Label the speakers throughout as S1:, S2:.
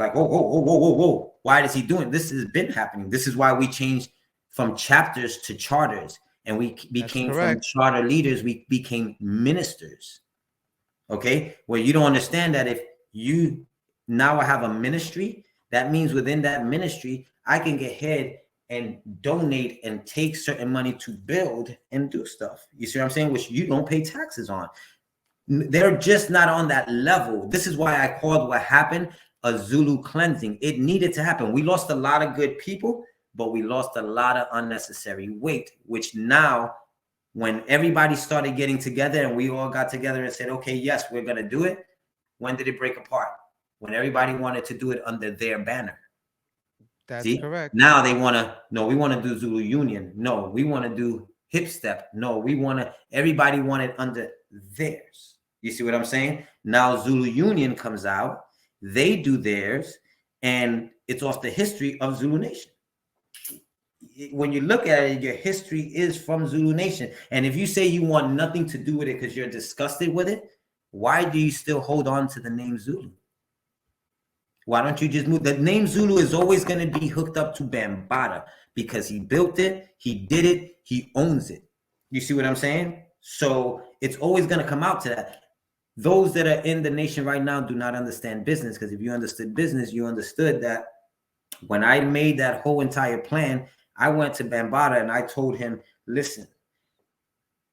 S1: like, whoa, whoa, whoa, whoa, whoa, whoa. Why is he doing this? Has been happening. This is why we changed from chapters to charters, and we became from charter leaders, we became ministers. Okay, where you don't understand that if you now have a ministry, that means within that ministry, I can get ahead and donate and take certain money to build and do stuff. You see what I'm saying? Which you don't pay taxes on. They're just not on that level. This is why I called what happened a Zulu cleansing. It needed to happen. We lost a lot of good people, but we lost a lot of unnecessary weight, which now, when everybody started getting together and we all got together and said, okay, yes, we're going to do it. When did it break apart? When everybody wanted to do it under their banner.
S2: That's
S1: See?
S2: correct.
S1: Now they want to, no, we want to do Zulu Union. No, we want to do Hip Step. No, we want to, everybody wanted under theirs. You see what I'm saying? Now Zulu Union comes out, they do theirs, and it's off the history of Zulu Nation. When you look at it, your history is from Zulu Nation. And if you say you want nothing to do with it because you're disgusted with it, why do you still hold on to the name Zulu? Why don't you just move? The name Zulu is always going to be hooked up to Bambaataa because he built it, he did it, he owns it. You see what I'm saying? So it's always going to come out to that. Those that are in the nation right now do not understand business, because if you understood business, you understood that when I made that whole entire plan, I went to Bambaataa and I told him, listen.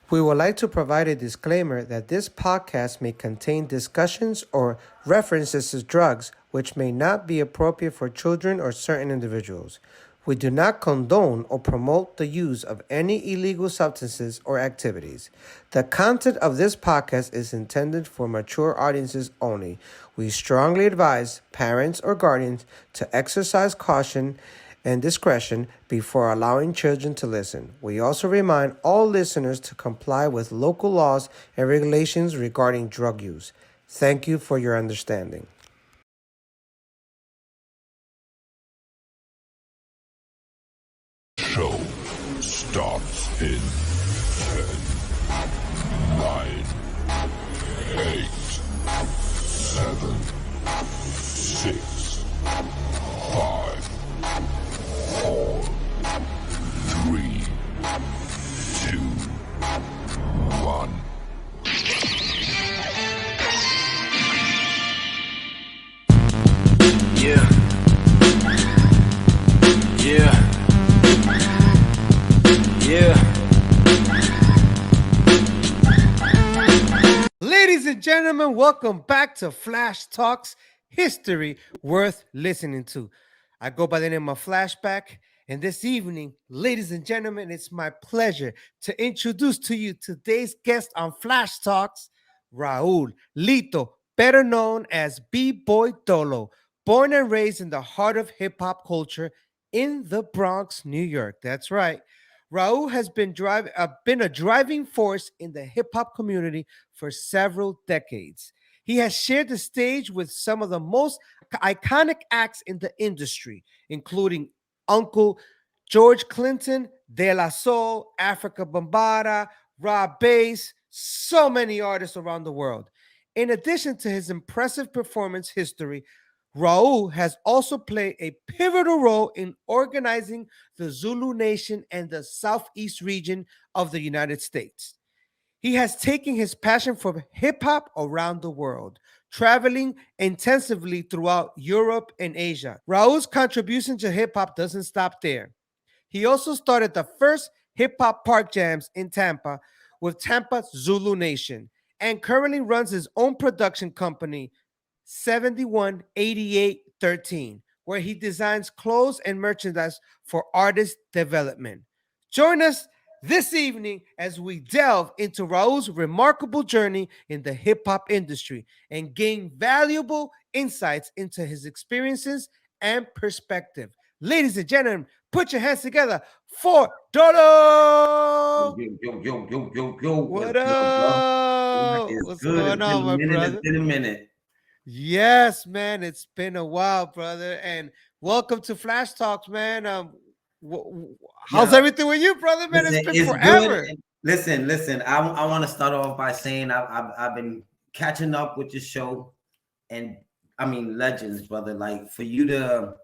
S2: We would like to provide a disclaimer that this podcast may contain discussions or references to drugs which may not be appropriate for children or certain individuals. We do not condone or promote the use of any illegal substances or activities. The content of this podcast is intended for mature audiences only. We strongly advise parents or guardians to exercise caution and discretion before allowing children to listen. We also remind all listeners to comply with local laws and regulations regarding drug use. Thank you for your understanding.
S3: Show starts in 10, 9, 8, 7, 6, 5, 4, 3, 2, 1.
S4: Yeah. Yeah. Yeah.
S2: Ladies and gentlemen, welcome back to Flash Talks, history worth listening to. I go by the name of Flashback, and this evening, ladies and gentlemen, it's my pleasure to introduce to you today's guest on Flash Talks, Raul Lito, better known as bboy Dolo, born and raised in the heart of hip-hop culture in the Bronx, New York. That's right. Raul has been a driving force in the hip-hop community for several decades. He has shared the stage with some of the most iconic acts in the industry, including Uncle George Clinton, De La Soul, Africa Bambaataa, Rob Bass, so many artists around the world. In addition to his impressive performance history, Raul has also played a pivotal role in organizing the Zulu Nation and the Southeast region of the United States. He has taken his passion for hip-hop around the world, traveling intensively throughout Europe and Asia. Raul's contribution to hip-hop doesn't stop there. He also started the first hip-hop park jams in Tampa with Tampa Zulu Nation, and currently runs his own production company, 718813, where he designs clothes and merchandise for artist development. Join us this evening as we delve into Raul's remarkable journey in the hip-hop industry and gain valuable insights into his experiences and perspective. Ladies and gentlemen, put your hands together for Dolo!
S1: Yo.
S2: What up? What's going on, my brother?
S1: It's been a minute.
S2: Yes, man, it's been a while, brother, and welcome to Flash Talks, man. How's everything with you, brother, man?
S1: Listen,
S2: it's been forever.
S1: Good. Listen. I want to start off by saying I've been catching up with the show, and I mean, legends, brother. Like for you to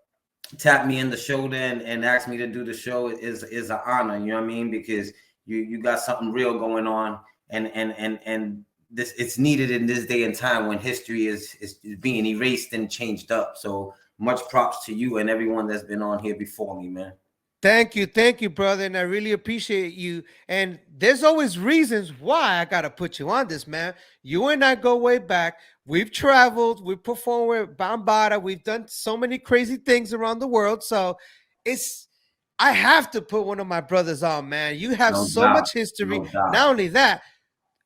S1: tap me in the shoulder and ask me to do the show is an honor. You know what I mean? Because you got something real going on, and this it's needed in this day and time when history is being erased and changed up. So much props to you and everyone that's been on here before me, man.
S2: Thank you, brother, and I really appreciate you. And there's always reasons why I gotta put you on this, man. You and I go way back. We've traveled, we've performed with Bambaataa, we've done so many crazy things around the world. So it's I have to put one of my brothers on, man. You have
S1: No
S2: so
S1: doubt,
S2: much history.
S1: no doubt.
S2: Not only that,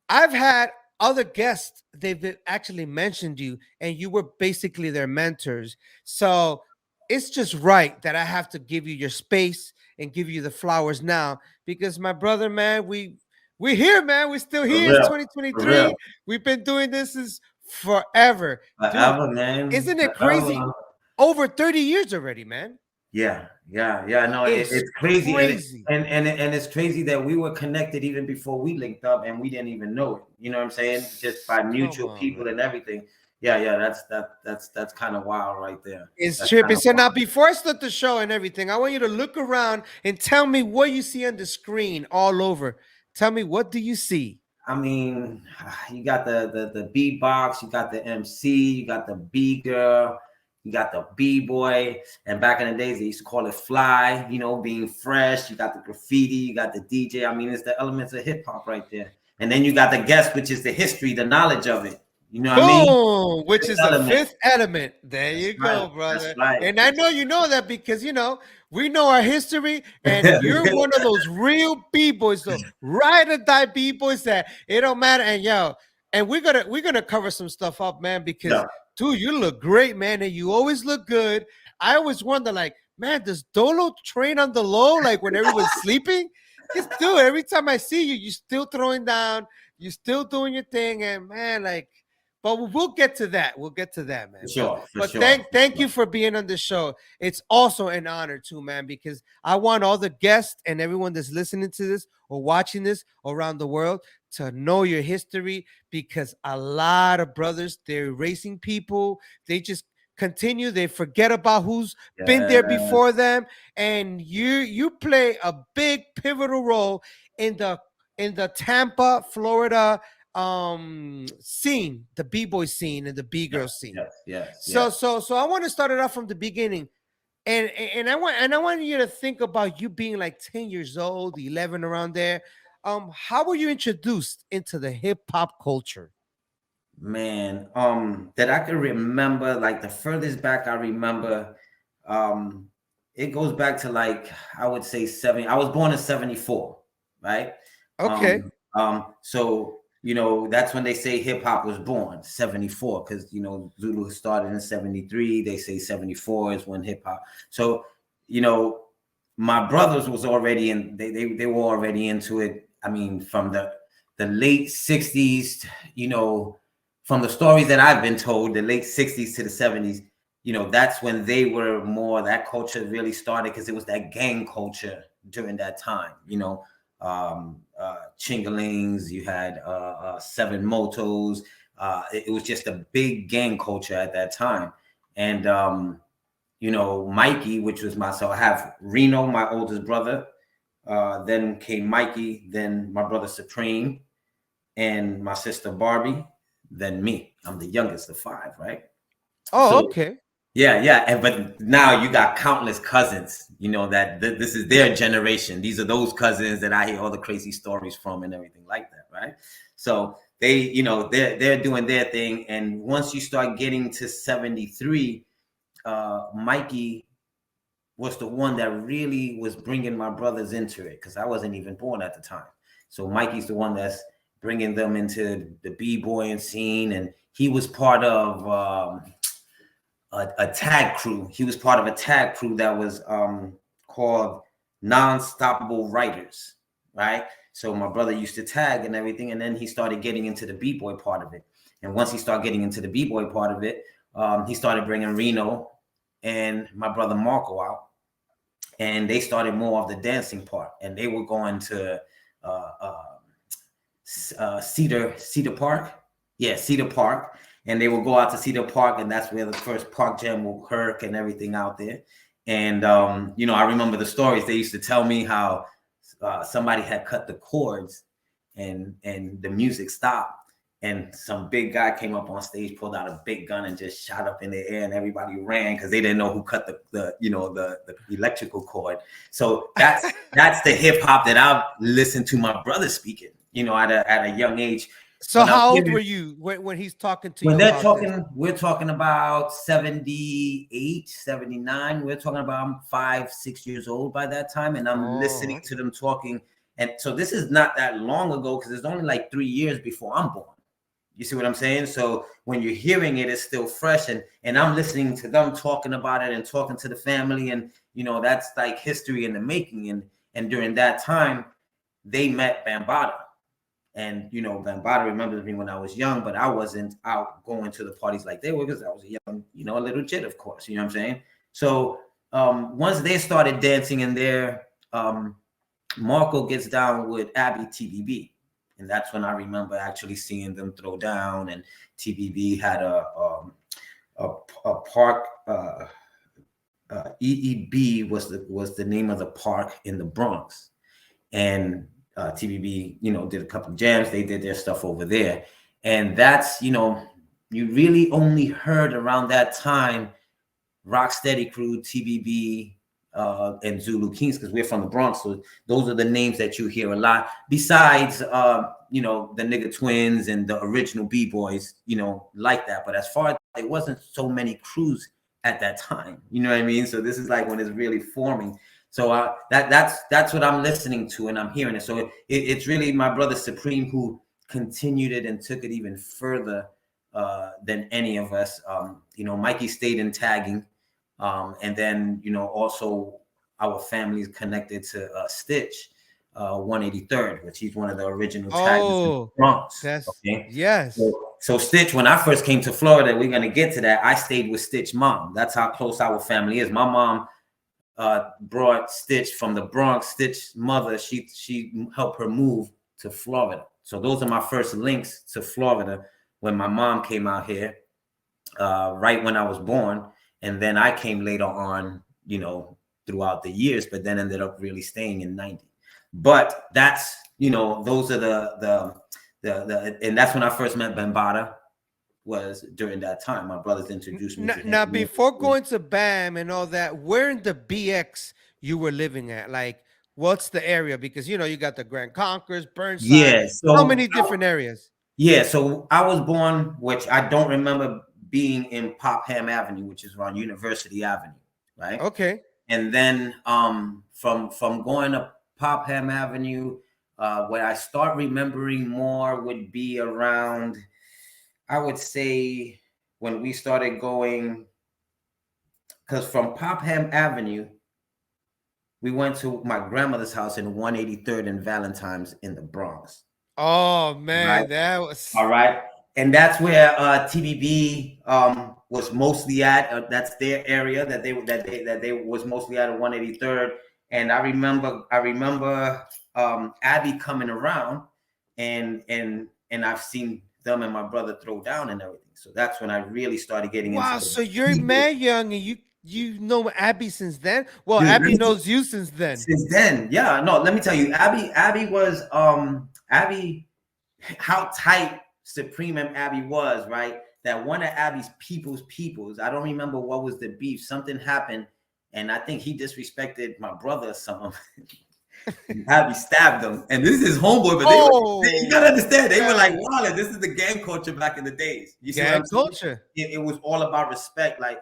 S2: I've had other guests, they've actually mentioned you, and you were basically their mentors. So it's just right that I have to give you your space and give you the flowers now because my brother, man, we're here, man. We're still here. It's
S1: For real.
S2: 2023. We've been doing this is forever. Dude,
S1: Forever, man.
S2: isn't it
S1: Forever.
S2: crazy? Over 30 years already, man.
S1: Yeah. No, it's crazy. And it's crazy that we were connected even before we linked up and we didn't even know it. You know what I'm saying? Just by mutual people man. And everything. Yeah, that's kind of wild right there.
S2: It's tripping. So now before I start the show and everything, I want you to look around and tell me what you see on the screen all over. Tell me, what do you see?
S1: I mean, you got the beatbox, you got the MC, you got the B girl, you got the B-boy, and back in the days, they used to call it fly, you know, being fresh. You got the graffiti, you got the DJ. I mean, it's the elements of hip-hop right there. And then you got the guest, which is the history, the knowledge of it. You know what I mean?
S2: Which is the fifth element. There you go, brother.
S1: That's right.
S2: And I know you know that because, you know, we know our history, and you're one of those real B-boys, so ride or die B-boys that it don't matter. And yo, and we're gonna cover some stuff up, man, because dude, you look great, man, and you always look good. I always wonder, like, man, does Dolo train on the low, like when everyone's sleeping? Just do it. Every time I see you, you're still throwing down, you're still doing your thing, and man, like. But we'll get to that. We'll get to that, man.
S1: For
S2: but
S1: sure.
S2: Thank you for being on the show. It's also an honor too, man, because I want all the guests and everyone that's listening to this or watching this around the world to know your history, because a lot of brothers, they're erasing people. They just continue. They forget about who's been there before them. And you play a big pivotal role in the Tampa, Florida scene, the b-boy scene and the b-girl scene. So I want to start it off from the beginning, and I want you to think about you being like 10 years old, 11, around there. How were you introduced into the hip-hop culture?
S1: Man, that I can remember, like the furthest back I remember, it goes back to, like, I would say 70. I was born in 74, right?
S2: Okay.
S1: So you know, that's when they say hip hop was born, 74, because, you know, Zulu started in 73. They say 74 is when hip hop. So, you know, my brothers was already in, they were already into it. I mean, from the late 60s, you know, from the stories that I've been told, the late 60s to the 70s, you know, that's when they were more, that culture really started, because it was that gang culture during that time, you know. Chingalings, you had 7 motos. It was just a big gang culture at that time. And you know, Mikey, which was myself, I have Reno, my oldest brother, then came Mikey, then my brother Supreme, and my sister Barbie, then me. I'm the youngest of 5, right?
S2: Okay.
S1: Yeah. But now you got countless cousins, you know, that this is their generation. These are those cousins that I hear all the crazy stories from and everything like that, right? So they, you know, they're doing their thing. And once you start getting to 73, Mikey was the one that really was bringing my brothers into it, because I wasn't even born at the time. So Mikey's the one that's bringing them into the b-boying scene. And he was part of a tag crew. He was part of a tag crew that was called Non-Stoppable Writers, right? So my brother used to tag and everything, and then he started getting into the b-boy part of it. And once he started getting into the b-boy part of it, he started bringing Reno and my brother Marco out, and they started more of the dancing part. And they were going to Cedar Park. Yeah, Cedar Park. and they would go out to see the park, and that's where the first park jam will occur and everything out there. And you know, I remember the stories. They used to tell me how somebody had cut the cords, and the music stopped, and some big guy came up on stage, pulled out a big gun, and just shot up in the air, and everybody ran because they didn't know who cut the electrical cord. So that's the hip hop that I've listened to my brother speaking, you know, at a young age.
S2: So how old were you when he's talking to you?
S1: When they're talking, we're talking about 78, 79. We're talking about I'm 5, 6 years old by that time, and I'm listening to them talking. And so this is not that long ago, because it's only like 3 years before I'm born. You see what I'm saying? So when you're hearing it, it's still fresh, and I'm listening to them talking about it and talking to the family, and you know, that's like history in the making. And during that time, they met Bambaataa. And, you know, Bambaataa remembers me when I was young, but I wasn't out going to the parties like they were, because I was a young, you know, a little jit, of course, you know what I'm saying? So once they started dancing in there, Marco gets down with Abby TBB. And that's when I remember actually seeing them throw down. And TBB had a park, EEB was the name of the park in the Bronx. And TBB, you know, did a couple of jams. They did their stuff over there. And that's, you know, you really only heard around that time Rocksteady Crew, TBB, and Zulu Kings, because we're from the Bronx. So those are the names that you hear a lot. Besides, you know, the Nigga Twins and the original B-Boys, you know, like that. But as far as there wasn't so many crews at that time, you know what I mean? So this is like when it's really forming. So that's what I'm listening to, and I'm hearing it. So it's really my brother Supreme who continued it and took it even further than any of us. You know, Mikey stayed in tagging, and then, you know, also our family is connected to Stitch, 183rd, which he's one of the original taggers in the Bronx. Okay?
S2: Yes.
S1: So Stitch, when I first came to Florida, we're gonna get to that. I stayed with Stitch mom. That's how close our family is. My mom brought Stitch from the Bronx. Stitch's mother, she helped her move to Florida. So those are my first links to Florida, when my mom came out here, right when I was born. And then I came later on, you know, throughout the years, but then ended up really staying in 90. But that's, you know, those are the and that's when I first met Bambaataa, was during that time. My brothers introduced me to him.
S2: Now, before going to BAM and all that, where in the BX you were living at? Like, what's the area? Because, you know, you got the Grand Concourse, Burnside,
S1: yeah, so
S2: many different areas.
S1: Yeah, so I was born, which I don't remember being in Popham Avenue, which is around University Avenue, right?
S2: Okay.
S1: And then from going up Popham Avenue, what I start remembering more would be around, I would say, when we started going, because from Popham Avenue, we went to my grandmother's house in 183rd and Valentine's in the Bronx.
S2: Oh man,
S1: right?
S2: that was
S1: all right. And that's where TBB was mostly at. That's their area that they was mostly at 183rd. And I remember Abby coming around, and I've seen them and my brother throw down and everything. So that's when I really started getting into.
S2: Wow. So you're mad young, and you know Abby since then? Well, dude, Abby knows you since then.
S1: Since then, yeah. No, let me tell you, Abby was Abby, how tight Supreme and Abby was, right? That one of Abby's peoples, I don't remember what was the beef. Something happened, and I think he disrespected my brother or something. Abby stabbed him, and this is his homeboy. But you gotta understand, they were like, "Wow, this is the gang culture back in the days." You see
S2: gang culture.
S1: It was all about respect. Like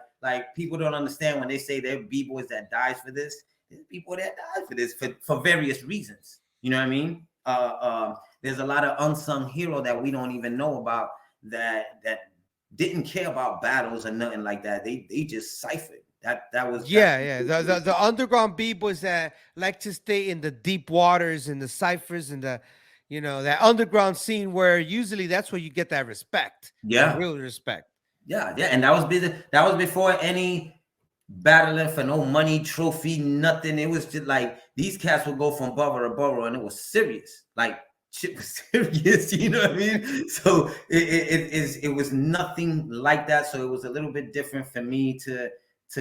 S1: people don't understand when they say they're b-boys that dies for this. There's people that die for this for various reasons. You know what I mean? There's a lot of unsung hero that we don't even know about that didn't care about battles or nothing like that. They just ciphered. That was
S2: the underground b-boys that like to stay in the deep waters and the ciphers and the, you know, that underground scene where usually that's where you get that respect.
S1: Yeah,
S2: real respect.
S1: Yeah, and that was before any battling for no money, trophy, nothing. It was just like these cats would go from borough to borough, and it was serious. Like shit was serious, you know what I mean? So it was nothing like that. So it was a little bit different for me to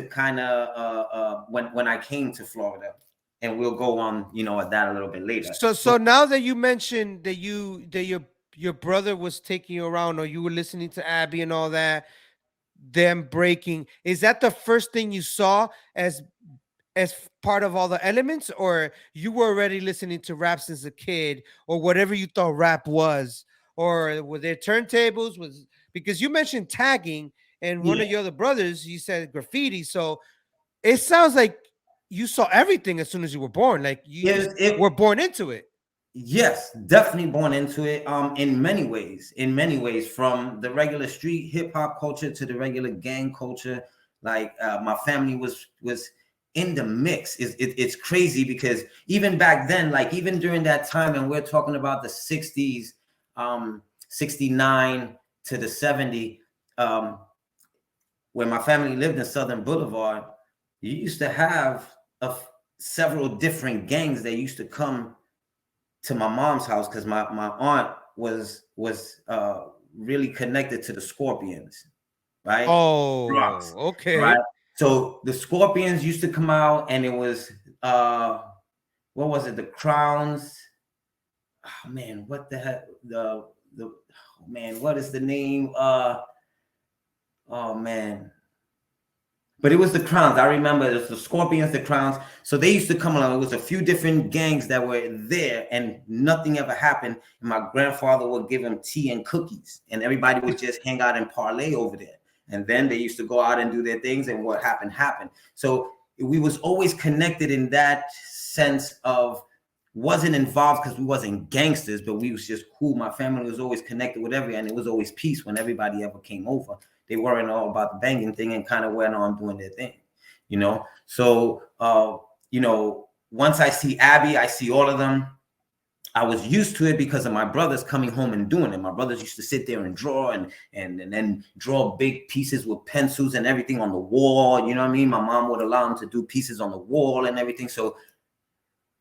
S1: kind of when I came to Florida, and we'll go on, at that a little bit later.
S2: So now that you mentioned that your brother was taking you around, or you were listening to Abby and all that, them breaking, is that the first thing you saw as part of all the elements, or you were already listening to rap since a kid, or whatever you thought rap was, or were there turntables? Because you mentioned tagging, and one of your other brothers, you said graffiti, so it sounds like you saw everything as soon as you were born, like you were born into it.
S1: Yes, definitely born into it. In many ways, from the regular street hip hop culture to the regular gang culture. Like my family was in the mix. It's crazy because even back then, like even during that time, and we're talking about the 60s, 69 to the 70, when my family lived in Southern Boulevard, you used to have several different gangs that used to come to my mom's house, because my aunt was really connected to the Scorpions, right?
S2: Oh,
S1: Bronx,
S2: okay.
S1: right? So the Scorpions used to come out, and it was what was it? The Crowns. Oh man, what the heck? What is the name? Oh man. But it was the Crowns. I remember it was the Scorpions, the Crowns. So they used to come along. It was a few different gangs that were there, and nothing ever happened. And my grandfather would give them tea and cookies, and everybody would just hang out and parlay over there. And then they used to go out and do their things, and what happened. So we was always connected in that sense of, wasn't involved because we wasn't gangsters, but we was just cool. My family was always connected with everyone, and it was always peace when everybody ever came over. They weren't all about the banging thing, and kind of went on doing their thing, So, once I see Abby, I see all of them. I was used to it because of my brothers coming home and doing it. My brothers used to sit there and draw and then draw big pieces with pencils and everything on the wall. You know what I mean? My mom would allow them to do pieces on the wall and everything. So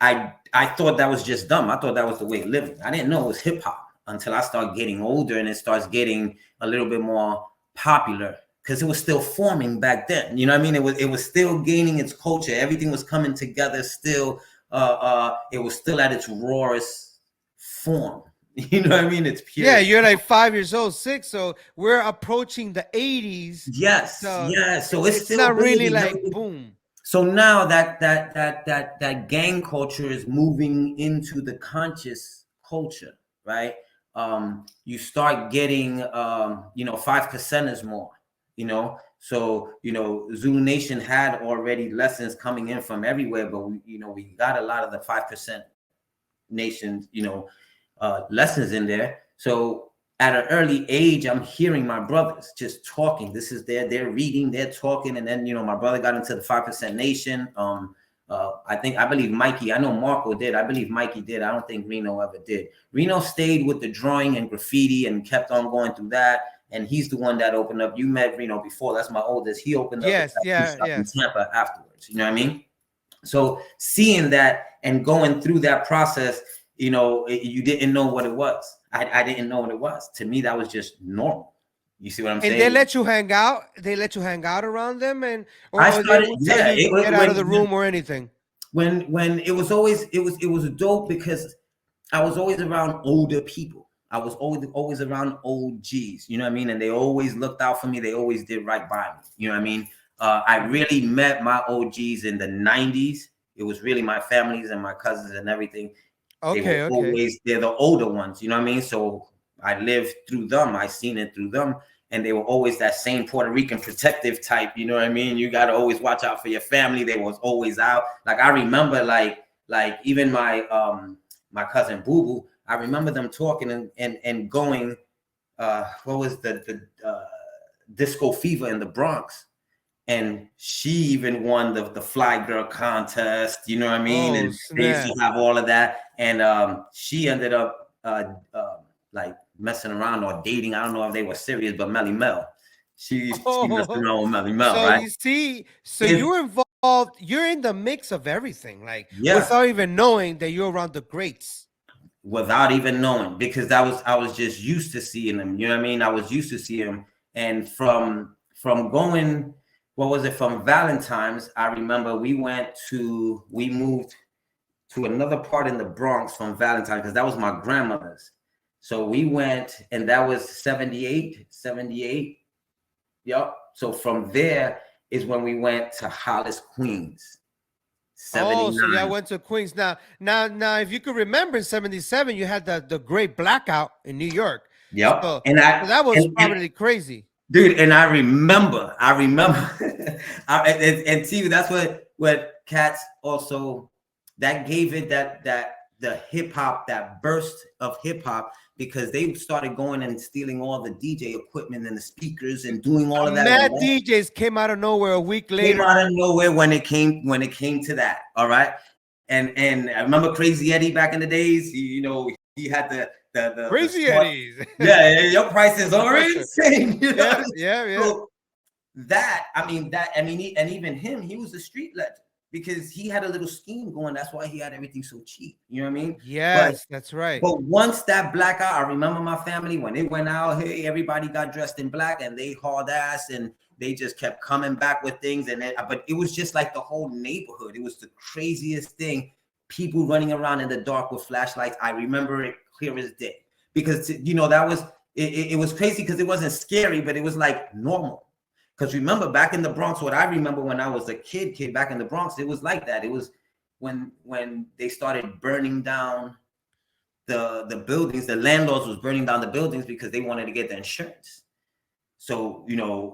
S1: I thought that was just dumb. I thought that was the way of living. I didn't know it was hip hop until I started getting older, and it starts getting a little bit more popular, because it was still forming back then. You know what I mean? It was still gaining its culture. Everything was coming together still. It was still at its rawest form. You know what I mean? It's pure.
S2: Yeah, you're like 5 years old, 6. So we're approaching the 80s.
S1: Yes.
S2: So
S1: yeah. So it's still
S2: not really like
S1: everything.
S2: boom.
S1: So now that gang culture is moving into the conscious culture, right? You start getting 5%ers more, So Zulu Nation had already lessons coming in from everywhere, but we got a lot of the 5% nations, lessons in there. So at an early age, I'm hearing my brothers just talking. This is they're reading, they're talking, and then my brother got into the 5% nation. I believe Mikey, I know Marco did. I believe Mikey did. I don't think Reno ever did. Reno stayed with the drawing and graffiti and kept on going through that. And he's the one that opened up. You met Reno before. That's my oldest. He opened up in Tampa afterwards. You know what I mean? So seeing that and going through that process, you didn't know what it was. I didn't know what it was. To me, that was just normal. You see what I'm saying?
S2: And they let you hang out. They let you hang out around them, or
S1: I started.
S2: they get out of the room or anything.
S1: When it was dope because I was always around older people. I was always around OGs. You know what I mean? And they always looked out for me. They always did right by me. You know what I mean? I really met my OGs in the 90s. It was really my families and my cousins and everything. They're the older ones. You know what I mean? So I lived through them. I seen it through them. And they were always that same Puerto Rican protective type. You know what I mean? You got to always watch out for your family. They was always out. Like I remember like even my my cousin Boo Boo, I remember them talking and going, what was the Disco Fever in the Bronx. And she even won the Fly Girl contest. You know what I mean? And they used to have all of that. And she ended up like messing around or dating. I don't know if they were serious, but Melly Mel. She messed around with Melly Mel, right?
S2: You see, you're involved. You're in the mix of everything, like without even knowing that you're around the greats.
S1: without even knowing, because I was just used to seeing them. You know what I mean? I was used to seeing them, and from going, what was it, from Valentine's, I remember we moved to another part in the Bronx from Valentine, because that was my grandmother's. So we went, and that was 78. Yep. So from there is when we went to Hollis, Queens. 79.
S2: Oh, so yeah, I went to Queens. Now, if you could remember, in '77, you had the great blackout in New York.
S1: Yep.
S2: So,
S1: and
S2: so that was probably crazy.
S1: Dude, and I remember, and see, that's what cats also, that gave it that the hip hop, that burst of hip hop, because they started going and stealing all the DJ equipment and the speakers and doing all of that.
S2: Mad DJs came out of nowhere a week later.
S1: Came out of nowhere when it came to that. All right, and I remember Crazy Eddie back in the days. He had the
S2: Crazy Eddies.
S1: Yeah, your prices are insane. You know?
S2: Yeah.
S1: So and even him, he was a street legend, because he had a little scheme going. That's why he had everything so cheap. You know what I mean?
S2: Yes, that's right.
S1: But once that blackout, I remember my family, when it went out, hey, everybody got dressed in black and they hauled ass, and they just kept coming back with things. But it was just like the whole neighborhood. It was the craziest thing. People running around in the dark with flashlights. I remember it clear as day, because that was it was crazy, because it wasn't scary, but it was like normal. Because remember, back in the Bronx, what I remember when I was a kid back in the Bronx, it was like that. It was when they started burning down the buildings. The landlords was burning down the buildings because they wanted to get the insurance. So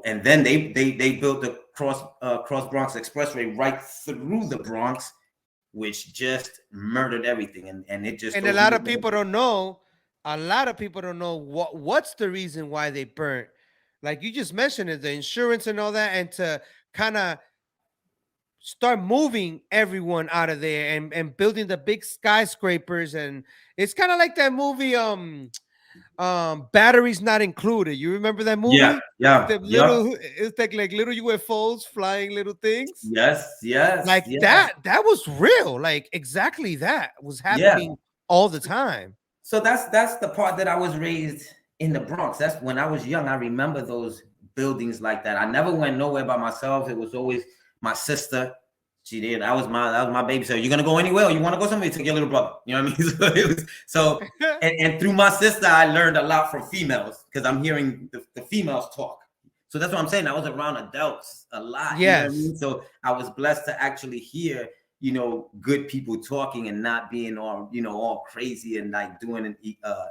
S1: and then they built the cross Bronx Expressway right through the Bronx, which just murdered everything. And it just,
S2: and a lot of people don't know. A lot of people don't know what's the reason why they burnt. Like you just mentioned it, the insurance and all that, and to kind of start moving everyone out of there and building the big skyscrapers. And it's kind of like that movie, Batteries Not Included. You remember that movie?
S1: Yeah.
S2: It's like little UFOs flying little things.
S1: Yes.
S2: Like that was real. Like exactly that was happening all the time.
S1: So that's the part that I was raised in the Bronx. That's when I was young. I remember those buildings like that. I never went nowhere by myself. It was always my sister. She did. That was my baby. So, you gonna go anywhere? Or you want to go somewhere? Take your little brother. You know what I mean? And through my sister, I learned a lot from females, because I'm hearing the females talk. So that's what I'm saying. I was around adults a lot.
S2: Yes.
S1: You know what I mean? So I was blessed to actually hear good people talking and not being all crazy and like doing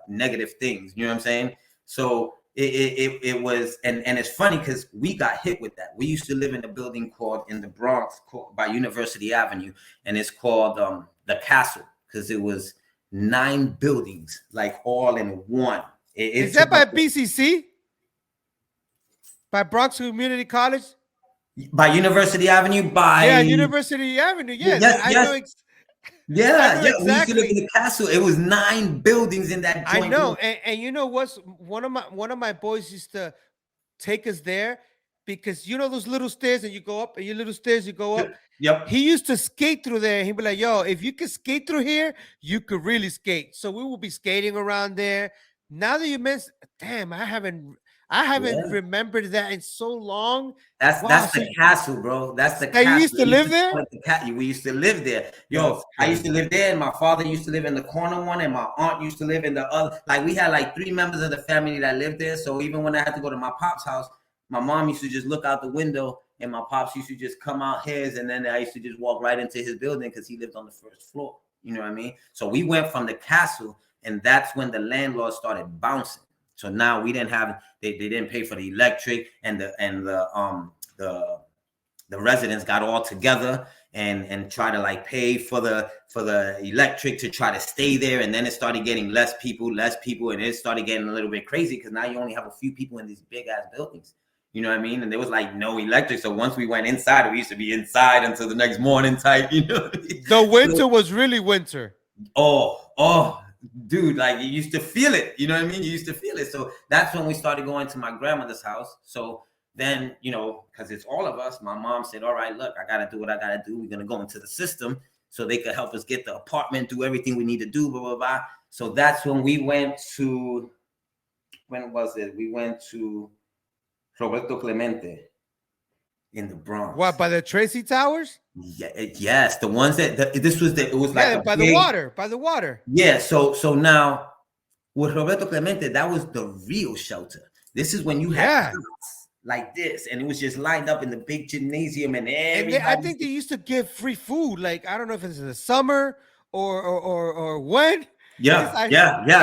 S1: negative things. You know what I'm saying? So it was, and it's funny because we got hit with that. We used to live in a building in the Bronx by University Avenue, and it's called the Castle, because it was 9 buildings, like all in one.
S2: Is that by BCC? By Bronx Community College?
S1: By University Avenue,
S2: University Avenue. Yes.
S1: Yes. We used to live in the Castle. It was 9 buildings in that joint.
S2: I know, and you know what's one of my boys used to take us there, because those little stairs and you go up, and your little stairs you go up.
S1: Yep.
S2: He used to skate through there. He'd be like, "Yo, if you could skate through here, you could really skate." So we will be skating around there. Now that you mentioned, damn, I haven't remembered that in so long.
S1: That's the Castle, bro. That's the
S2: Castle. You used to live there?
S1: We used to live there. Yo, I used to live there, and my father used to live in the corner one, and my aunt used to live in the other. Like, we had like 3 members of the family that lived there. So even when I had to go to my pop's house, my mom used to just look out the window, and my pops used to just come out his, and then I used to just walk right into his building, because he lived on the 1st floor. You know what I mean? So we went from the Castle, and that's when the landlord started bouncing. So now we didn't have, they didn't pay for the electric, and the residents got all together and try to like pay for the electric to try to stay there. And then it started getting less people, and it started getting a little bit crazy, because now you only have a few people in these big ass buildings. You know what I mean? And there was like no electric. So once we went inside, we used to be inside until the next morning type,
S2: The winter was really winter.
S1: Oh, dude, like you used to feel it. You know what I mean? You used to feel it. So that's when we started going to my grandmother's house. So then, because it's all of us, my mom said, all right, look, I got to do what I got to do. We're going to go into the system. so they could help us get the apartment, do everything we need to do, blah, blah, blah. So that's when we went to, when was it? We went to Roberto Clemente in the Bronx.
S2: What, by the Tracy Towers?
S1: Yeah, yes, the ones that this was the, it was like
S2: by the water, by the water.
S1: Yeah, so now with Roberto Clemente, that was the real shelter. This is when you had like this, and it was just lined up in the big gymnasium, and
S2: I think they used to give free food. Like, I don't know if it's in the summer or when.
S1: Yeah.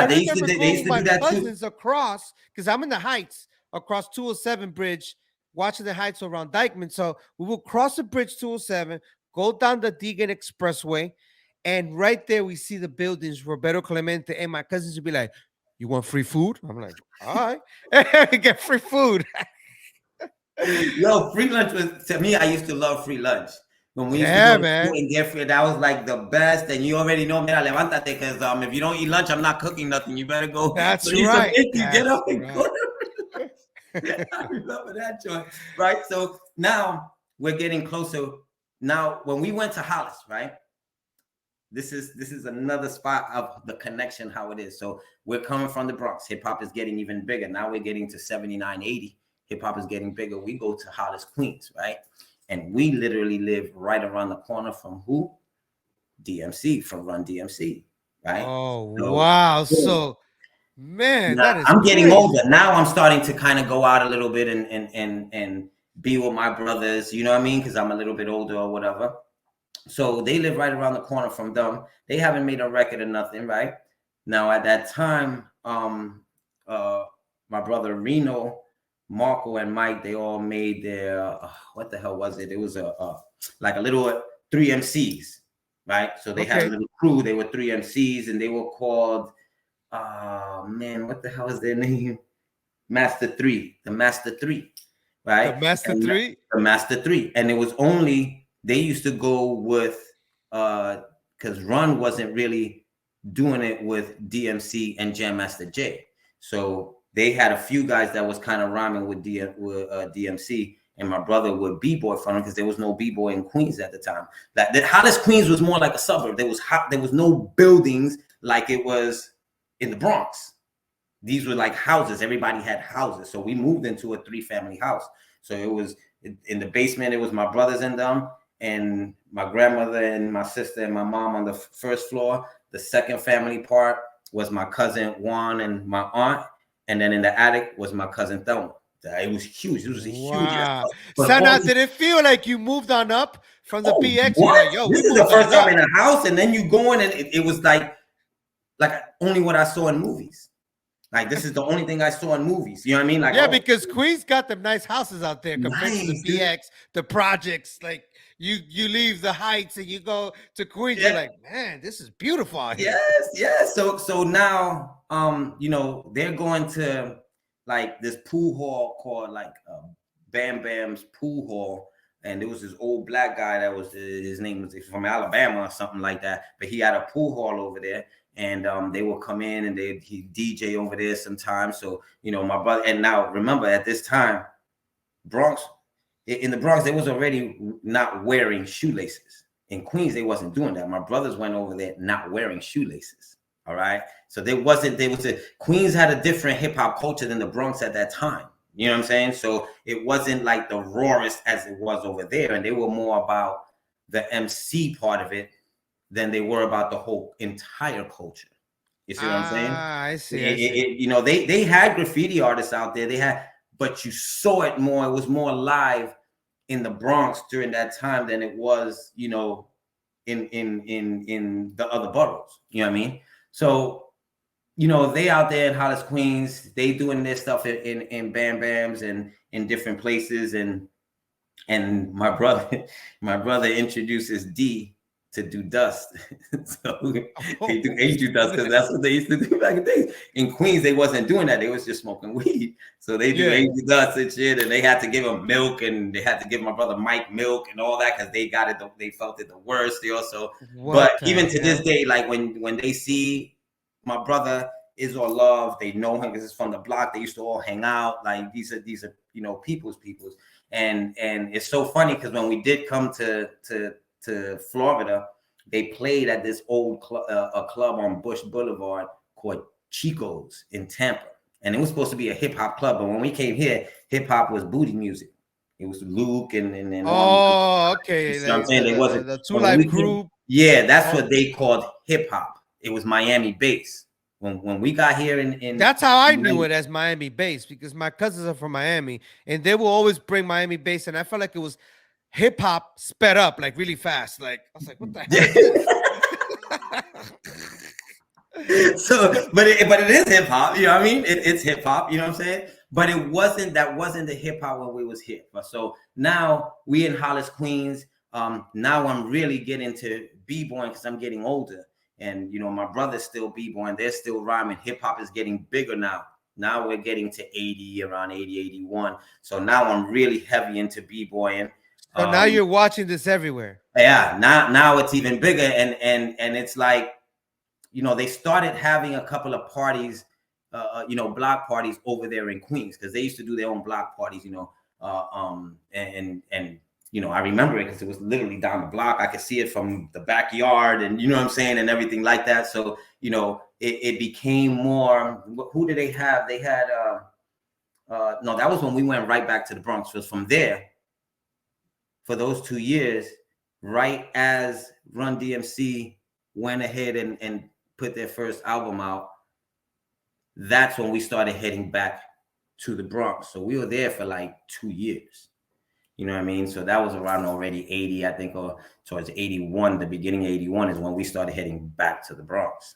S1: They used to do that
S2: cousins too. Across, because I'm in the Heights, across 207 bridge, watching the Heights around Dykeman. So we will cross the bridge 207, go down the Deegan Expressway, and right there we see the buildings, Roberto Clemente, and my cousins would be like, "You want free food?" I'm like, "All right, get free food."
S1: Yo, free lunch was, to me, I used to love free lunch. When we used to go
S2: man.
S1: And get free, that was like the best. And you already know, mira, levántate, because if you don't eat lunch, I'm not cooking nothing. You better go.
S2: That's right.
S1: Get up and go. I remember that joint, right? So now we're getting closer. Now, when we went to Hollis, right? This is another spot of the connection, how it is. So we're coming from the Bronx. Hip hop is getting even bigger. Now we're getting to 79, 80. Hip hop is getting bigger. We go to Hollis, Queens, right? And we literally live right around the corner from who? DMC, from Run DMC, right?
S2: Oh, so, wow. So, man,
S1: now,
S2: that is
S1: I'm getting
S2: crazy.
S1: older. Now I'm starting to kind of go out a little bit and be with my brothers, you know what I mean? Because I'm a little bit older or whatever. So they live right around the corner from them. They haven't made a record or nothing, right? Now at that time, my brother Reno, Marco, and Mike, they all made their what the hell was it? It was like a little 3 MCs, right? So they had a little crew. They were 3 MCs, and they were called man, what the hell is their name? Master 3, the Master 3, right?
S2: The Master 3?
S1: The Master 3. And it was only, they used to go with because Run wasn't really doing it with DMC and Jam Master Jay. So they had a few guys that was kind of rhyming with DMC, and my brother would b-boy for them because there was no b-boy in Queens at the time. Like the Hollis, Queens was more like a suburb. There was no buildings like it was in the Bronx. These were like houses. Everybody had houses. So we moved into a 3-family house. So it was in the basement. It was my brothers and them, and my grandmother and my sister and my mom on the first floor. The second family part was my cousin Juan and my aunt. And then in the attic was my cousin Thelma. It was huge. It was a huge.
S2: Wow. So now, did it feel like you moved on up from the BX?
S1: What?
S2: Like, yo,
S1: this is the first time in a house, and then you go in, and it was like only what I saw in movies. Like, this is the only thing I saw in movies. You know what I mean? Like,
S2: yeah, because Queens got them nice houses out there compared to the BX, the projects. Like, you leave the Heights and you go to Queens. You're like, man, this is beautiful out here.
S1: Yes. So now, you know, they're going to like this pool hall called like Bam Bam's Pool Hall, and there was this old black guy that was his name was from Alabama or something like that, but he had a pool hall over there. And they will come in and he DJ over there sometimes. So, you know, my brother, and now remember at this time, in the Bronx, they was already not wearing shoelaces. In Queens, they wasn't doing that. My brothers went over there not wearing shoelaces. All right. So Queens had a different hip hop culture than the Bronx at that time. You know what I'm saying? So it wasn't like the rawest as it was over there. And they were more about the MC part of it than they were about the whole entire culture. You see what I'm saying?
S2: I see.
S1: You know, they had graffiti artists out there. But you saw it more. It was more live in the Bronx during that time than it was, you know, in the other boroughs. You know what I mean? So, you know, they out there in Hollis, Queens, they doing their stuff in Bam Bams and in different places. And my brother introduces D to do dust. So they do Angel dust because that's what they used to do back in the days. In Queens, they wasn't doing that. They was just smoking weed. So they do Angel dust and shit, and they had to give him milk, and they had to give my brother Mike milk and all that because they got it. They felt it the worst. They also, but even to this day, like when they see my brother is all love, they know him because it's from the block. They used to all hang out. Like these are you know people's. And it's so funny because when we did come to Florida, they played at this old a club on Bush Boulevard called Chico's in Tampa. And it was supposed to be a hip hop club. But when we came here, hip hop was booty music. It was Luke and
S2: oh, okay.
S1: you know what I'm saying? They wasn't
S2: the Two Life Crew.
S1: Yeah, that's what they called hip hop. It was Miami bass. When we got here in
S2: that's how I knew it as Miami bass, because my cousins are from Miami and they will always bring Miami bass, and I felt like it was hip hop sped up like really fast. Like I was like, what the hell?
S1: So, but it is hip hop, you know what I mean? It's hip hop, you know what I'm saying? But it wasn't the hip hop when we was here. So now we in Hollis, Queens. Now I'm really getting to b-boying because I'm getting older. And, you know, my brother's still b-boying. They're still rhyming. Hip hop is getting bigger now. Now we're getting to 80, around 80, 81. So now I'm really heavy into b-boying.
S2: So now you're watching this everywhere.
S1: Yeah, now it's even bigger. And it's like, you know, they started having a couple of parties, you know, block parties over there in Queens, because they used to do their own block parties, you know, and you know, I remember it because it was literally down the block. I could see it from the backyard, and you know what I'm saying, and everything like that. So, you know, it became more. Who did they have? They had no, that was when we went right back to the Bronx. So from there, for those 2 years, right as Run DMC went ahead and put their first album out, that's when we started heading back to the Bronx. So we were there for like 2 years. You know what I mean? So that was around already 80, I think, or towards 81, the beginning of 81 is when we started heading back to the Bronx.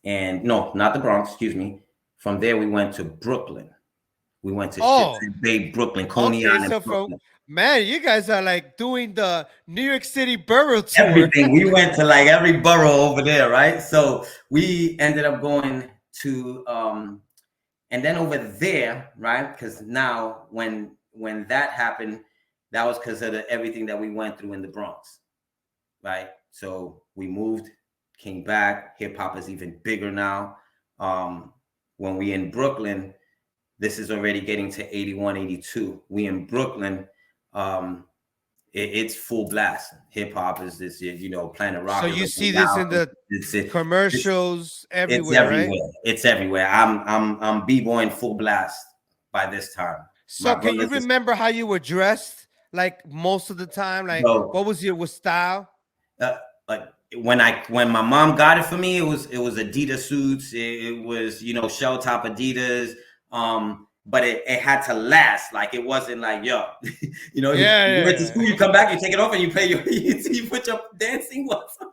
S1: And no, not the Bronx, excuse me. From there, we went to Brooklyn. We went to Bay, Brooklyn, Coney Island.
S2: So Brooklyn. Man, you guys are like doing the New York City borough tour.
S1: Everything. We went to like every borough over there, right? So we ended up going to, and then over there, right? Because now when that happened, that was because of everything that we went through in the Bronx, right? So we moved, came back. Hip hop is even bigger now. When we in Brooklyn, this is already getting to 81, 82. We in Brooklyn, it's full blast. Hip hop is this, you know, Planet Rock.
S2: So you see this in the commercials everywhere,
S1: it's everywhere,
S2: right?
S1: It's everywhere. I'm b-boying full blast by this time.
S2: So can you remember how you were dressed, like most of the time? Like, what was your style?
S1: Like when my mom got it for me, it was Adidas suits. It was, you know, shell top Adidas. But it had to last. Like it wasn't like, yo, you know, you went to school, you come back, you take it off, and you play you put your dancing ones on.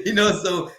S1: You know, so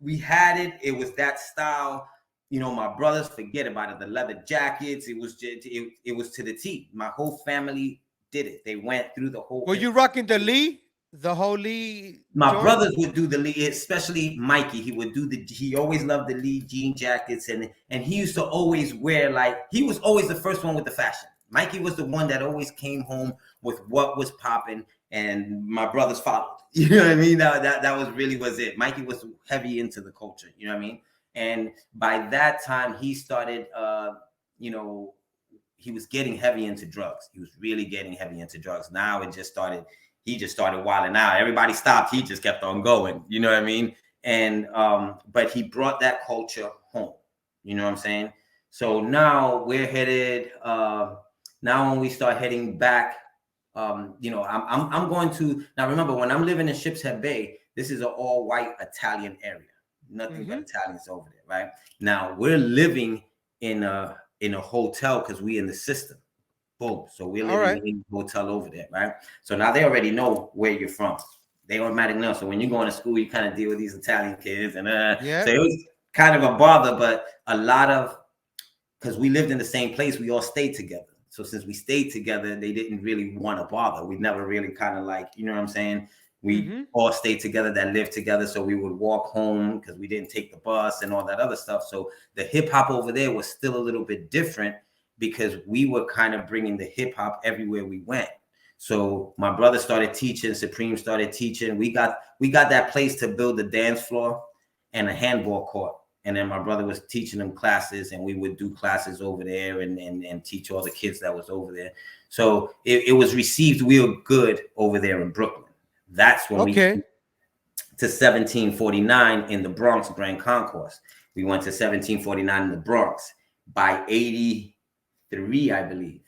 S1: we had it. It was that style. You know, my brothers, forget about it. The leather jackets, it was just, it was to the T. My whole family did it. They went through the whole.
S2: Were you rocking the Lee? The whole Lee?
S1: My brothers would do the Lee, especially Mikey. He would do he always loved the Lee jean jackets, and he used to always wear, like, he was always the first one with the fashion. Mikey was the one that always came home with what was popping, and my brothers followed. You know what I mean? That was it. Mikey was heavy into the culture. You know what I mean? And by that time, he started, you know, he was getting heavy into drugs. He was really getting heavy into drugs. Now he just started wilding out. Everybody stopped. He just kept on going. You know what I mean? And, but he brought that culture home. You know what I'm saying? So now we're headed, now when we start heading back, you know, I'm going to, now remember, when I'm living in Ships Head Bay, this is an all white Italian area. Nothing but Italians over there, right? Now we're living in a hotel because we in the system. Boom. So we're living in a hotel over there, right? So now they already know where you're from. They automatically know. So when you're going to school, you kind of deal with these Italian kids, and so it was kind of a bother, but a lot of, because we lived in the same place, we all stayed together. So since we stayed together, they didn't really want to bother. We never really kind of like, you know what I'm saying? We all stayed together, that lived together. So we would walk home because we didn't take the bus and all that other stuff. So the hip hop over there was still a little bit different because we were kind of bringing the hip hop everywhere we went. So my brother started teaching, Supreme started teaching. We got that place to build a dance floor and a handball court. And then my brother was teaching them classes, and we would do classes over there and teach all the kids that was over there. So it was received real good over there in Brooklyn. That's when we
S2: Okay.
S1: to 1749 in the Bronx Grand Concourse. We went to 1749 in the Bronx. By 83, I believe.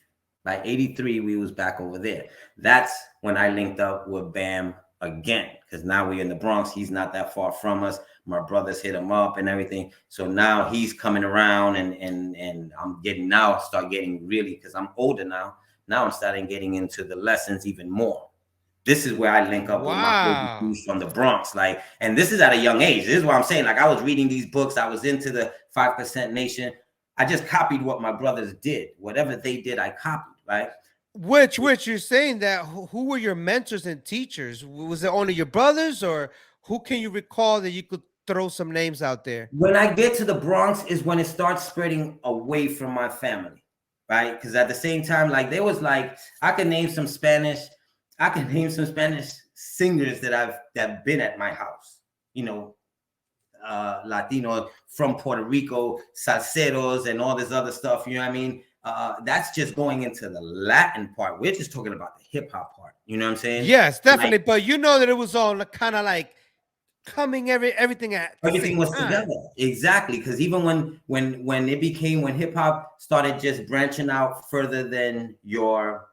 S1: By 83, we was back over there. That's when I linked up with Bam again, because now we're in the Bronx. He's not that far from us. My brothers hit him up and everything. So now he's coming around, and I'm start getting really, because I'm older now. Now I'm starting getting into the lessons even more. This is where I link up with my dudes from the Bronx. Like, and this is at a young age. This is what I'm saying. Like, I was reading these books. I was into the 5% Nation. I just copied what my brothers did. Whatever they did, I copied, right?
S2: Which you're saying that who were your mentors and teachers? Was it only your brothers, or who can you recall that you could throw some names out there?
S1: When I get to the Bronx is when it starts spreading away from my family, right? Because at the same time, like, there was like, I can name some Spanish singers that been at my house, you know, Latino from Puerto Rico, salseros and all this other stuff, you know what I mean? That's just going into the Latin part. We're just talking about the hip hop part, you know what I'm saying?
S2: Yes, definitely.
S1: Like,
S2: but you know that it was all kind of like coming everything
S1: was
S2: time.
S1: together. Exactly. Because even when hip hop started just branching out further than your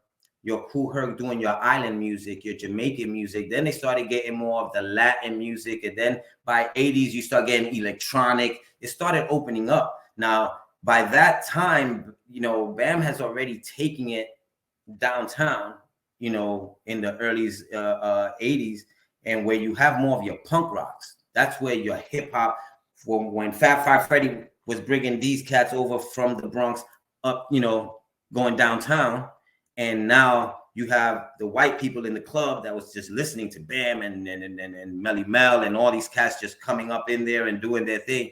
S1: Kool Herc doing your island music, your Jamaican music, then they started getting more of the Latin music. And then by 80s, you start getting electronic. It started opening up. Now, by that time, you know, Bam has already taken it downtown, you know, in the early 80s, and where you have more of your punk rocks. That's where your hip hop, when Fat Five Freddy was bringing these cats over from the Bronx up, you know, going downtown. And now you have the white people in the club that was just listening to Bam and Melly Mel and all these cats just coming up in there and doing their thing.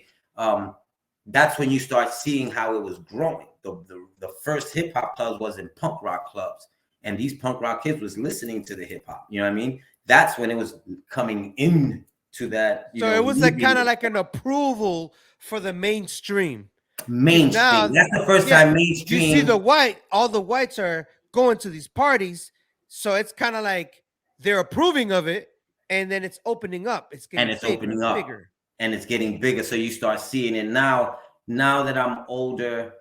S1: That's when you start seeing how it was growing. The first hip hop clubs was in punk rock clubs, and these punk rock kids was listening to the hip hop. You know what I mean? That's when it was coming into that.
S2: So it was like kind of like an approval for the mainstream.
S1: Mainstream.
S2: Now,
S1: that's the first time mainstream.
S2: You see all the whites are going to these parties, so it's kind of like they're approving of it, and then it's opening up. It's getting bigger.
S1: And it's getting bigger. So you start seeing it now. Now that I'm older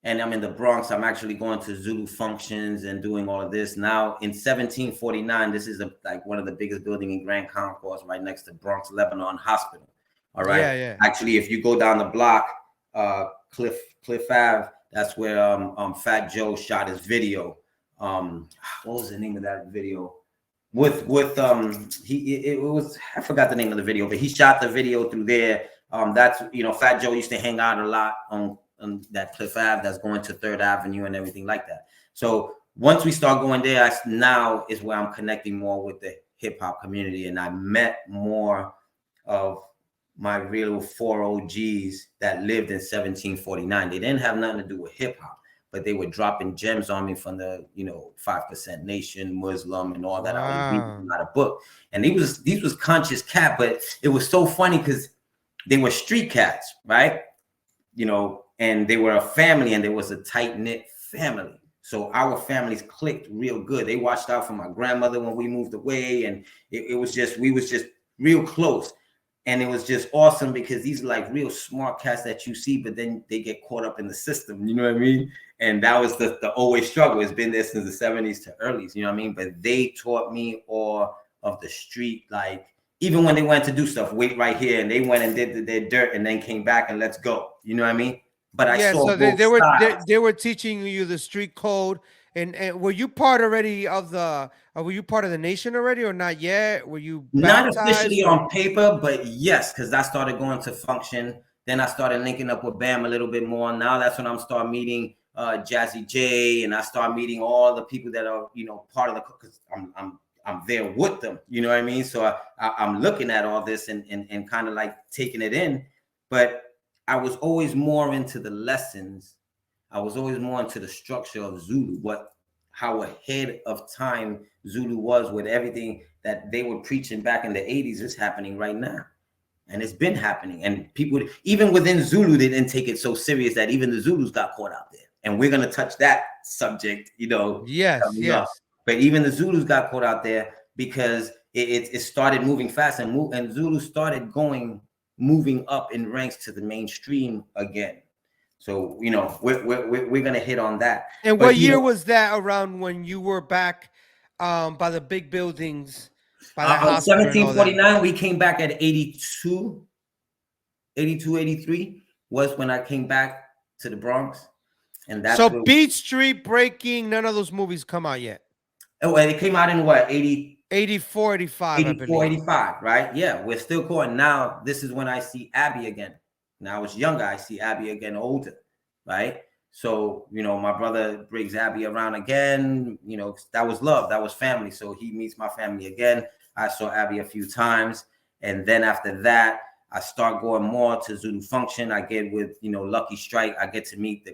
S1: and I'm in the Bronx, I'm actually going to Zulu functions and doing all of this. Now in 1749, this is like one of the biggest buildings in Grand Concourse, right next to Bronx Lebanon Hospital. All right.
S2: Yeah.
S1: Actually, if you go down the block, Cliff Ave, that's where Fat Joe shot his video. What was the name of that video? It was, I forgot the name of the video, but he shot the video through there. That's, you know, Fat Joe used to hang out a lot on that Cliff Ave that's going to 3rd Avenue and everything like that. So once we start going there, now is where I'm connecting more with the hip hop community, and I met more of my real 4 OGs that lived in 1749. They didn't have nothing to do with hip hop, but they were dropping gems on me from the, you know, 5% Nation, Muslim, and all that.
S2: Wow.
S1: I was reading a lot of book, and these was conscious cat, but it was so funny because they were street cats, right? You know, and they were a family, and there was a tight knit family. So our families clicked real good. They watched out for my grandmother when we moved away, and we was just real close. And it was just awesome because these are like real smart cats that you see, but then they get caught up in the system. You know what I mean? And that was the always struggle. It's been there since the 70s to earlys. You know what I mean? But they taught me all of the street, like even when they went to do stuff, wait right here, and they went and did their dirt, and then came back and let's go. You know what I mean? But I saw
S2: so they were teaching you the street code. And were you part already of were you part of the nation already or not yet? Were you
S1: not officially on paper, but yes, because I started going to function. Then I started linking up with Bam a little bit more. Now that's when I'm start meeting Jazzy J, and I start meeting all the people that are, you know, part of the, because I'm there with them. You know what I mean? So I'm looking at all this and kind of like taking it in. But I was always more into the lessons. I was always more into the structure of Zulu, how ahead of time Zulu was with everything that they were preaching back in the 80s is happening right now. And it's been happening. And people, even within Zulu, they didn't take it so serious that even the Zulus got caught out there. And we're going to touch that subject, you know.
S2: Yes.
S1: But even the Zulus got caught out there because it started moving fast, and Zulu started moving up in ranks to the mainstream again. So we're gonna hit on that.
S2: And
S1: But,
S2: what year was that around when you were back by the big buildings, by that hospital and all that?
S1: 1749, we came back at 82, 83 was when I came back to the Bronx. And that's
S2: so Beat Street, Breaking, none of those movies come out yet.
S1: Oh, and it came out in what,
S2: 84, 85,
S1: 84, 85, right? Yeah, we're still going. Now, this is when I see Abby again. Now I was younger, I see Abby again older, right? So, my brother brings Abby around again. That was love, that was family. So he meets my family again. I saw Abby a few times. And then after that, I start going more to Zulu Function. I get with, Lucky Strike. I get to meet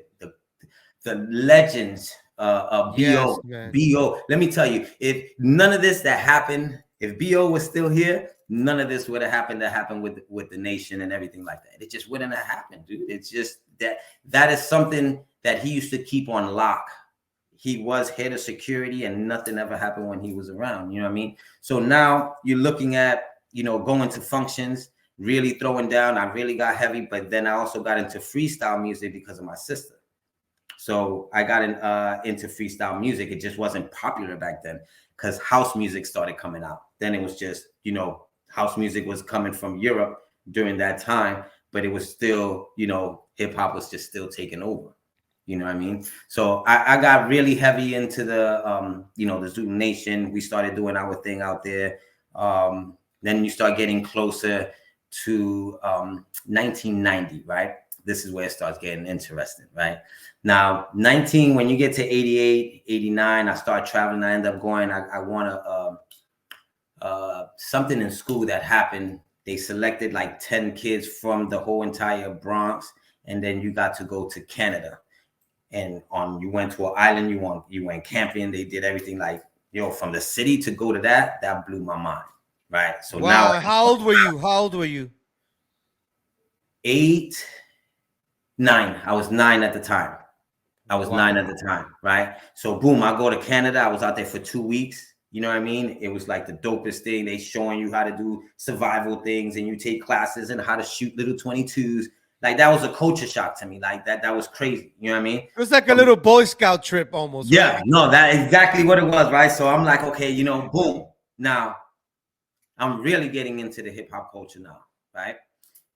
S1: the legends of B.O.
S2: Yes,
S1: B.O. Let me tell you, if none of this that happened, if B.O. was still here, none of this would have happened that happened with the nation and everything like that. It just wouldn't have happened, dude. It's just that is something that he used to keep on lock. He was head of security and nothing ever happened when he was around. You know what I mean? So now you're looking at, going to functions, really throwing down. I really got heavy, but then I also got into freestyle music because of my sister. So I got into freestyle music. It just wasn't popular back then because house music started coming out. Then it was just, house music was coming from Europe during that time, but it was still, hip hop was just still taking over. You know what I mean? So I got really heavy into the, the Zulu Nation. We started doing our thing out there. Then you start getting closer to 1990, right? This is where it starts getting interesting, right? Now, when you get to 88, 89, I start traveling. I end up going, I want something in school that happened. They selected like 10 kids from the whole entire Bronx. And then you got to go to Canada. And you went to an island, you went camping. They did everything like, from the city to go to that blew my mind, right? So
S2: wow.
S1: now,
S2: How old were you?
S1: 8, 9. I was 9 at the time. Wow. 9 at the time, right? So boom, I go to Canada. I was out there for 2 weeks. You know what I mean? It was like the dopest thing. They showing you how to do survival things, and you take classes and how to shoot little 22s. Like that was a culture shock to me. Like that was crazy. You know what I mean?
S2: It was like a little Boy Scout trip almost.
S1: Yeah,
S2: right?
S1: No, that's exactly what it was, right? So I'm like, okay, boom. Now I'm really getting into the hip hop culture now, right?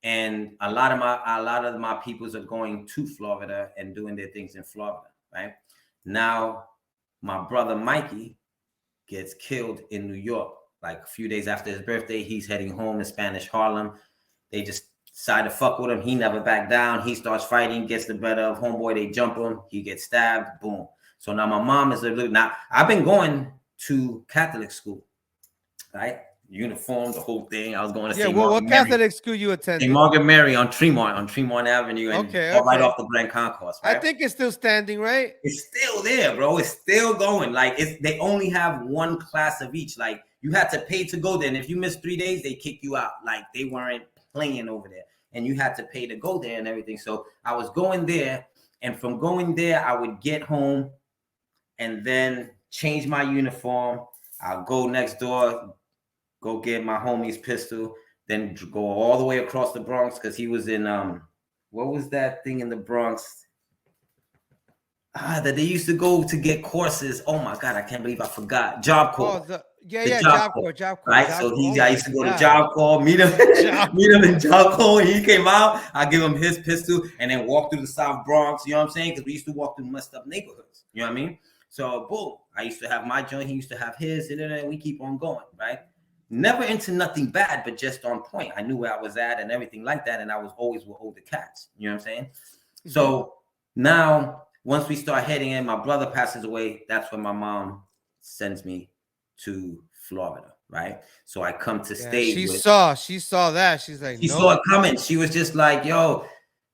S1: And a lot of my peoples are going to Florida and doing their things in Florida, right? Now my brother Mikey gets killed in New York. Like a few days after his birthday, he's heading home in Spanish Harlem. They just decide to fuck with him. He never backed down. He starts fighting, gets the better of homeboy. They jump him. He gets stabbed. Boom. So now my mom is now I've been going to Catholic school, right? Uniform, the whole thing. I was going to St.
S2: What Catholic school you attended?
S1: St. Margaret Mary on Tremont Avenue, and right off the Grand Concourse. Right?
S2: I think it's still standing, right?
S1: It's still there, bro. It's still going. Like they only have one class of each. Like you had to pay to go there, and if you missed 3 days, they kick you out. Like they weren't playing over there, and you had to pay to go there and everything. So I was going there, and from going there, I would get home, and then change my uniform. I'll go next door. Go get my homie's pistol, then go all the way across the Bronx because he was in what was that thing in the Bronx? That they used to go to get courses. Oh my God, I can't believe I forgot. Job Corps.
S2: Oh, Job Corps.
S1: Right. So I used to go to Job Corps, meet him in Job Corps. He came out. I give him his pistol and then walk through the South Bronx. You know what I'm saying? Because we used to walk through messed up neighborhoods. You know what I mean? So boom, I used to have my joint. He used to have his, and then we keep on going, right? Never into nothing bad, but just on point. I knew where I was at and everything like that. And I was always with older cats. You know what I'm saying? Mm-hmm. So now, once we start heading in, my brother passes away. That's when my mom sends me to Florida, right? So I come to stay.
S2: She saw that. She's like,
S1: she saw it coming. She was just like, yo,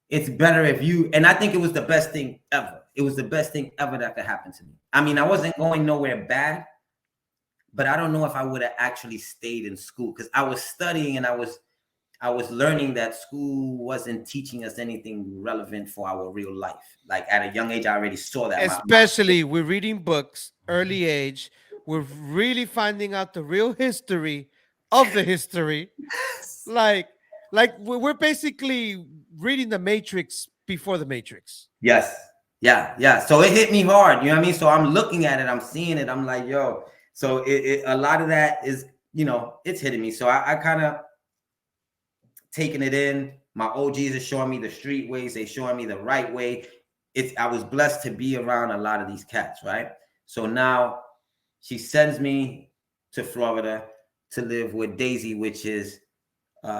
S1: it's better if you, and I think it was the best thing ever. It was the best thing ever that could happen to me. I mean, I wasn't going nowhere bad, but I don't know if I would have actually stayed in school because I was studying and I was learning that school wasn't teaching us anything relevant for our real life. Like at a young age, I already saw that.
S2: Especially we're reading books, early age. we're really finding out the real history of the history. Like we're basically reading the Matrix before the Matrix.
S1: Yes. Yeah. So it hit me hard. You know what I mean? So I'm looking at it. I'm seeing it. I'm like, yo. So a lot of that is, you know, it's hitting me. So I kind of taking it in. My OGs are showing me the street ways. They showing me the right way. I was blessed to be around a lot of these cats, right? So now she sends me to Florida to live with Daisy, which is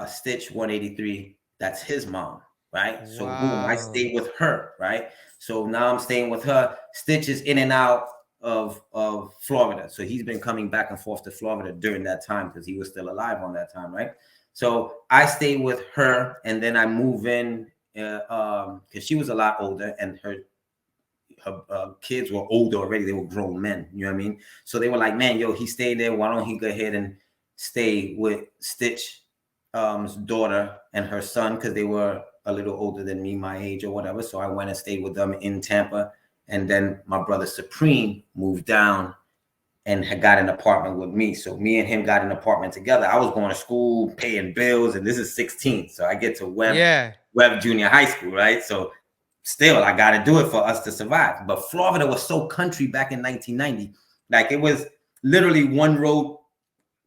S1: Stitch 183. That's his mom, right? So boom, I stayed with her, right? So now I'm staying with her. Stitch is in and out of Florida. So he's been coming back and forth to Florida during that time because he was still alive on that time, right? So I stayed with her, and then I move in because she was a lot older, and her kids were older already. They were grown men, you know what I mean? So they were like, man, yo, he stayed there. Why don't he go ahead and stay with Stitch daughter and her son, because they were a little older than me, my age or whatever. So I went and stayed with them in Tampa. And then my brother Supreme moved down and had got an apartment with me. So me and him got an apartment together. I was going to school, paying bills, and this is 16. So I get to Webb Junior High School, right? So still, I got to do it for us to survive. But Florida was so country back in 1990. Like, it was literally one road,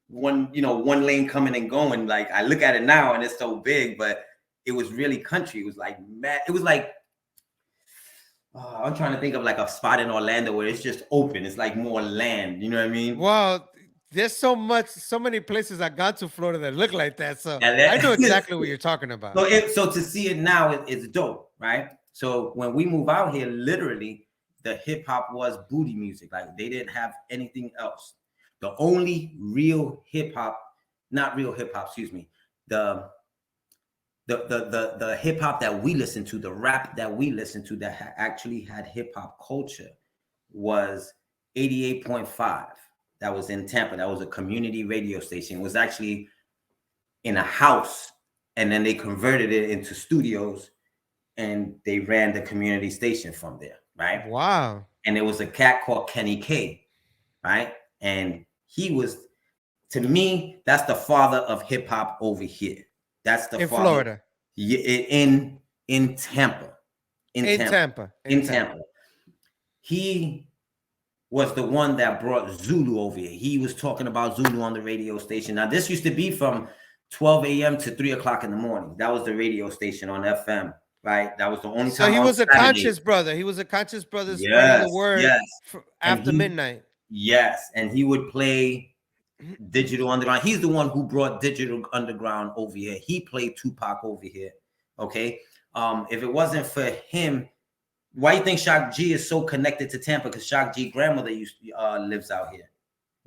S1: one lane coming and going. Like, I look at it now and it's so big, but it was really country. It was like mad. It was like, I'm trying to think of like a spot in Orlando where it's just open. It's like more land. You know what I mean?
S2: Well, there's so many places I got to Florida that look like that. So I know exactly what you're talking about.
S1: So to see it now, it's dope, right? So when we move out here, literally the hip hop was booty music. Like, they didn't have anything else. The only real hip hop, not real hip hop, excuse me, the hip hop that we listen to, the rap that we listen to that actually had hip hop culture was 88.5. That was in Tampa. That was a community radio station. It was actually in a house, and then they converted it into studios, and they ran the community station from there, right?
S2: Wow.
S1: And there was a cat called Kenny K, right? And he was, to me, that's the father of hip hop over here. That's the father.
S2: Florida.
S1: Yeah, in Tampa. In Tampa. He was the one that brought Zulu over here. He was talking about Zulu on the radio station. Now, this used to be from 12 a.m. to 3 o'clock in the morning. That was the radio station on FM, right? That was the only time.
S2: So he was a conscious brother. He was a conscious brother spreading the word after midnight.
S1: Yes, and he would play Digital Underground. He's the one who brought Digital Underground over here. He played Tupac over here. Okay. If it wasn't for him, why do you think Shaka G is so connected to Tampa? Because Shaka G grandmother lives out here.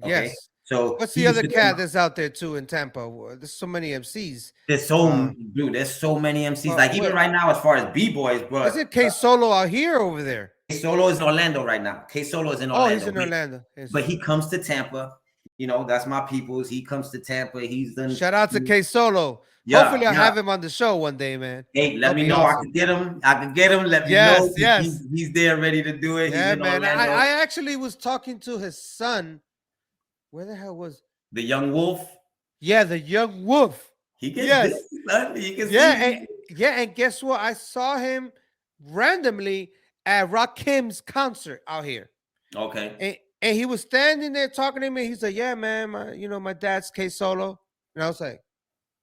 S1: Okay?
S2: Yes.
S1: So
S2: what's the other cat that's out there too in Tampa? There's so many MCs.
S1: There's so many MCs. Like, even right now, as far as b-boys, bro.
S2: Is it K Solo out here or over there?
S1: K Solo is in Orlando right now. K Solo is in Orlando.
S2: Oh, he's in Orlando.
S1: But he comes to Tampa. You know, that's my people's. He comes to Tampa. He's done.
S2: Shout out to K Solo. Yeah, hopefully I'll have him on the show one day, man.
S1: Hey, let me know. Awesome. I can get him. Let me know. Yes. He's there ready to do it.
S2: Yeah, man. I actually was talking to his son. Where the hell was
S1: the young wolf?
S2: Yeah, the young wolf.
S1: He gets this, son. He can
S2: and guess what? I saw him randomly at Rakim's concert out here.
S1: Okay.
S2: And he was standing there talking to me. He's like, "Yeah, man, my dad's K Solo." And I was like,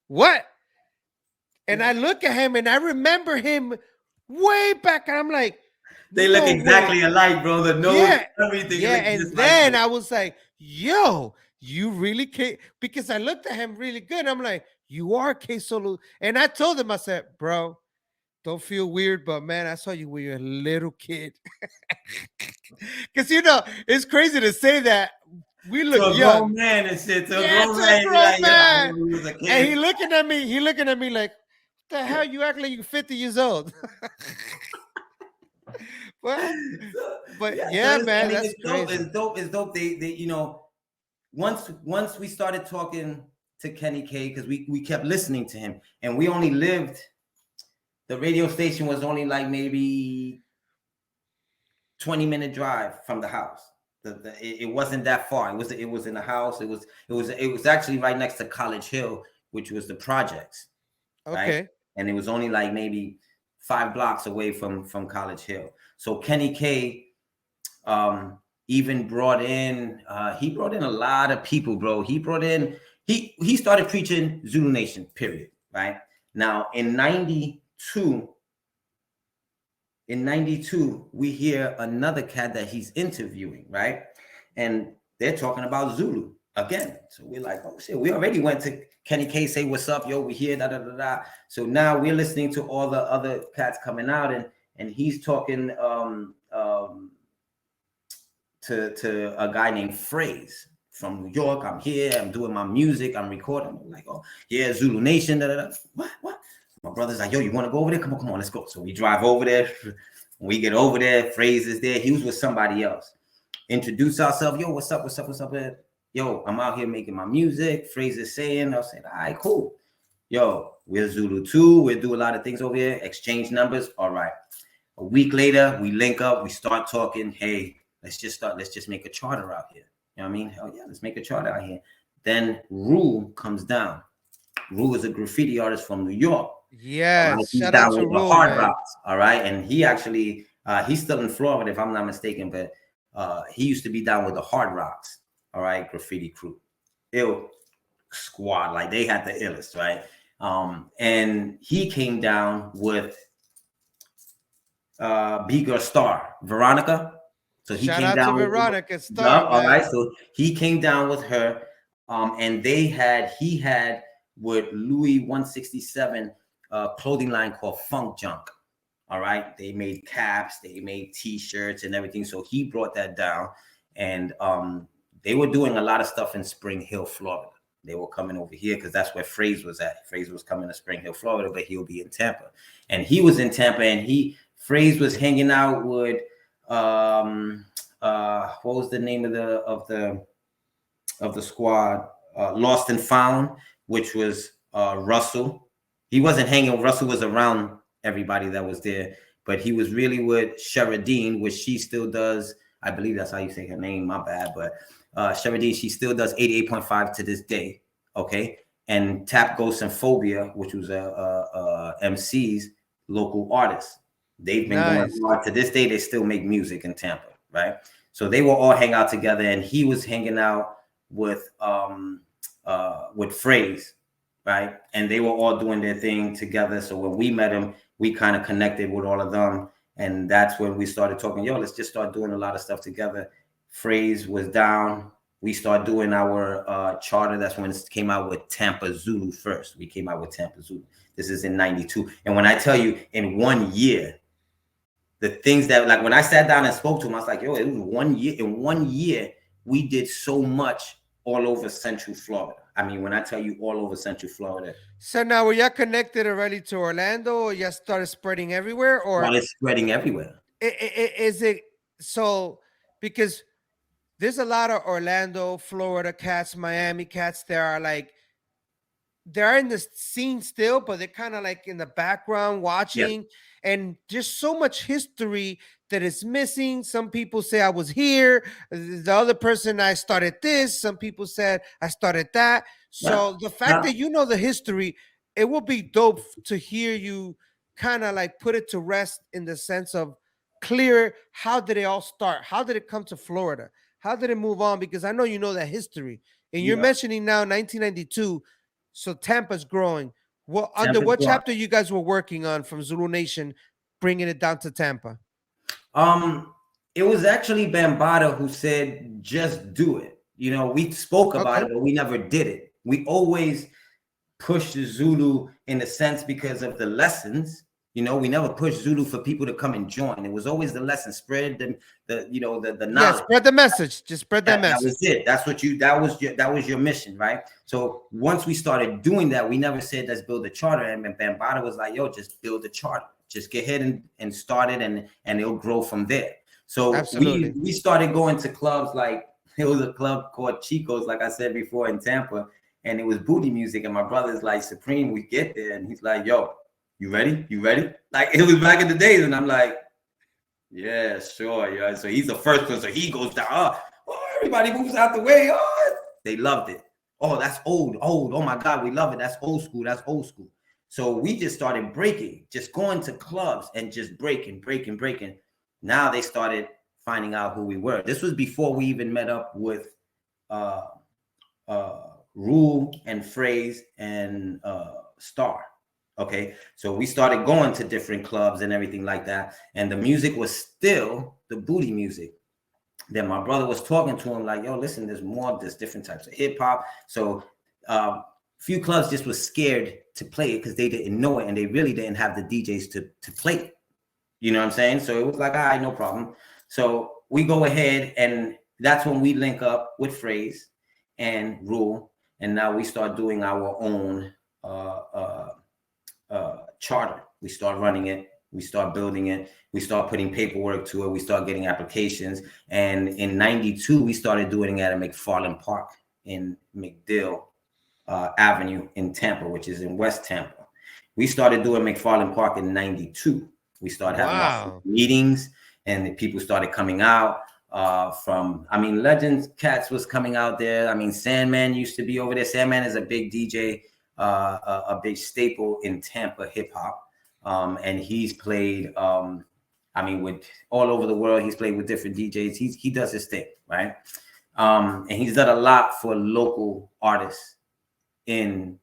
S2: "What?" And I look at him and I remember him way back. And I'm like,
S1: they look exactly alike, bro. The nose, everything.
S2: Yeah, and then I was like, yo, you really can't, because I looked at him really good. I'm like, you are K Solo. And I told him, I said, bro, don't feel weird, but man, I saw you when you were a little kid. Because, it's crazy to say that. We look
S1: to
S2: young.
S1: A grown man and shit. To
S2: a grown man. And he looking at me like, what the hell? You act like you're 50 years old. But yeah, man, that's crazy.
S1: It's dope. They once we started talking to Kenny K, because we kept listening to him, and we only lived, the radio station was only like maybe 20-minute drive from the house. it wasn't that far. It was in a house. It was actually right next to College Hill, which was the projects.
S2: Okay.
S1: Right? And it was only like maybe 5 blocks away from College Hill. So Kenny K even brought in he brought in a lot of people, bro. He brought in he started preaching Zulu Nation, period. Right now in 92, we hear another cat that he's interviewing, right? And they're talking about Zulu again. So we're like, oh shit, we already went to Kenny K, say what's up, yo, we here, da da da da. So now we're listening to all the other cats coming out, and he's talking to a guy named Phrase from New York. I'm here, I'm doing my music, I'm recording. I'm like, oh yeah, Zulu Nation, da da da. What? My brother's like, yo, you want to go over there? Come on, let's go. So we drive over there. When we get over there, Phrase is there. He was with somebody else. Introduce ourselves. Yo, what's up? Yo, I'm out here making my music. Phrase is saying, I'll say, all right, cool. Yo, we're Zulu too. We'll do a lot of things over here. Exchange numbers. All right. A week later, we link up. We start talking. Hey, let's just make a charter out here. You know what I mean? Hell yeah, let's make a charter out here. Then Raul comes down. Raul is a graffiti artist from New York.
S2: Yes,
S1: he's
S2: shout
S1: down
S2: out to
S1: with the
S2: Raul,
S1: Hard
S2: man.
S1: Rocks. All right, and he actually he's still in Florida, if I'm not mistaken, but he used to be down with the Hard Rocks. All right, graffiti crew, ill squad, like they had the illest, right? And he came down with Bigger Star, Veronica. So he
S2: Shout
S1: came
S2: out
S1: down
S2: to
S1: with
S2: Veronica Star.
S1: all right, so he came down with her, and he had with Louis 167 clothing line called Funk Junk. All right, they made caps, they made t-shirts and everything. So he brought that down, and they were doing a lot of stuff in Spring Hill, Florida. They were coming over here because that's where Phrase was at. Phrase was coming to Spring Hill, Florida, but he'll be in Tampa. And he was in Tampa, and Phrase was hanging out with what was the name of the squad? Lost and Found, which was Russell. He wasn't hanging. Russell was around everybody that was there, but he was really with Sheradine, which she still does. I believe that's how you say her name. My bad, but Sheradine, she still does 88.5 to this day. Okay, and Tap Ghost and Phobia, which was MC's local artists. They've been going hard to this day. They still make music in Tampa, right? So they will all hang out together, and he was hanging out with Phrase, right? And they were all doing their thing together. So when we met him, we kind of connected with all of them, and that's when we started talking. Yo, let's just start doing a lot of stuff together. Phrase was down. We started doing our charter. That's when it came out with Tampa Zulu first. We came out with Tampa Zulu. This is in 92. And when I tell you in 1 year, the things that, like, when I sat down and spoke to him, I was like, yo, it was 1 year. In 1 year, we did so much all over Central Florida. I mean, when I tell you all over Central Florida.
S2: So now, were y'all connected already to Orlando, or y'all started spreading everywhere? Or
S1: well, it's spreading everywhere.
S2: Is it so? Because there's a lot of Orlando, Florida cats, Miami cats. They're in the scene still, but they're kind of like in the background watching. Yep. And just so much history that is missing. Some people say I was here. The other person, I started this. Some people said I started that. So the fact that you know the history, it will be dope to hear you kind of like put it to rest in the sense of clear. How did it all start? How did it come to Florida? How did it move on? Because I know you know that history. And you're mentioning now 1992. So Tampa's growing. Well, under what chapter you guys were working on from Zulu Nation, bringing it down to Tampa?
S1: It was actually Bambaataa who said, just do it. You know, we spoke about it, but we never did it. We always pushed the Zulu in a sense because of the lessons. You know, we never pushed Zulu for people to come and join. It was always the lesson, spread the knowledge. Yeah,
S2: spread the message. Just spread that message.
S1: That was it. That's what that was your mission, right? So once we started doing that, we never said let's build a charter. And Bambaataa was like, yo, just build a charter. Just get ahead and start it, and it'll grow from there. So we started going to clubs. Like, it was a club called Chico's, like I said before, in Tampa, and it was booty music. And my brother's like, Supreme, we get there, and he's like, yo, you ready? You ready? Like, it was back in the days, and I'm like, yeah, sure. Yeah. So he's the first one. So he goes down. Everybody moves out the way. Oh, they loved it. Oh, that's old. Oh my God, we love it. That's old school. That's old school. So we just started breaking, just going to clubs and just breaking. Now they started finding out who we were. This was before we even met up with Rule and Phrase and Star. Okay, so we started going to different clubs and everything like that, and the music was still the booty music. Then my brother was talking to him like, yo, listen, there's more, there's different types of hip hop. So few clubs just was scared to play it because they didn't know it, and they really didn't have the DJs to play it. You know what I'm saying? So it was like, all right, no problem. So we go ahead, and that's when we link up with Phrase and Rule, and now we start doing our own charter. We start running it. We start building it. We start putting paperwork to it. We start getting applications. And in 92, we started doing it at McFarland Park in McDill Avenue in Tampa, which is in West Tampa. We started doing McFarland Park in 92. We started having meetings, and the people started coming out from, I mean, Legends Cats was coming out there. I mean, Sandman used to be over there. Sandman is a big DJ, a big staple in Tampa hip hop. And he's played, I mean, with all over the world. He's played with different DJs. He does his thing, right? And he's done a lot for local artists in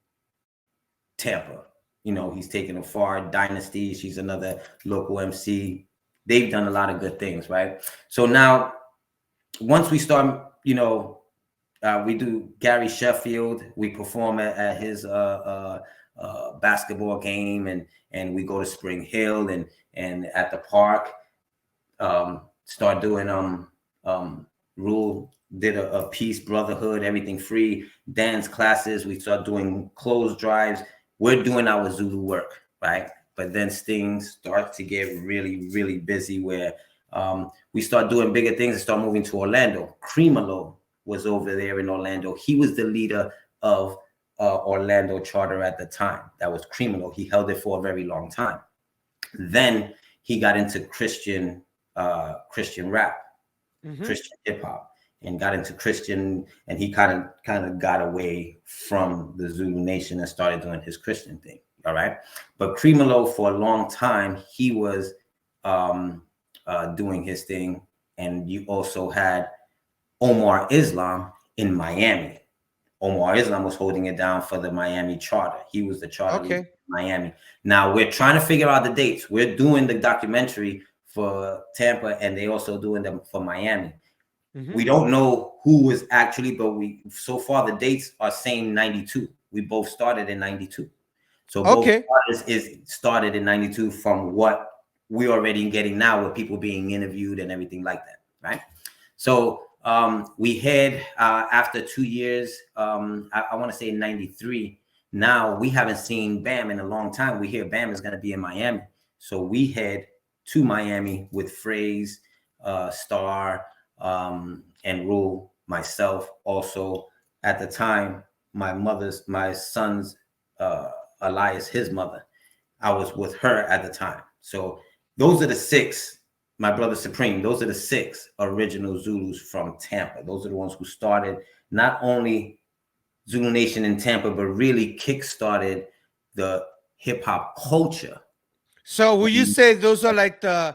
S1: Tampa. You know, he's taken a far Dynasty. She's another local MC. They've done a lot of good things, right? So now, once we start, you know, we do Gary Sheffield. We perform at his basketball game, and we go to Spring Hill and at the park. Start doing Rule did a peace, brotherhood, everything free, dance classes. We start doing clothes drives. We're doing our Zulu work, right? But then things start to get really, really busy where we start doing bigger things and start moving to Orlando. Cremalo was over there in Orlando. He was the leader of Orlando charter at the time. That was Cremalo. He held it for a very long time. Then he got into Christian rap, Christian hip hop, and got into Christian, and he kind of got away from the Zulu Nation and started doing his Christian thing. All right, but Cremalo for a long time he was doing his thing, and you also had Omar Islam in Miami. Omar Islam was holding it down for the Miami charter. He was the charter leader in Miami. Now we're trying to figure out the dates. We're doing the documentary for Tampa, and they also doing them for Miami. We don't know who was actually, but so far the dates are saying 92. We both started in 92. So both is started in 92 from what we're already getting now with people being interviewed and everything like that, right? So we had, after 2 years, I want to say 93, now we haven't seen Bam in a long time. We hear Bam is going to be in Miami. So we head to Miami with Phrase, Star, and Rule, myself. Also, at the time, my son's, Elias, his mother, I was with her at the time. So those are the 6, my brother Supreme, those are the 6 original Zulus from Tampa. Those are the ones who started not only Zulu Nation in Tampa, but really kickstarted the hip hop culture.
S2: So will you say those are like I'm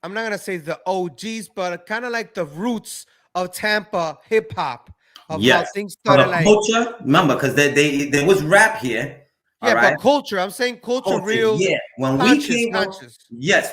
S2: not gonna say the OGs, but kind of like the roots of Tampa hip hop, of how things started, like
S1: culture? Remember, because there was rap here.
S2: Yeah, but culture. I'm saying culture, real.
S1: Yeah, when
S2: conscious.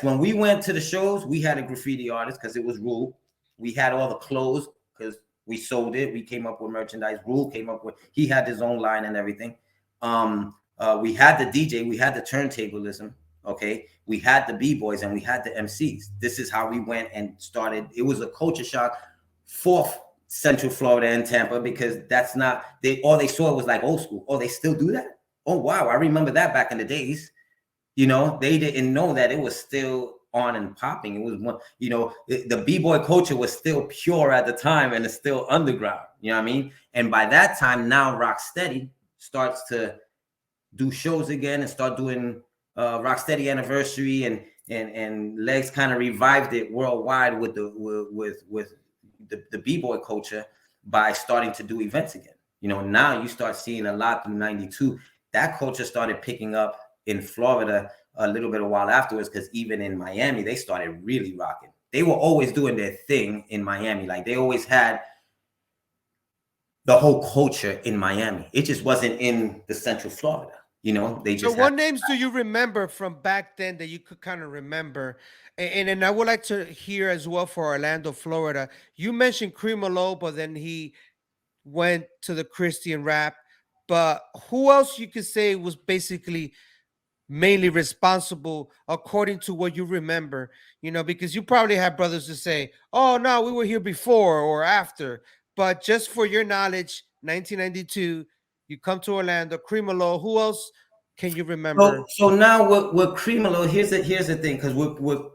S1: When we went to the shows, we had a graffiti artist because it was Rule. We had all the clothes because we sold it. We came up with merchandise. Rule came up with, he had his own line and everything. We had the DJ, we had the turntablism. Okay, we had the b-boys and we had the MCs. This is how we went and started. It was a culture shock for Central Florida and Tampa, because that's not, all they saw was like old school. Oh, they still do that? Oh, wow. I remember that back in the days. You know, they didn't know that it was still on and popping. It was one, you know, the b-boy culture was still pure at the time, and it's still underground. You know what I mean? And by that time, now Rocksteady starts to do shows again and start doing Rocksteady anniversary, and Legs kind of revived it worldwide with the b-boy culture by starting to do events again. You know, now you start seeing a lot through 92. That culture started picking up in Florida a little bit a while afterwards, because even in Miami, they started really rocking. They were always doing their thing in Miami. Like, they always had the whole culture in Miami. It just wasn't in the Central Florida. You know, they just.
S2: So what names do you remember from back then that you could kind of remember? And I would like to hear as well for Orlando, Florida. You mentioned Cremolo, but then he went to the Christian rap. But who else you could say was basically mainly responsible according to what you remember? You know, because you probably have brothers to say, oh, no, we were here before or after. But just for your knowledge, 1992, you come to Orlando, Cremolo. Who else can you remember?
S1: So now with Cremolo, here's the thing, because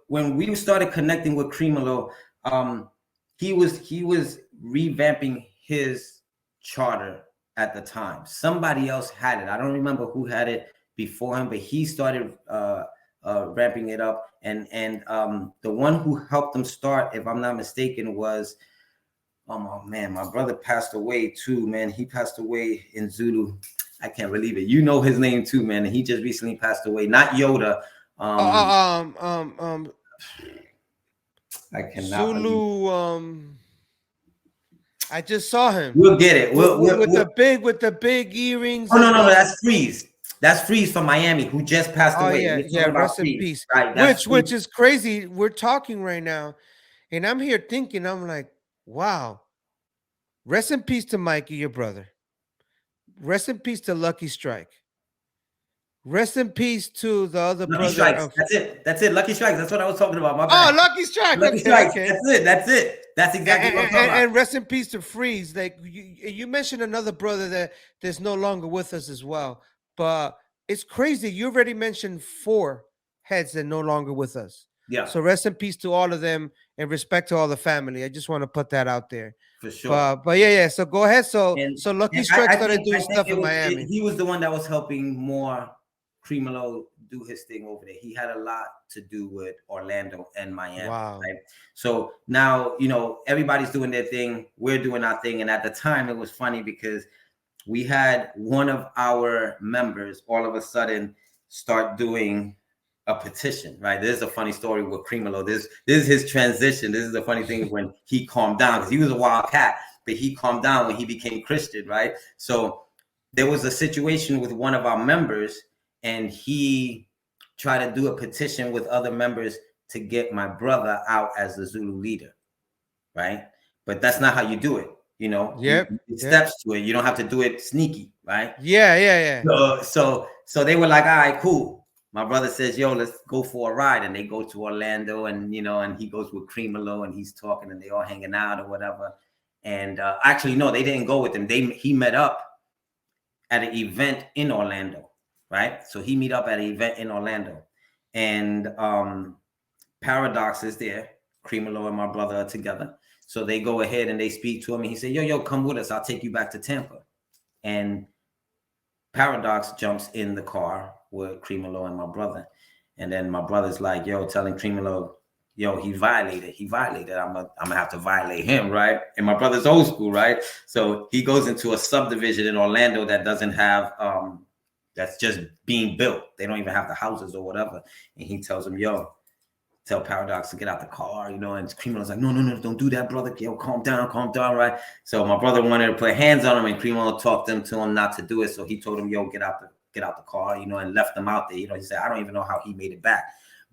S1: when we started connecting with Cremolo, he was revamping his charter at the time. Somebody else had it. I don't remember who had it before him, but he started ramping it up. And the one who helped him start, if I'm not mistaken, was, oh man, my brother passed away too, man. He passed away in Zulu. I can't believe it. You know his name too, man. And he just recently passed away. Not Yoda. I cannot.
S2: Zulu. I just saw him.
S1: We'll get it.
S2: With the big earrings.
S1: Oh no, that's Freeze. That's Freeze from Miami, who just passed away.
S2: Yeah. Rest in peace. Right, which is crazy. We're talking right now, and I'm here thinking. I'm like, wow. Rest in peace to Mikey, your brother. Rest in peace to Lucky Strike. Rest in peace to the other
S1: Lucky
S2: brother.
S1: Strikes. That's it. Lucky Strikes. That's what I was talking about. My bad.
S2: Oh, Lucky Strike.
S1: Lucky Strikes. Okay. That's it. That's exactly what I'm talking about.
S2: And rest in peace to Freeze. Like you mentioned another brother that's no longer with us as well. But it's crazy. You already mentioned 4 heads that are no longer with us.
S1: Yeah.
S2: So rest in peace to all of them and respect to all the family. I just want to put that out there.
S1: For sure.
S2: But yeah. So go ahead. So Lucky Strike started doing stuff in Miami.
S1: He was the one that was helping more Cremolo do his thing over there. He had a lot to do with Orlando and Miami.
S2: Wow.
S1: Right? So now, you know, everybody's doing their thing. We're doing our thing. And at the time, it was funny because we had one of our members all of a sudden start doing a petition, right? There's a funny story with Cremolo. This is his transition. This is the funny thing when he calmed down, because he was a wild cat, but he calmed down when he became Christian, right? So there was a situation with one of our members, and he tried to do a petition with other members to get my brother out as the Zulu leader, right? But that's not how you do it, you know?
S2: Yep.
S1: Steps to it. You don't have to do it sneaky, right?
S2: Yeah.
S1: So they were like, all right, cool. My brother says, yo, let's go for a ride. And they go to Orlando, and, you know, and he goes with Cremolo, and he's talking, and they all hanging out or whatever. And actually, no, they didn't go with him. He met up at an event in Orlando, right? So he meet up at an event in Orlando, and Paradox is there. Cremolo and my brother are together. So they go ahead and they speak to him, and he said, yo, come with us. I'll take you back to Tampa. And Paradox jumps in the car with Cremolo and my brother. And then my brother's like, yo, telling Cremolo, yo, he violated. I'm gonna have to violate him, right? And my brother's old school, right? So he goes into a subdivision in Orlando that doesn't have, that's just being built. They don't even have the houses or whatever. And he tells him, yo, tell Paradox to get out the car, you know, and Cremolo's like, no, don't do that, brother. Yo, calm down, right? So my brother wanted to put hands on him, and Cremolo talked to him not to do it. So he told him, yo, get out the car, you know, and left them out there. You know, he said, I don't even know how he made it back.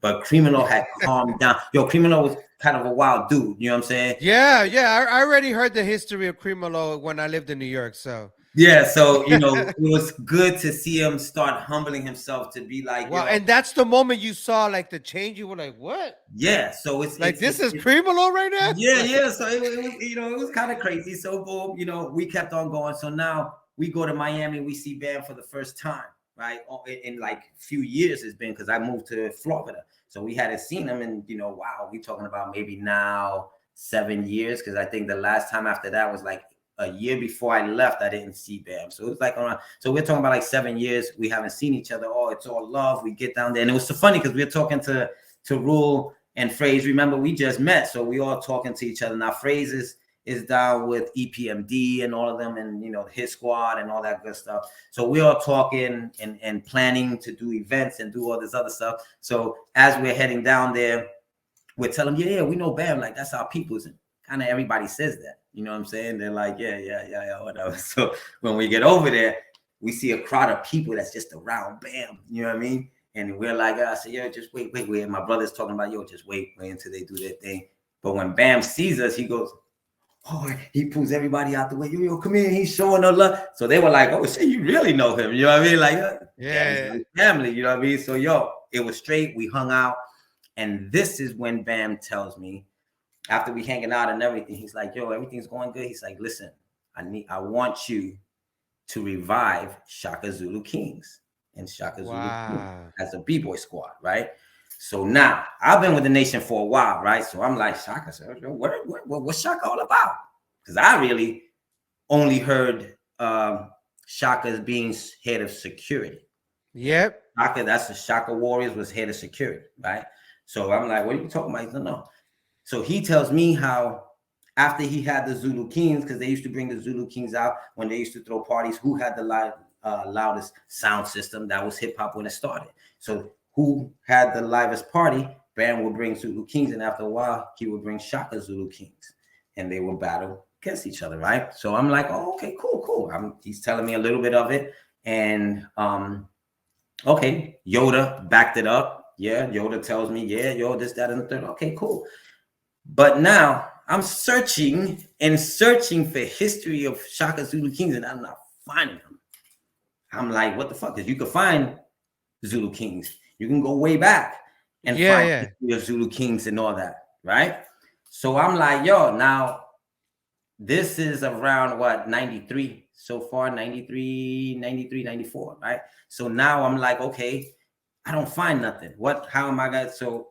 S1: But Cremolo had calmed down. Yo, Cremolo was kind of a wild dude, you know what I'm saying?
S2: Yeah. I already heard the history of Cremolo when I lived in New York, so.
S1: Yeah, so, you know, it was good to see him start humbling himself to be like,
S2: wow, and that's the moment you saw like the change. You were like, what?
S1: Yeah, so it's
S2: like, this is Cremolo right now?
S1: Yeah. So it was, you know, it was kind of crazy. So boom, you know, we kept on going. So now we go to Miami, we see Bam for the first time, right? In like a few years it's been, because I moved to Florida. So we hadn't seen him in, you know, wow, we talking about maybe now 7 years, because I think the last time after that was like a year before I left. I didn't see Bam. So it was like around, so we're talking about like 7 years. We haven't seen each other. Oh, it's all love. We get down there. And it was so funny because we were talking to Raul And Phrase, remember, we just met, so we all talking to each other. Now, Phrase is down with EPMD and all of them, and you know, his squad and all that good stuff. So we're all talking and planning to do events and do all this other stuff. So as we're heading down there, we're telling them, yeah, we know Bam, like that's our peoples. And kind of everybody says that, you know what I'm saying? They're like, yeah, whatever. So when we get over there, we see a crowd of people that's just around Bam, you know what I mean? And we're like, I said, yo, just wait. And my brother's talking about, yo, just wait until they do their thing. But when Bam sees us, he goes, oh, he pulls everybody out the way. Yo, come here. He's showing no love. So they were like, oh, shit, you really know him. You know what I mean? Like, yeah, family, you know what I mean? So, yo, it was straight. We hung out. And this is when Bam tells me, after we hanging out and everything, he's like, yo, everything's going good. He's like, listen, I want you to revive Shaka Zulu Kings and Shaka Zulu Kings as a b-boy squad, right? So now I've been with the nation for a while, right? So I'm like, Shaka, what's Shaka all about? Because I really only heard Shaka as being head of security.
S2: Yep.
S1: Shaka, that's the Shaka Warriors was head of security, right? So I'm like, what are you talking about? He said, no. So he tells me how after he had the Zulu Kings, because they used to bring the Zulu Kings out when they used to throw parties, who had the loudest sound system? That was hip hop when it started. So who had the livest party? Bam would bring Zulu Kings, and after a while, he would bring Shaka Zulu Kings, and they would battle against each other, right? So I'm like, oh, okay, cool. He's telling me a little bit of it, and okay, Yoda backed it up. Yeah, Yoda tells me, yeah, yo, this, that, and the third. Okay, cool. But now I'm searching for history of Shaka Zulu Kings, and I'm not finding them. I'm like, what the fuck? Because you could find Zulu Kings. You can go way back and find history of Zulu Kings and all that, right? So I'm like, yo, now this is around what, 93 so far, 93, 94, right? So now I'm like, okay, I don't find nothing. How am I gonna, so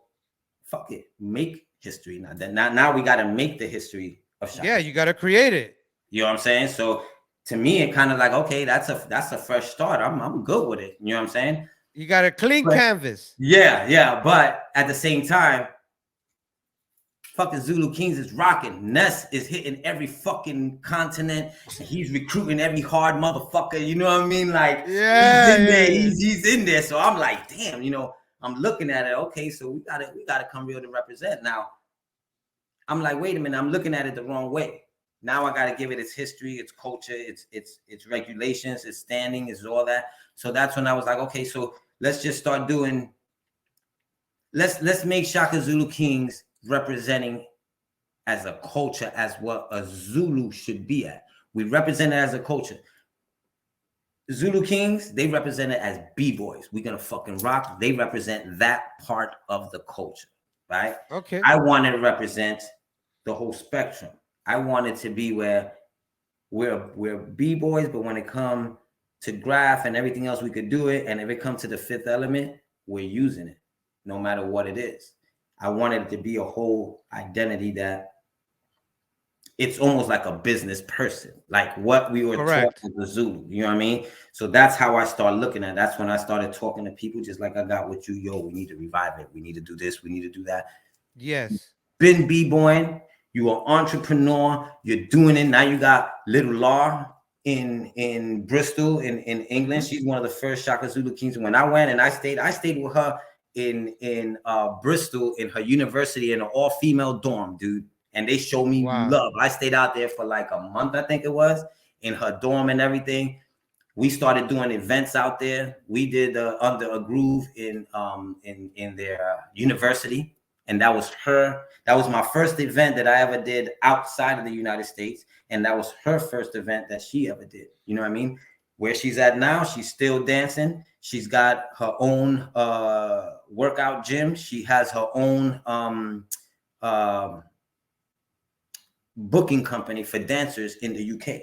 S1: fuck it, make history now. Now we gotta make the history of Shaka.
S2: Yeah, you gotta create it.
S1: You know what I'm saying? So to me, it kind of like, okay, that's a fresh start. I'm good with it. You know what I'm saying?
S2: You got a clean canvas.
S1: Yeah. But at the same time, fucking Zulu Kings is rocking. Ness is hitting every fucking continent. He's recruiting every hard motherfucker. You know what I mean? Like, he's in there. So I'm like, damn, you know, I'm looking at it. Okay, so we gotta come real to represent. Now, I'm like, wait a minute, I'm looking at it the wrong way. Now I gotta give it its history, its culture, its regulations, its standing, its all that. So that's when I was like, okay, so let's just start doing. Let's make Shaka Zulu Kings representing as a culture, as what a Zulu should be at. We represent it as a culture. Zulu Kings, they represent it as b-boys. We're gonna fucking rock. They represent that part of the culture, right?
S2: Okay.
S1: I wanted to represent the whole spectrum. I wanted to be where we're b-boys, but when it comes to graph and everything else, we could do it. And if it comes to the fifth element, we're using it, no matter what it is. I wanted it to be a whole identity that it's almost like a business person, like what we were taught to the Zulu. You know what I mean? So that's how I started looking at it. That's when I started talking to people, just like I got with you. Yo, we need to revive it. We need to do this. We need to do that.
S2: Yes.
S1: Been b-boying. You are entrepreneur. You're doing it. Now you got Little Law in Bristol, in England. She's one of the first Shaka Zulu Kings. And when I went and I stayed with her in Bristol in her university in an all-female dorm, dude. And they showed me love. I stayed out there for like a month, I think it was, in her dorm and everything. We started doing events out there. We did Under a Groove in their university, and that was her. That was my first event that I ever did outside of the United States, and that was her first event that she ever did. You know what I mean? Where she's at now, she's still dancing. She's got her own workout gym. She has her own booking company for dancers in the UK.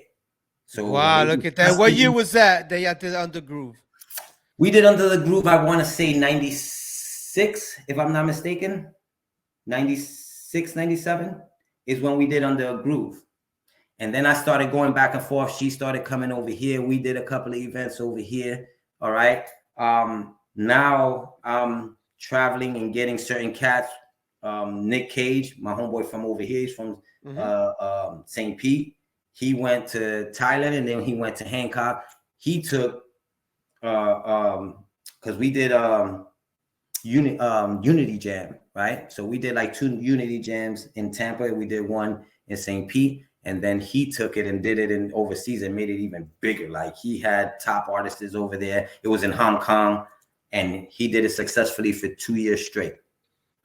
S1: So
S2: wow, look at that. What year was that they did Under Groove?
S1: We did Under the Groove, I want to say 96, if I'm not mistaken. 96, 97 is when we did Under a Groove. And then I started going back and forth. She started coming over here. We did a couple of events over here. All right. Now I'm traveling and getting certain cats Nick Cage, my homeboy from over here. He's from St. Pete. He went to Thailand and then he went to Hancock. He took because we did Unity Jam, right? So we did like 2 Unity Jams in Tampa. We did one in St. Pete, and then he took it and did it in overseas and made it even bigger. Like he had top artists over there. It was in Hong Kong, and he did it successfully for 2 years straight.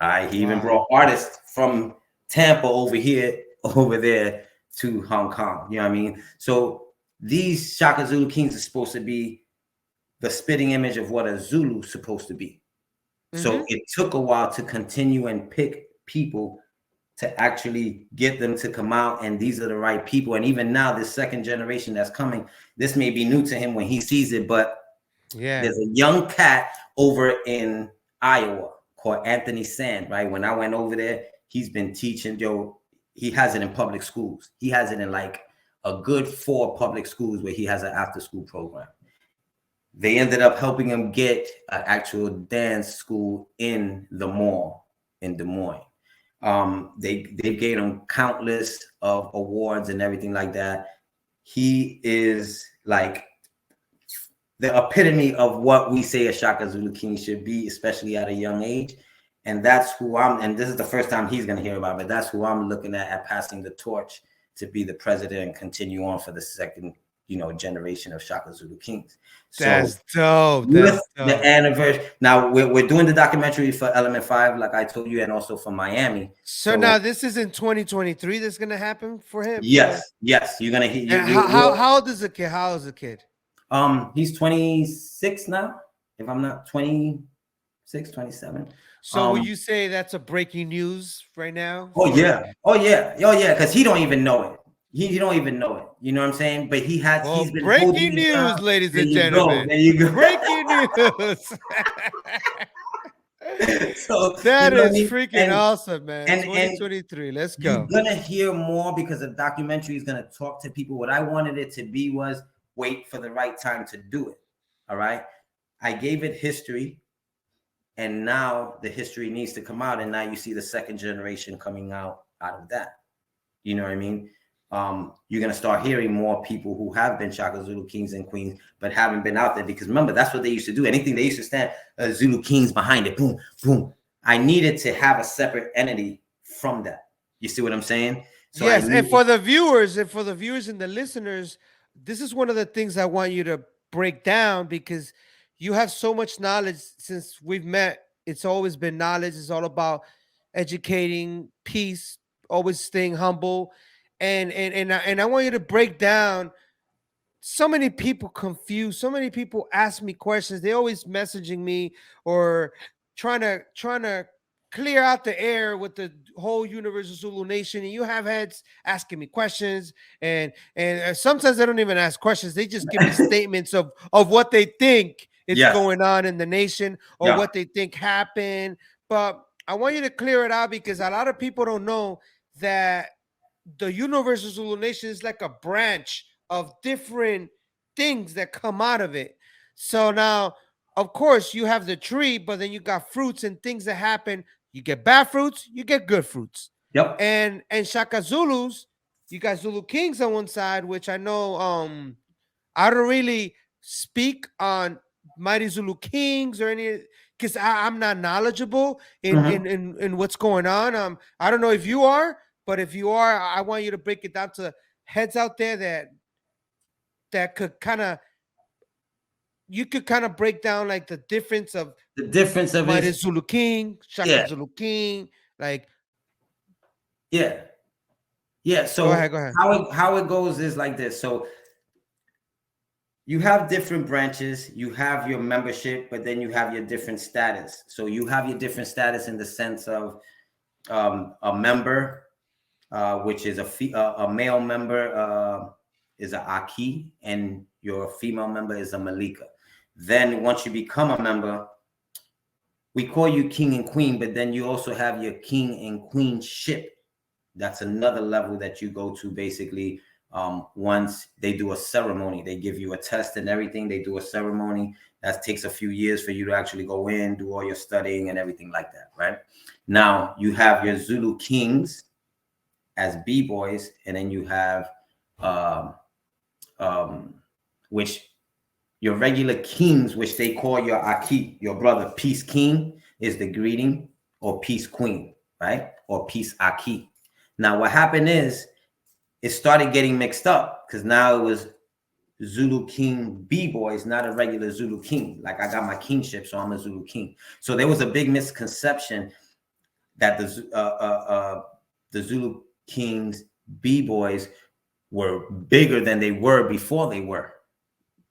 S1: All right. He even brought artists from Tampa over there to Hong Kong. You know what I mean? So these Shaka Zulu Kings are supposed to be the spitting image of what a Zulu is supposed to be. So it took a while to continue and pick people to actually get them to come out. And these are the right people. And even now, this second generation that's coming, this may be new to him when he sees it, but there's a young cat over in Iowa called Anthony Sand, right? When I went over there, he's been teaching, he has it in public schools. He has it in like a good 4 public schools where he has an after school program. They ended up helping him get an actual dance school in the mall in Des Moines. They gave him countless of awards and everything like that. He is like the epitome of what we say a Shaka Zulu King should be, especially at a young age. And that's who and this is the first time he's going to hear about it, but that's who I'm looking at passing the torch to be the president and continue on for the second, generation of Shaka Zulu Kings. So
S2: that's dope.
S1: With the anniversary. Now we're doing the documentary for Element 5, like I told you, and also for Miami.
S2: So now this is in 2023 that's going to happen for him?
S1: Yes. You're going to hear.
S2: How old is the kid? How old is the kid?
S1: He's 26 now, if I'm not 26, 27.
S2: So would you say that's a breaking news right now?
S1: Oh yeah, because he don't even know it. He don't even know it. You know what I'm saying? But he's been
S2: breaking news, ladies and gentlemen.
S1: There you go.
S2: Breaking news.
S1: So
S2: that is freaking awesome, man. 2023. Let's go.
S1: You're gonna hear more because the documentary is gonna talk to people. What I wanted it to be was wait for the right time to do it. All right. I gave it history, and now the history needs to come out, and now you see the second generation coming out of that. You know what I mean? You're going to start hearing more people who have been Shaka Zulu Kings and Queens, but haven't been out there, because remember, that's what they used to do. Anything they used to stand Zulu Kings behind it. Boom, boom. I needed to have a separate entity from that. You see what I'm saying?
S2: So yes. And for the viewers and the listeners, this is one of the things I want you to break down, because you have so much knowledge since we've met. It's always been knowledge. It's all about educating, peace, always staying humble. And I want you to break down. So many people confused. So many people ask me questions. They always messaging me or trying to clear out the air with the whole Universal Zulu Nation. And you have heads asking me questions, and sometimes they don't even ask questions. They just give me statements of what they think is going on in the nation, or what they think happened. But I want you to clear it out, because a lot of people don't know that the Universal Zulu Nation is like a branch of different things that come out of it. So now, of course, you have the tree, but then you got fruits and things that happen. You get bad fruits, you get good fruits.
S1: Yep.
S2: And Shaka Zulus, you got Zulu Kings on one side, which I know I don't really speak on Mighty Zulu Kings or any, because I'm not knowledgeable in what's going on. I don't know if you are. But if you are, I want you to break it down to heads out there that could you could kind of break down like the difference of Mighty Zulu King, Shaka Zulu King, like.
S1: Yeah. So
S2: go ahead.
S1: How it goes is like this. So you have different branches. You have your membership, but then you have your different status. So you have your different status in the sense of a member. Which is a male member is a Aki, and your female member is a Malika. Then once you become a member, we call you king and queen, but then you also have your king and queenship. That's another level that you go to, basically, Once they do a ceremony, they give you a test and everything. They do a ceremony that takes a few years for you to actually go in, do all your studying and everything like that, right? Now you have your Zulu Kings as b-boys, and then you have which your regular kings, which they call your Aki, your brother. Peace King is the greeting, or Peace Queen, right? Or Peace Aki. Now what happened is it started getting mixed up, because now it was Zulu King b-boys, not a regular Zulu King. Like, I got my kingship, so I'm a Zulu King. So there was a big misconception that the Zulu Kings b-boys were bigger than they were before they were,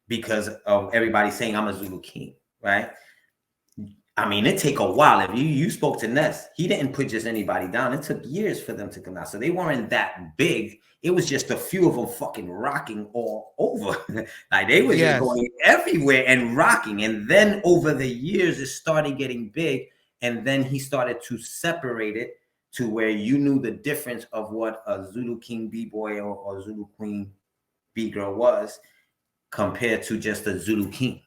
S1: because of everybody saying I'm a Zulu King, right? I mean, it take a while. If you spoke to Ness, he didn't put just anybody down. It took years for them to come out. So they weren't that big. It was just a few of them fucking rocking all over. Like, they were just going everywhere and rocking. And then over the years, it started getting big. And then he started to separate it to where you knew the difference of what a Zulu King b-boy or Zulu Queen b-girl was, compared to just a Zulu King,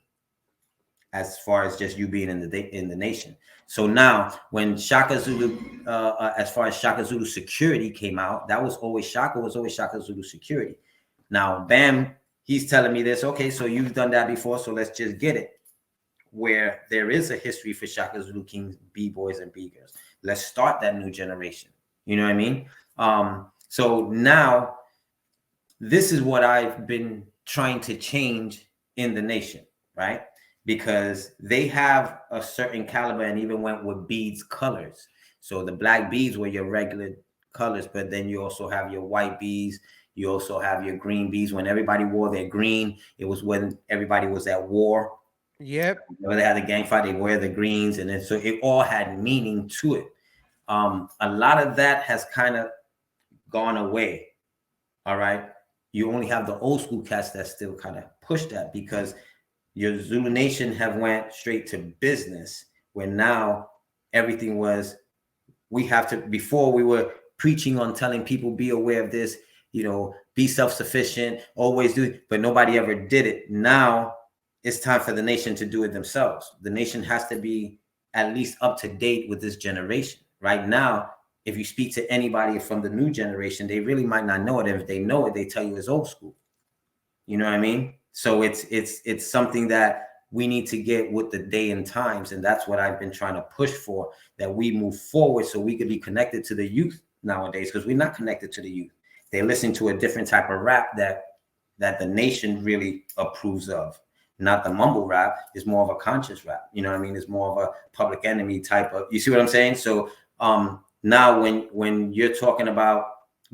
S1: as far as just you being in the nation. So now when Shaka Zulu, as far as Shaka Zulu security came out, that was always Shaka Zulu security. Now, Bam, he's telling me this, okay, so you've done that before, so let's just get it. Where there is a history for Shaka Zulu Kings, b-boys and b-girls. Let's start that new generation. You know what I mean? So now this is what I've been trying to change in the nation, right? Because they have a certain caliber and even went with beads colors. So the black beads were your regular colors, but then you also have your white beads. You also have your green beads. When everybody wore their green, it was when everybody was at war.
S2: Yep.
S1: When they had a gang fight, they wear the greens, and then so it all had meaning to it. A lot of that has kind of gone away. All right. You only have the old school cats that still kind of push that, because your Zulu Nation have went straight to business, where now everything was, we have to, before we were preaching on telling people, be aware of this, you know, be self-sufficient, always do it, but nobody ever did it. Now it's time for the nation to do it themselves. The nation has to be at least up to date with this generation. Right now, if you speak to anybody from the new generation, they really might not know it. And if they know it, they tell you it's old school. You know what I mean? So it's something that we need to get with the day and times. And that's what I've been trying to push for, that we move forward so we could be connected to the youth nowadays, because we're not connected to the youth. They listen to a different type of rap that the nation really approves of. Not the mumble rap. It's more of a conscious rap. You know what I mean? It's more of a Public Enemy type of, you see what I'm saying? So now when you're talking about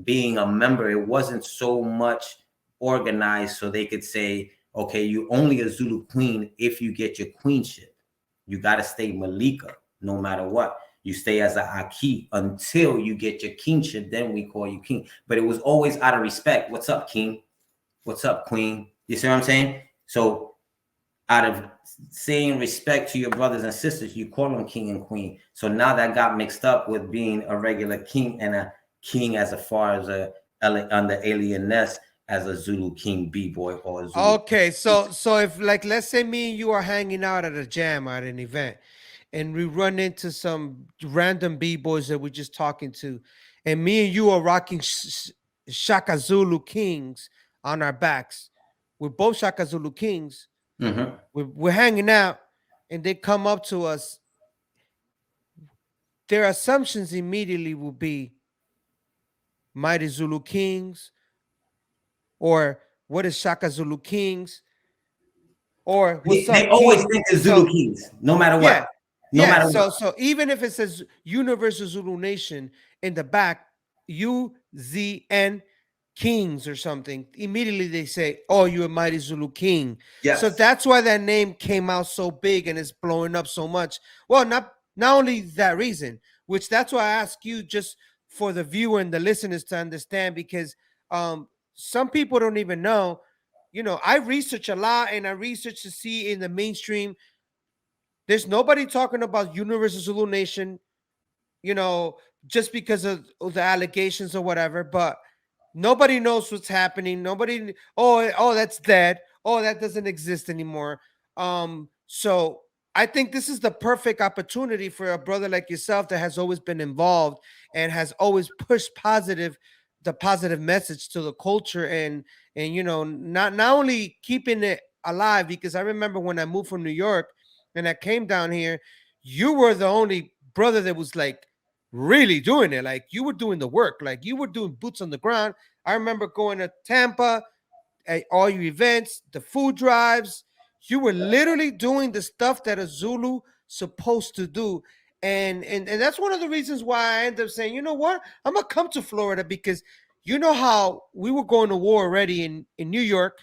S1: being a member, it wasn't so much organized so they could say, okay, you only a Zulu Queen if you get your queenship. You got to stay Malika no matter what. You stay as a Aki until you get your kingship, then we call you king. But it was always out of respect. What's up, king? What's up, queen? You see what I'm saying? So out of saying respect to your brothers and sisters, you call them king and queen. So now that got mixed up with being a regular king and a king as far as under alien nest as a Zulu King b-boy or a Zulu.
S2: Okay, so if, like, let's say me and you are hanging out at a jam at an event, and we run into some random b-boys that we're just talking to, and me and you are rocking Shaka Zulu Kings on our backs. We're both Shaka Zulu Kings.
S1: Mm-hmm.
S2: We're hanging out, and they come up to us. Their assumptions immediately will be Mighty Zulu Kings, or what is Shaka Zulu Kings, or what's
S1: They
S2: up,
S1: always
S2: King?
S1: think it's Zulu Kings, no matter what. No matter what.
S2: So even if it says Universal Zulu Nation in the back, UZN Kings or something, immediately they say, oh, you're a Mighty Zulu King.
S1: Yes.
S2: So that's why that name came out so big and it's blowing up so much. Well, not only that reason, which that's why I ask you, just for the viewer and the listeners to understand, because some people don't even know. You know, I research a lot, and I research to see in the mainstream, there's nobody talking about Universal Zulu Nation, you know, just because of the allegations or whatever. But Nobody knows what's happening. Nobody. Oh, that's dead. Oh, that doesn't exist anymore. So I think this is the perfect opportunity for a brother like yourself that has always been involved and has always pushed the positive message to the culture, and not only keeping it alive, because I remember when I moved from New York and I came down here, you were the only brother that was like really doing it. Like you were doing the work, like you were doing boots on the ground. I remember going to Tampa at all your events, the food drives. You were literally doing the stuff that a Zulu supposed to do. And that's one of the reasons why I ended up saying, you know what, I'm gonna come to Florida, because you know how we were going to war already in New York,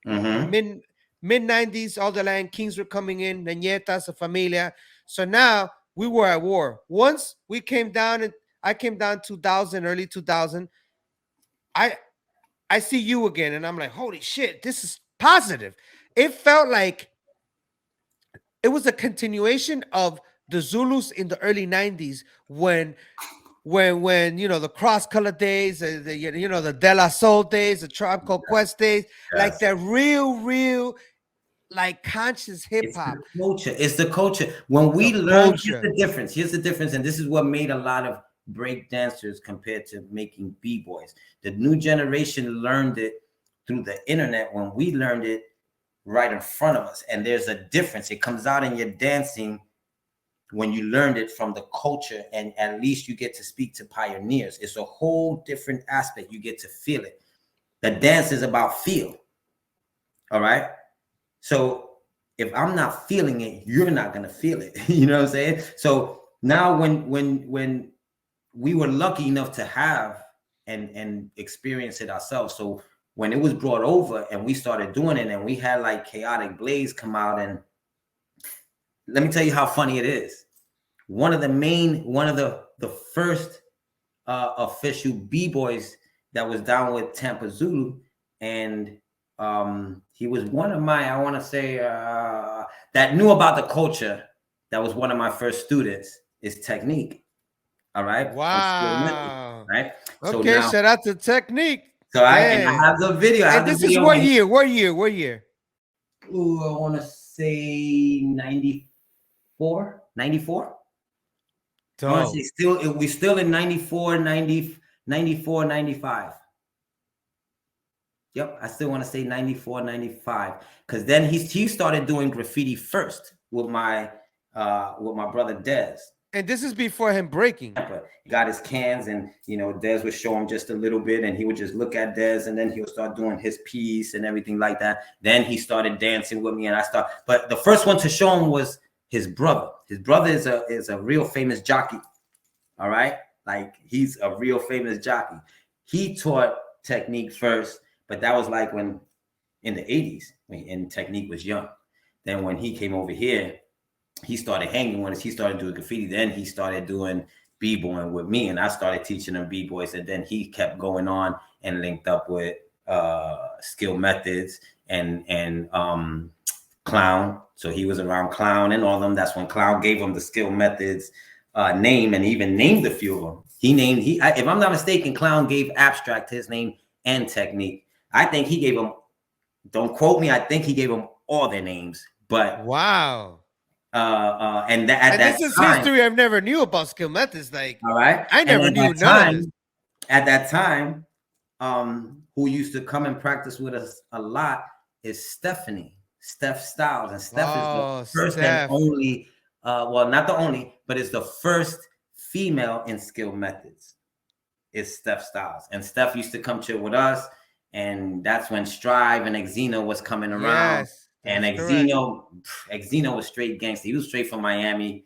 S1: Mm-hmm.
S2: mid 90s, all the land kings were coming in, the nietas, the familia. So now we were at war. Once we came down, and I came down 2000, early 2000, I see you again, and I'm like, holy shit, this is positive. It felt like it was a continuation of the Zulus in the early 90s when the cross color days, the De La Soul days, the Tribe Called Quest days, like
S1: Yes.
S2: that real like conscious hip
S1: It's
S2: hop.
S1: the culture. It's the culture. When we
S2: The
S1: learn,
S2: culture.
S1: here's the difference. Here's the difference, and this is what made a lot of break dancers compared to making b-boys. The new generation learned it through the internet when we learned it right in front of us. And there's a difference. It comes out in your dancing when you learned it from the culture, and at least you get to speak to pioneers. It's a whole different aspect. You get to feel it. The dance is about feel. All right. So if I'm not feeling it, you're not gonna feel it. You know what I'm saying? So now when we were lucky enough to have and experience it ourselves. So when it was brought over and we started doing it, and we had like Chaotic Blaze come out, and let me tell you how funny it is. One of the first official b-boys that was down with Tampa Zulu, and he was one of my, I want to say, that knew about the culture. That was one of my first students, is Technique. All right.
S2: Wow.
S1: Right.
S2: Okay,
S1: So now,
S2: shout out to Technique.
S1: so I have the video.
S2: And this is what year? What year?
S1: Ooh, I want to say 94. I want to say we still in 94, 95. Yep, I still want to say 94, 95, because then he started doing graffiti first with my brother Dez.
S2: And this is before him breaking.
S1: He got his cans, and Dez would show him just a little bit, and he would just look at Dez, and then he would start doing his piece and everything like that. Then he started dancing with me, and but the first one to show him was his brother. His brother is a real famous jockey. All right, like he's a real famous jockey. He taught Technique first, but that was like when in the 80s, when Technique was young. Then when he came over here, he started hanging with us. He started doing graffiti. Then he started doing b-boying with me, and I started teaching him b-boys. And then he kept going on and linked up with Skill Methods and Clown. So he was around Clown and all of them. That's when Clown gave him the Skill Methods name, and even named a few of them. If I'm not mistaken, Clown gave Abstract his name and Technique. I think he gave him, don't quote me, I think he gave him all their names. But
S2: wow.
S1: And this
S2: is history I've never knew about Skill Methods. Like,
S1: all right,
S2: I never knew none of this.
S1: At that time, who used to come and practice with us a lot is Steph Styles, and Steph is the first and only, well, not the only, but it's the first female in Skill Methods. Is Steph Styles, and Steph used to come chill with us, and that's when Strive and Exino was coming around. Yes. And Exino was straight gangster. He was straight from Miami.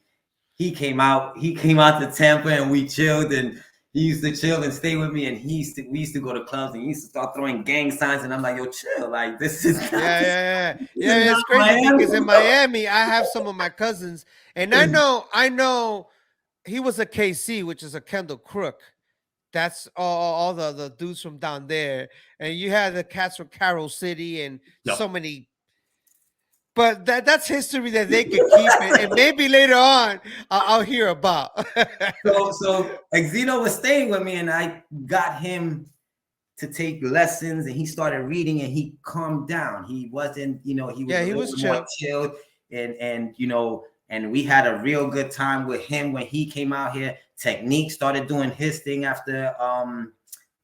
S1: He came out to Tampa, and we chilled, and he used to chill and stay with me. And we used to go to clubs, and he used to start throwing gang signs. And I'm like, yo, chill. Like, this is
S2: yeah. It's crazy because in Miami, I have some of my cousins, and I know he was a KC, which is a Kendall Crook. That's all the dudes from down there. And you had the cats from Carroll City and so many. But that's history that they can keep it, and maybe later on I'll hear about.
S1: so Exino was staying with me, and I got him to take lessons, and he started reading, and he calmed down. He wasn't, he was a little more chilled, and and we had a real good time with him when he came out here. Technique started doing his thing after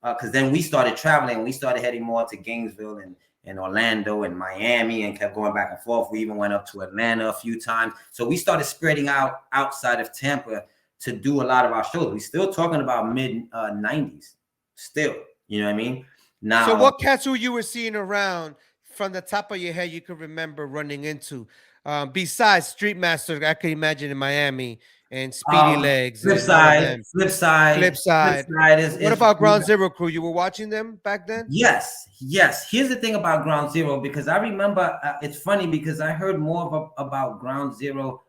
S1: because then we started traveling. We started heading more to Gainesville and Orlando and Miami, and kept going back and forth. We even went up to Atlanta a few times. So we started spreading out outside of Tampa to do a lot of our shows. We still talking about mid 90s still, you know what I mean? Now,
S2: so what cats who you were seeing around from the top of your head you could remember running into, besides Street Master, I can imagine in Miami, and Speedy Legs,
S1: Flip
S2: and
S1: Side.
S2: What about Ground Zero Crew? You were watching them back then?
S1: Yes. Here's the thing about Ground Zero, because I remember, it's funny because I heard more about Ground Zero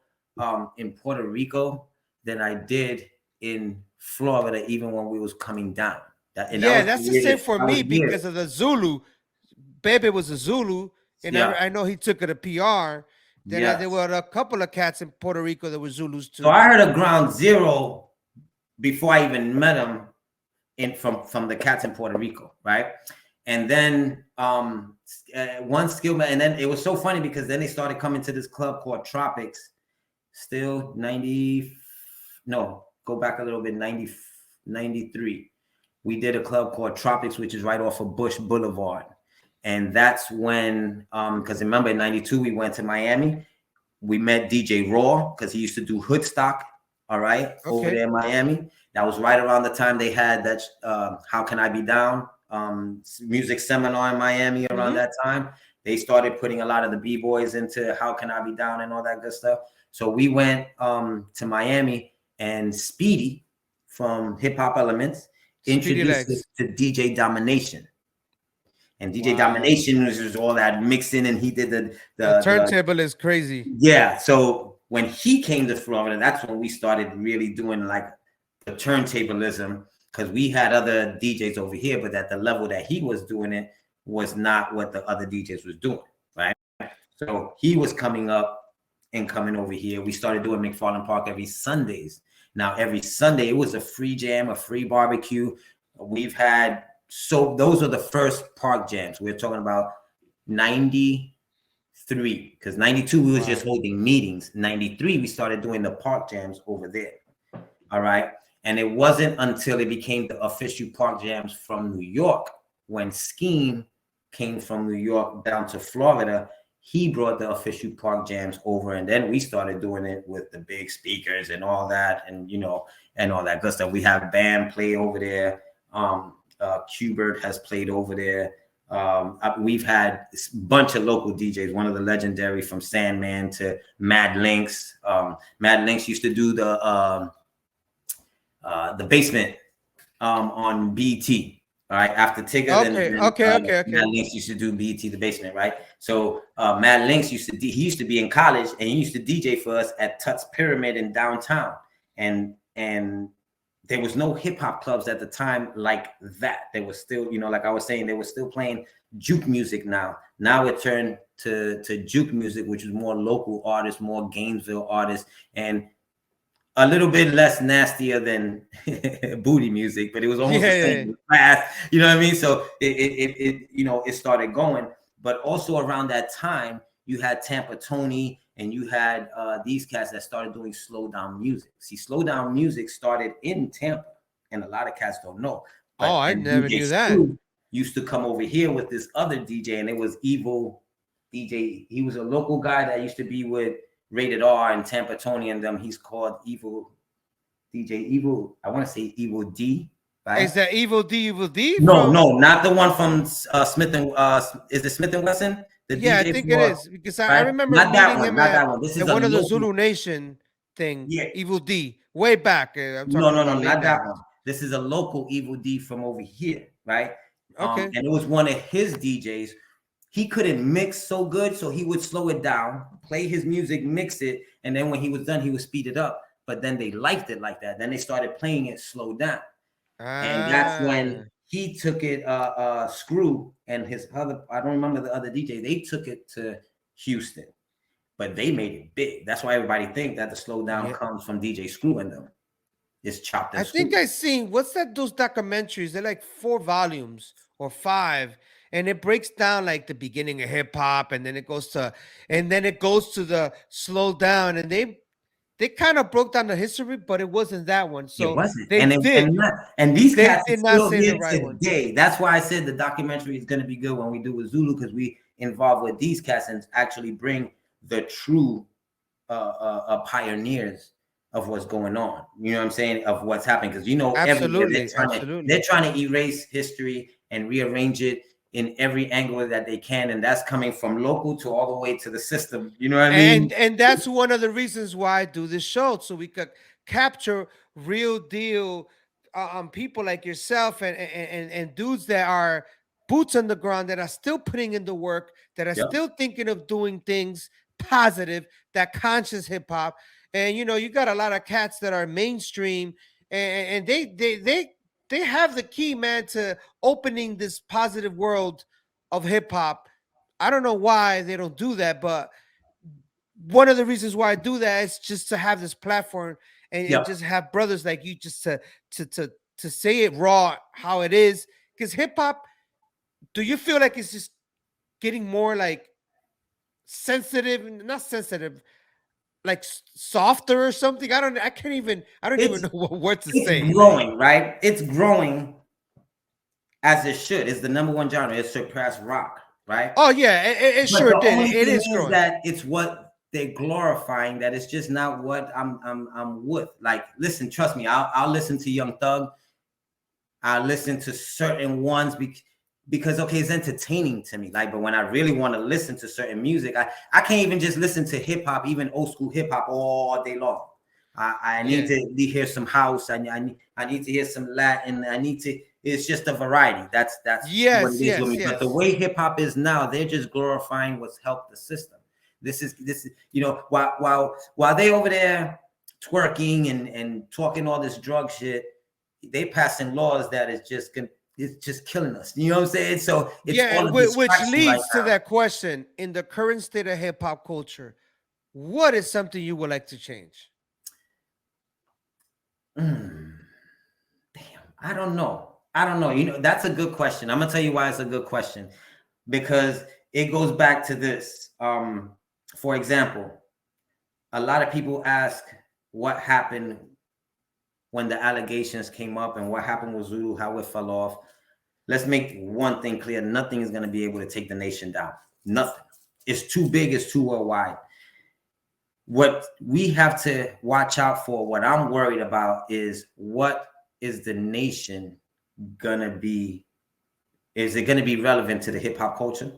S1: in Puerto Rico than I did in Florida, even when we was coming down. That's
S2: the same for me because of the Zulu. Bebe was a Zulu, and I know he took it a PR. Then there were a couple of cats in Puerto Rico that were Zulus too.
S1: So I heard of Ground Zero before I even met him from the cats in Puerto Rico, right? And then one skill man, and then it was so funny because then they started coming to this club called Tropics. Still 90, no, go back a little bit, 93. We did a club called Tropics, which is right off of Bush Boulevard. And that's when, because remember in 92, we went to Miami. We met DJ Raw, because he used to do Hoodstock, all right, over there in Miami. That was right around the time they had that How Can I Be Down music seminar in Miami around that time. They started putting a lot of the b-boys into How Can I Be Down and all that good stuff. So we went to Miami, and Speedy from HipHop Elements introduced us to DJ Domination. And DJ Domination was all that mixing, and he did the
S2: turntable is crazy.
S1: Yeah. So when he came to Florida, that's when we started really doing like the turntablism, because we had other DJs over here, but at the level that he was doing it was not what the other DJs was doing, right? So he was coming up and coming over here. We started doing McFarland Park every Sundays. Now, every Sunday, it was a free jam, a free barbecue. We've had, so those are the first park jams. We're talking about 93, because 92, we was just holding meetings. 93, we started doing the park jams over there. All right. And it wasn't until it became the official park jams from New York, when Scheme came from New York down to Florida, he brought the official park jams over, and then we started doing it with the big speakers and all that, and and all that good stuff. We have Bam play over there. Qbert has played over there. We've had a bunch of local DJs. One of the legendary, from Sandman to Mad Lynx. Mad Lynx used to do the basement on BT. All right, after Tigger,
S2: okay.
S1: Mad Lynx used to do BT, the basement, right? So Mad Lynx he used to be in college, and he used to DJ for us at Tut's Pyramid in downtown, and there was no hip hop clubs at the time like that. They were still, like I was saying, they were still playing juke music. Now it turned to juke music, which is more local artists, more Gainesville artists, and a little bit less nastier than booty music, but it was almost the same class. You know what I mean? So it started going. But also around that time, you had Tampa Tony, and you had these cats that started doing slow down music. See, slow down music started in Tampa, and a lot of cats don't know. But,
S2: I never knew that.
S1: Used to come over here with this other DJ, and it was Evil DJ. He was a local guy that used to be with Rated R and Tampa Tony and them. He's called Evil DJ Evil. I want to say Evil D. Right?
S2: Is that Evil D?
S1: No, not the one from Smith and is it Smith and Wesson? DJ
S2: I think it is, because I remember
S1: not that
S2: meeting
S1: one,
S2: him
S1: not
S2: at
S1: that one. This is
S2: one of the Zulu Nation thing. Yeah, Evil D, way back. I'm talking
S1: no, not that one. This is a local Evil D from over here, right?
S2: Okay.
S1: And it was one of his DJs. He couldn't mix so good, so he would slow it down, play his music, mix it, and then when he was done, he would speed it up. But then they liked it like that. Then they started playing it slow down. And that's when he took it, Screw and his other, I don't remember the other DJ, they took it to Houston, but they made it big. That's why everybody think that the slow down comes from DJ Screw and them. is chopped
S2: I
S1: and
S2: think
S1: screwed.
S2: I seen what's that? Those documentaries. They're like 4 volumes or 5, and it breaks down like the beginning of hip hop, and then it goes to the slow down, and they kind of broke down the history, but it wasn't that one.
S1: It
S2: So
S1: wasn't, and these
S2: they
S1: cats are
S2: did not
S1: still
S2: say the
S1: here
S2: right one.
S1: today. That's why I said the documentary is going to be good when we do with Zulu, because we involve with these cats and actually bring the true pioneers of what's going on. You know what I'm saying? Of what's happening, because everywhere they're trying to erase history and rearrange it in every angle that they can, and that's coming from local to all the way to the system. You know what I mean?
S2: And that's one of the reasons why I do this show, so we could capture real deal people like yourself and dudes that are boots on the ground, that are still putting in the work, that are
S1: Yep.
S2: still thinking of doing things positive, that conscious hip hop. And you got a lot of cats that are mainstream, and they have the key, man, to opening this positive world of hip hop. I don't know why they don't do that, but one of the reasons why I do that is just to have this platform and
S1: Yep.
S2: just have brothers like you just to say it raw how it is. Because hip hop, do you feel like it's just getting more like sensitive, not sensitive, like softer or something? I don't even know what word to say.
S1: It's growing, right? It's growing as it should. It's the #1 genre. It surpassed rock, right?
S2: Oh yeah, it sure did. It is growing.
S1: That it's what they're glorifying, that it's just not what I'm with. Like, listen, trust me, I'll listen to Young Thug. I'll listen to certain ones because okay, it's entertaining to me. Like, but when I really want to listen to certain music, I can't even just listen to hip hop, even old school hip hop, all day long. I need to hear some house. I need to hear some Latin. It's just a variety. That's what it is with me. But the way hip hop is now, they're just glorifying what's helped the system. This is while they over there twerking and talking all this drug shit, they passing laws that is just killing us. You know what I'm saying? So it's
S2: which leads to that question: in the current state of hip hop culture, what is something you would like to change?
S1: Damn, I don't know. That's a good question. I'm gonna tell you why it's a good question, because it goes back to this. For example, a lot of people ask what happened when the allegations came up and what happened with Zulu, how it fell off. Let's make one thing clear. Nothing is going to be able to take the nation down. Nothing. It's too big. It's too worldwide. What we have to watch out for, what I'm worried about, is what is the nation going to be? Is it going to be relevant to the hip hop culture?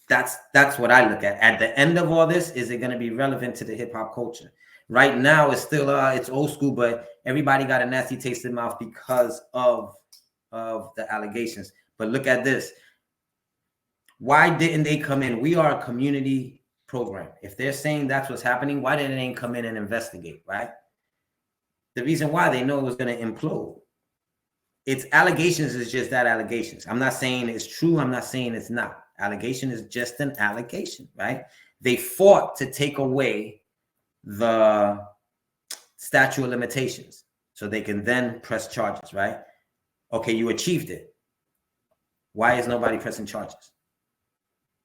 S1: That's what I look at. At the end of all this, is it going to be relevant to the hip hop culture? Right now, it's still it's old school, but everybody got a nasty taste in their mouth because of the allegations. But look at this. Why didn't they come in? We are a community program. If they're saying that's what's happening, why didn't they come in and investigate, right? The reason why, they know it was going to implode. It's allegations is just that, allegations. I'm not saying it's true. I'm not saying it's not. Allegation is just an allegation, right? They fought to take away the statute of limitations so they can then press charges, right? Okay, you achieved it. Why is nobody pressing charges,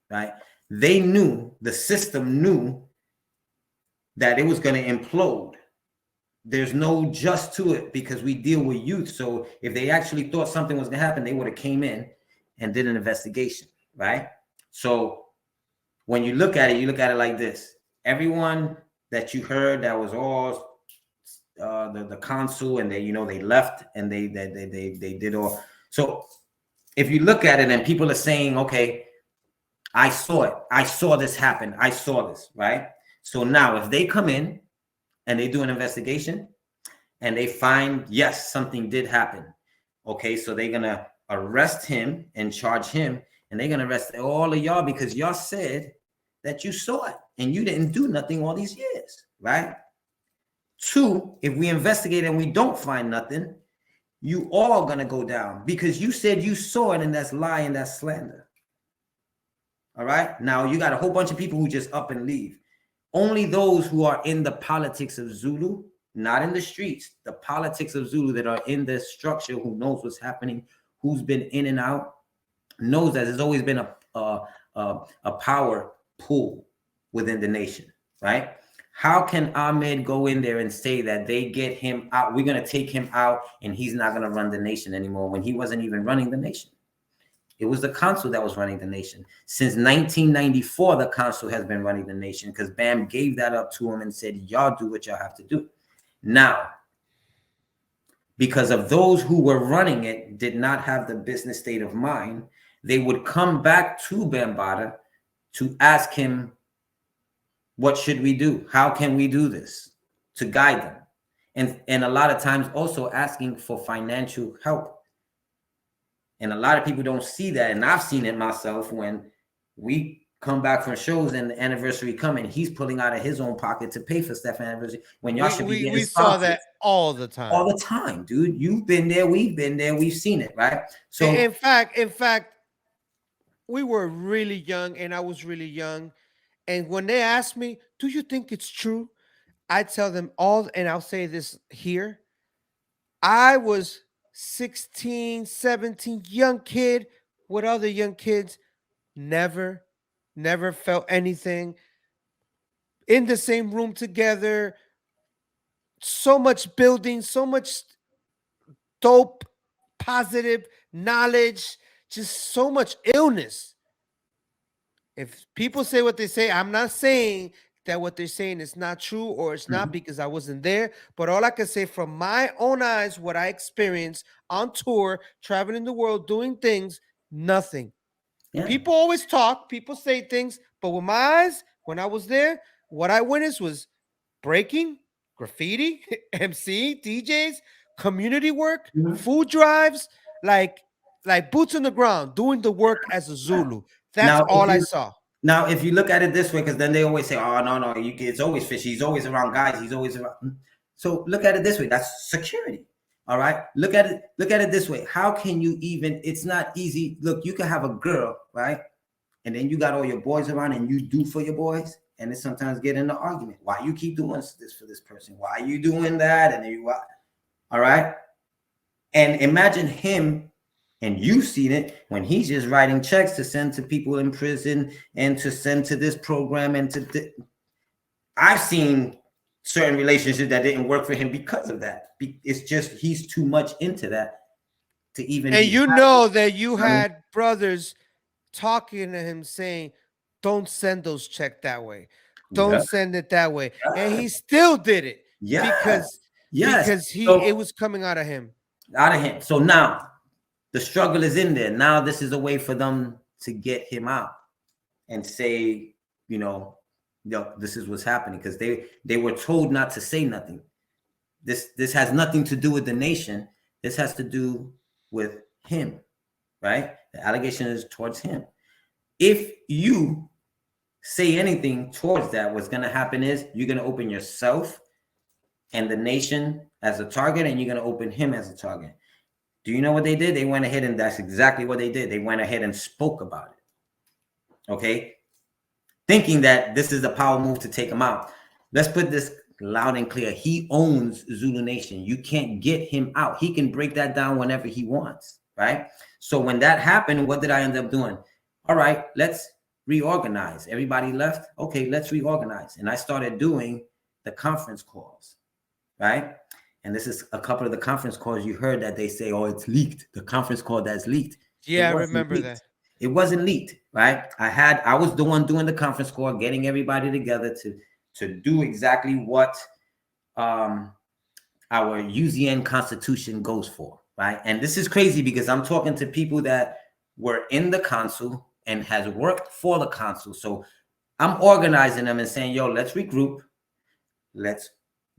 S1: right? They knew, the system knew that it was going to implode. There's no just to it because we deal with youth. So if they actually thought something was going to happen, they would have came in and did an investigation, right? So when you look at it like this. Everyone that you heard that was all the consul, and they left and they did all. So if you look at it and people are saying, okay, I saw it, I saw this happen, I saw this, right? So now if they come in and they do an investigation and they find, yes, something did happen, okay, so they're gonna arrest him and charge him, and they're gonna arrest all of y'all because y'all said that you saw it and you didn't do nothing all these years, right? 2, if we investigate and we don't find nothing, you all gonna go down because you said you saw it, and that's lie and that's slander. All right, now you got a whole bunch of people who just up and leave. Only those who are in the politics of Zulu not in the streets, the politics of Zulu that are in the structure, who knows what's happening, who's been in and out, knows that there's always been a power pool within the nation, right? How can Ahmed go in there and say that they get him out, we're going to take him out, and he's not going to run the nation anymore, when he wasn't even running the nation? It was the council that was running the nation. Since 1994, the council has been running the nation, because Bam gave that up to him and said, y'all do what y'all have to do. Now, because of those who were running it did not have the business state of mind, they would come back to Bambaataa to ask him, what should we do? How can we do this? To guide them. And a lot of times also asking for financial help. And a lot of people don't see that. And I've seen it myself when we come back from shows and the anniversary come and he's pulling out of his own pocket to pay for Steph's anniversary, when y'all should be
S2: we saw that all the time.
S1: All the time, dude. You've been there, we've been there, we've seen it, right? So
S2: in fact, we were really young, and I was really young. And when they asked me, do you think it's true? I tell them all, and I'll say this here. I was 16, 17, young kid with other young kids, never felt anything, in the same room together, so much building, so much dope, positive knowledge, just so much illness. If people say what they say, I'm not saying that what they're saying is not true or it's not, because I wasn't there. But all I can say from my own eyes, what I experienced on tour, traveling the world, doing things, nothing. Yeah. People always talk, people say things, but with my eyes, when I was there, what I witnessed was breaking, graffiti, MC, DJs, community work, food drives, like boots on the ground, doing the work as a Zulu. That's all I saw.
S1: Now, if you look at it this way, because then they always say, oh, no, it's always fishy. He's always around guys. He's always around. So look at it this way. That's security. All right. Look at it this way. How can you even, it's not easy. Look, you can have a girl, right? And then you got all your boys around and you do for your boys. And it sometimes get in an argument. Why you keep doing this for this person? Why are you doing that? And then you, all right. And imagine him, and you've seen it, when he's just writing checks to send to people in prison and to send to this program and to I've seen certain relationships that didn't work for him because of that. It's just he's too much into that to even.
S2: And you know that you had brothers talking to him saying, don't send those checks that way. Don't send it that way. And he still did it. Because it was coming out of him.
S1: So now the struggle is in there. Now this is a way for them to get him out and say, this is what's happening, because they were told not to say nothing. This has nothing to do with the nation. This has to do with him, right? The allegation is towards him. If you say anything towards that, what's going to happen is you're going to open yourself and the nation as a target, and you're going to open him as a target. Do you know what they did? They went ahead, and that's exactly what they did. They went ahead and spoke about it. Okay? Thinking that this is a power move to take him out. Let's put this loud and clear. He owns Zulu Nation. You can't get him out. He can break that down whenever he wants, right? So when that happened, what did I end up doing? All right, let's reorganize. Everybody left. Okay, let's reorganize. And I started doing the conference calls, right? And this is a couple of the conference calls you heard that they say, oh, it's leaked. The conference call that's leaked.
S2: Yeah, I remember that.
S1: It wasn't leaked, right? I was the one doing the conference call, getting everybody together to do exactly what our UZN Constitution goes for, right? And this is crazy because I'm talking to people that were in the council and has worked for the council. So I'm organizing them and saying, yo, let's regroup. Let's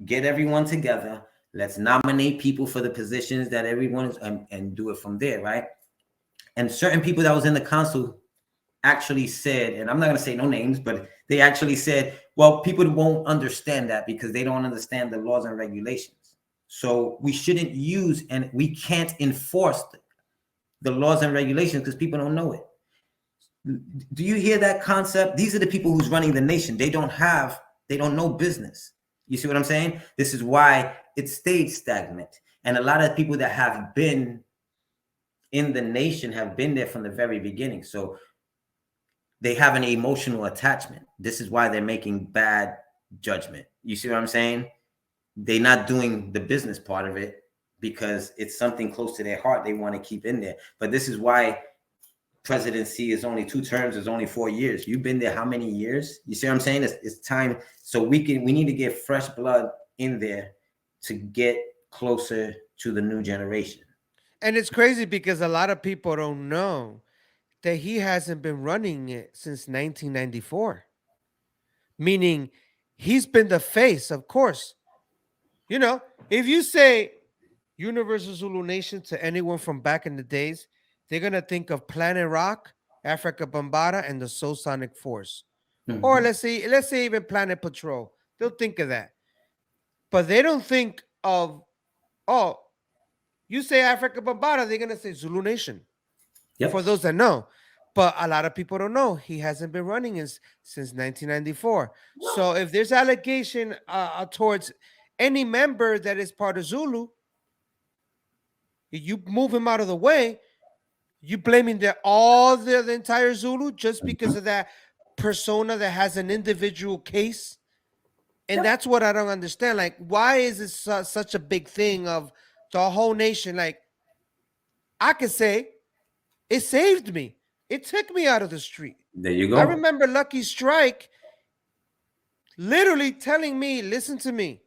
S1: get everyone together. Let's nominate people for the positions that everyone is, and do it from there, right? And certain people that was in the council actually said, and I'm not going to say no names, but they actually said, well, people won't understand that because they don't understand the laws and regulations. So we shouldn't use, and we can't enforce the laws and regulations because people don't know it. Do you hear that concept? These are the people who's running the nation. They don't know business. You see what I'm saying? This is why it stayed stagnant. And a lot of people that have been in the nation have been there from the very beginning. So they have an emotional attachment. This is why they're making bad judgment. You see what I'm saying? They're not doing the business part of it because it's something close to their heart they want to keep in there. But this is why presidency is only 2 terms, is only 4 years. You've been there how many years? You see what I'm saying? It's time. So we need to get fresh blood in there to get closer to the new generation.
S2: And it's crazy because a lot of people don't know that he hasn't been running it since 1994. Meaning he's been the face, of course. You know, if you say Universal Zulu Nation to anyone from back in the days, they're going to think of Planet Rock, Africa Bambaataa, and the Soul Sonic Force.
S1: Mm-hmm.
S2: Or let's say even Planet Patrol. They'll think of that. But they don't think of, oh, you say Africa Bambaataa, they're going to say Zulu Nation.
S1: Yep.
S2: For those that know. But a lot of people don't know. He hasn't been running since 1994. So if there's allegation towards any member that is part of Zulu, you move him out of the way, you blaming the entire Zulu just because of that persona that has an individual case. And that's what I don't understand. Like, why is it such a big thing of the whole nation? Like, I could say it saved me. It took me out of the street.
S1: There you go.
S2: I remember Lucky Strike literally telling me, listen to me.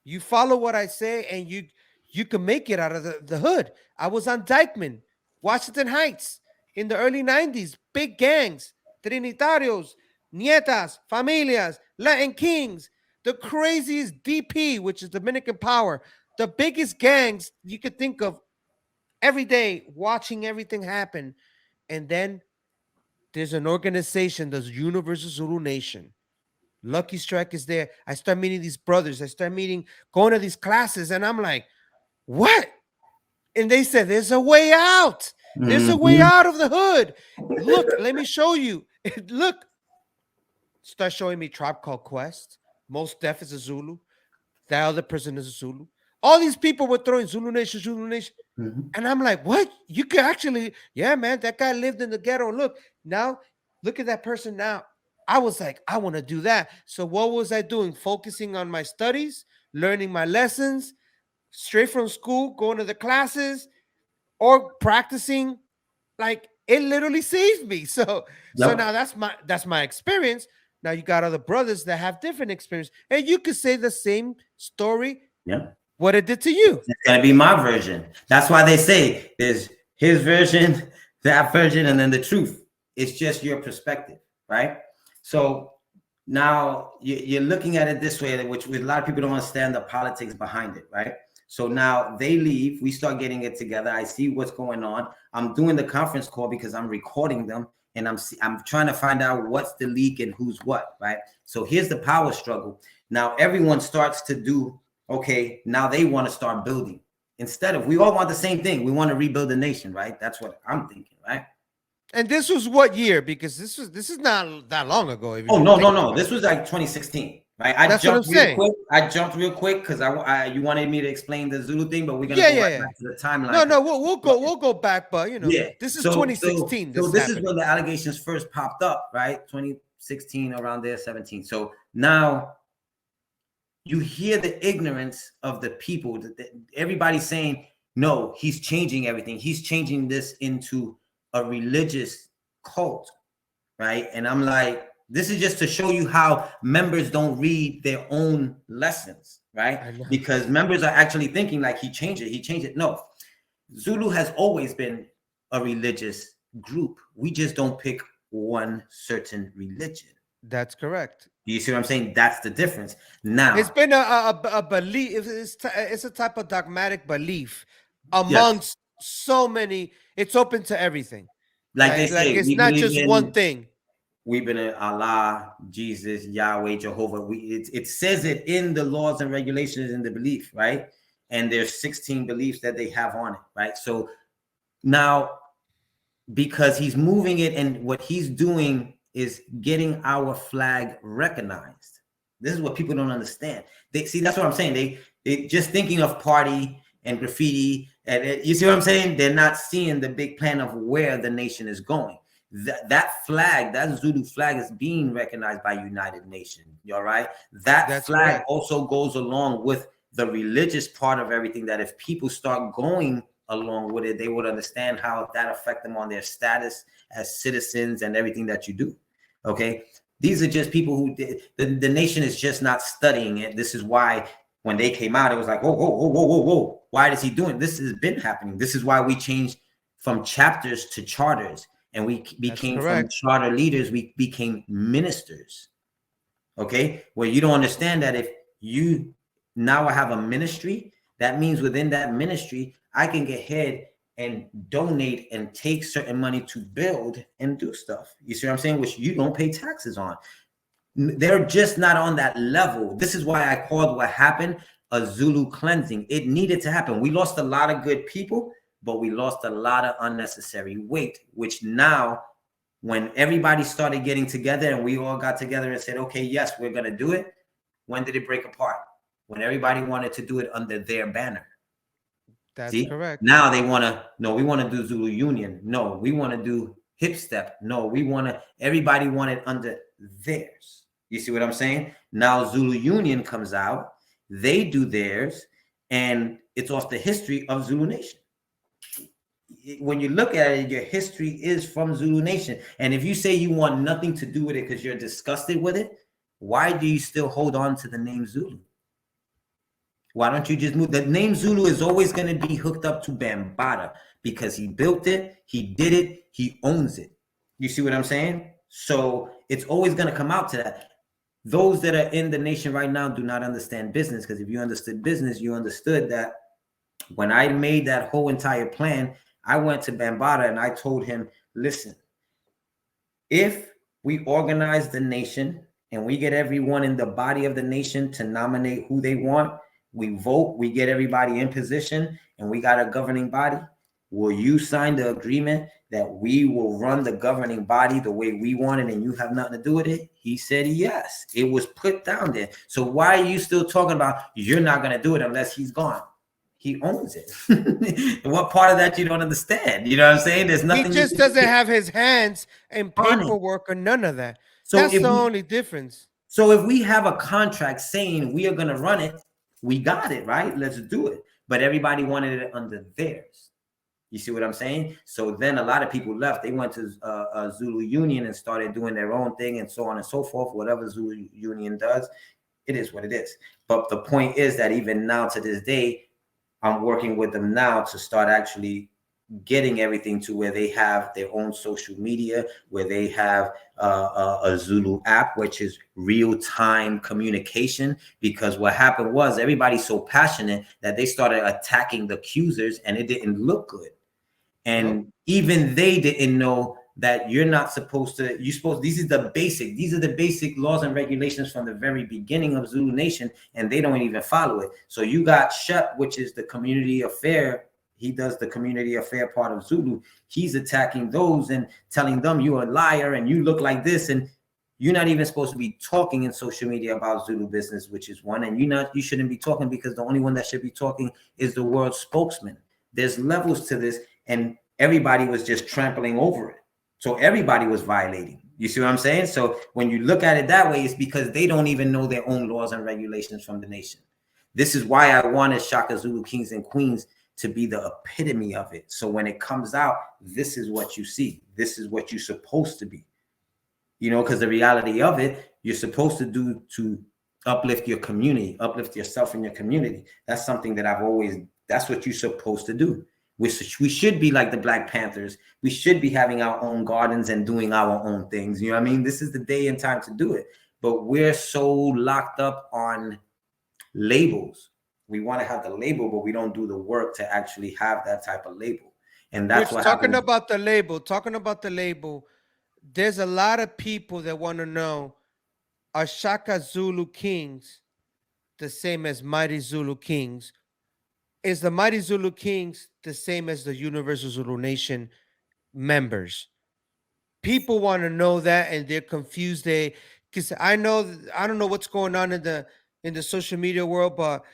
S2: You follow what I say and you can make it out of the hood. I was on Dykeman, Washington Heights in the early 90s. Big gangs, Trinitarios, Nietas, Familias, Latin Kings, the craziest DP, which is Dominican Power, the biggest gangs you could think of every day, watching everything happen. And then there's an organization, the Universal Zulu Nation. Lucky Strike is there. I start meeting these brothers. I start going to these classes, and I'm like, what? And they said, there's a way out. There's a way out of the hood. Look, let me show you. Look. Start showing me Tribe Called Quest. Most Def is a Zulu. That other person is a Zulu. All these people were throwing Zulu Nation, Zulu Nation. And I'm like, what? You could actually, yeah, man, that guy lived in the ghetto. Look, now, look at that person now. I was like, I want to do that. So what was I doing? Focusing on my studies, learning my lessons, straight from school, going to the classes, or practicing. Like, it literally saved me. So now that's my experience. Now you got other brothers that have different experience. And you could say the same story.
S1: Yeah.
S2: What it did to you.
S1: It's gonna be my version. That's why they say there's his version, that version, and then the truth. It's just your perspective, right? So now you're looking at it this way, which a lot of people don't understand the politics behind it, right? So now they leave, we start getting it together. I see what's going on. I'm doing the conference call because I'm recording them, and I'm trying to find out what's the leak and who's what, right? So here's the power struggle. Now everyone starts to do. Okay, now they want to start building. Instead of, we all want the same thing. We want to rebuild the nation, right? That's what I'm thinking, right?
S2: And this was what year? Because this is not that long ago.
S1: Oh, no. This was like 2016, right?
S2: That's what I'm saying.
S1: I jumped real quick because you wanted me to explain the Zulu thing, but we're gonna go back to the timeline.
S2: No, we'll go back, but this is 2016.
S1: So this is when the allegations first popped up, right? 2016, around there, 17. So now you hear the ignorance of the people. Everybody's saying, no, he's changing everything. He's changing this into a religious cult, right? And I'm like, this is just to show you how members don't read their own lessons, right? Because members are actually thinking like he changed it. No, Zulu has always been a religious group. We just don't pick one certain religion.
S2: That's correct.
S1: You see what I'm saying? That's the difference. Now
S2: it's been a belief. It's a type of dogmatic belief amongst so many. It's open to everything.
S1: Like they say,
S2: it's not just one thing.
S1: We believe in Allah, Jesus, Yahweh, Jehovah. It says it in the laws and regulations in the belief, right? And there's 16 beliefs that they have on it, right? So now, because he's moving it and what he's doing is getting our flag recognized, This is what people don't understand. They see, that's what I'm saying. They just thinking of party and graffiti, and you see what I'm saying? They're not seeing the big plan of where the nation is going. That flag, that Zulu flag, is being recognized by United Nations. All right, that's flag correct. Also goes along with the religious part of everything. That if people start going along with it, they would understand how that affect them on their status as citizens and everything that you do. Okay. These are just people who the nation is just not studying it. This is why when they came out, it was like, whoa. Why is he doing this? Has been happening. This is why we changed from chapters to charters, and we became from charter leaders, we became ministers. Okay, where you don't understand that if you now have a ministry, that means within that ministry, I can get ahead and donate and take certain money to build and do stuff. You see what I'm saying? Which you don't pay taxes on. They're just not on that level. This is why I called what happened a Zulu cleansing. It needed to happen. We lost a lot of good people, but we lost a lot of unnecessary weight, which now when everybody started getting together and we all got together and said, okay, yes, we're going to do it. When did it break apart? When everybody wanted to do it under their banner.
S2: That's
S1: See?
S2: Correct.
S1: Now they want to, no, we want to do Zulu Union. No, we want to do hip step. No, we want to, everybody want it under theirs. You see what I'm saying? Now Zulu Union comes out, they do theirs, and it's off the history of Zulu Nation. When you look at it, your history is from Zulu Nation. And if you say you want nothing to do with it because you're disgusted with it, why do you still hold on to the name Zulu? Why don't you just move? The name Zulu is always going to be hooked up to Bambaataa because he built it, he did it, he owns it. You see what I'm saying? So it's always going to come out to that. Those that are in the nation right now do not understand business, because if you understood business, you understood that when I made that whole entire plan, I went to Bambaataa and I told him, listen, if we organize the nation and we get everyone in the body of the nation to nominate who they want, we vote, we get everybody in position, and we got a governing body, will you sign the agreement that we will run the governing body the way we want it and you have nothing to do with it? He said yes. It was put down there. So why are you still talking about you're not going to do it unless he's gone? He owns it. What part of that you don't understand? You know what I'm saying? There's nothing.
S2: He just doesn't have his hands in paperwork or none of that. So that's the only difference.
S1: So if we have a contract saying we are going to run it, we got it, right? Let's do it. But everybody wanted it under theirs. You see what I'm saying? So then a lot of people left. They went to Zulu Union and started doing their own thing and so on and so forth. Whatever Zulu Union does, it is what it is. But the point is that even now to this day, I'm working with them now to start actually getting everything to where they have their own social media, where they have a Zulu app, which is real-time communication. Because what happened was everybody's so passionate that they started attacking the accusers, and it didn't look good. And even they didn't know that you're not supposed to, these are the basic laws and regulations from the very beginning of Zulu Nation, and they don't even follow it. So you got Shut, which is the community affair. He does the community affair part of Zulu. He's attacking those and telling them you're a liar and you look like this. And you're not even supposed to be talking in social media about Zulu business, which is one. And you shouldn't be talking, because the only one that should be talking is the world spokesman. There's levels to this, and everybody was just trampling over it. So everybody was violating. You see what I'm saying? So when you look at it that way, it's because they don't even know their own laws and regulations from the nation. This is why I wanted Shaka Zulu Kings and Queens to be the epitome of it. So when it comes out, this is what you see. This is what you're supposed to be. You know, because the reality of it, you're supposed to do to uplift your community, uplift yourself in your community. That's something that that's what you're supposed to do. We should be like the Black Panthers. We should be having our own gardens and doing our own things. You know what I mean? This is the day and time to do it. But we're so locked up on labels. We want to have the label, but we don't do the work to actually have that type of label. And that's what
S2: talking about the label, there's a lot of people that want to know, are Shaka Zulu Kings the same as Mighty Zulu Kings? Is the Mighty Zulu Kings the same as the Universal Zulu Nation members? People want to know that, and they're confused. They because I don't know what's going on in the social media world, but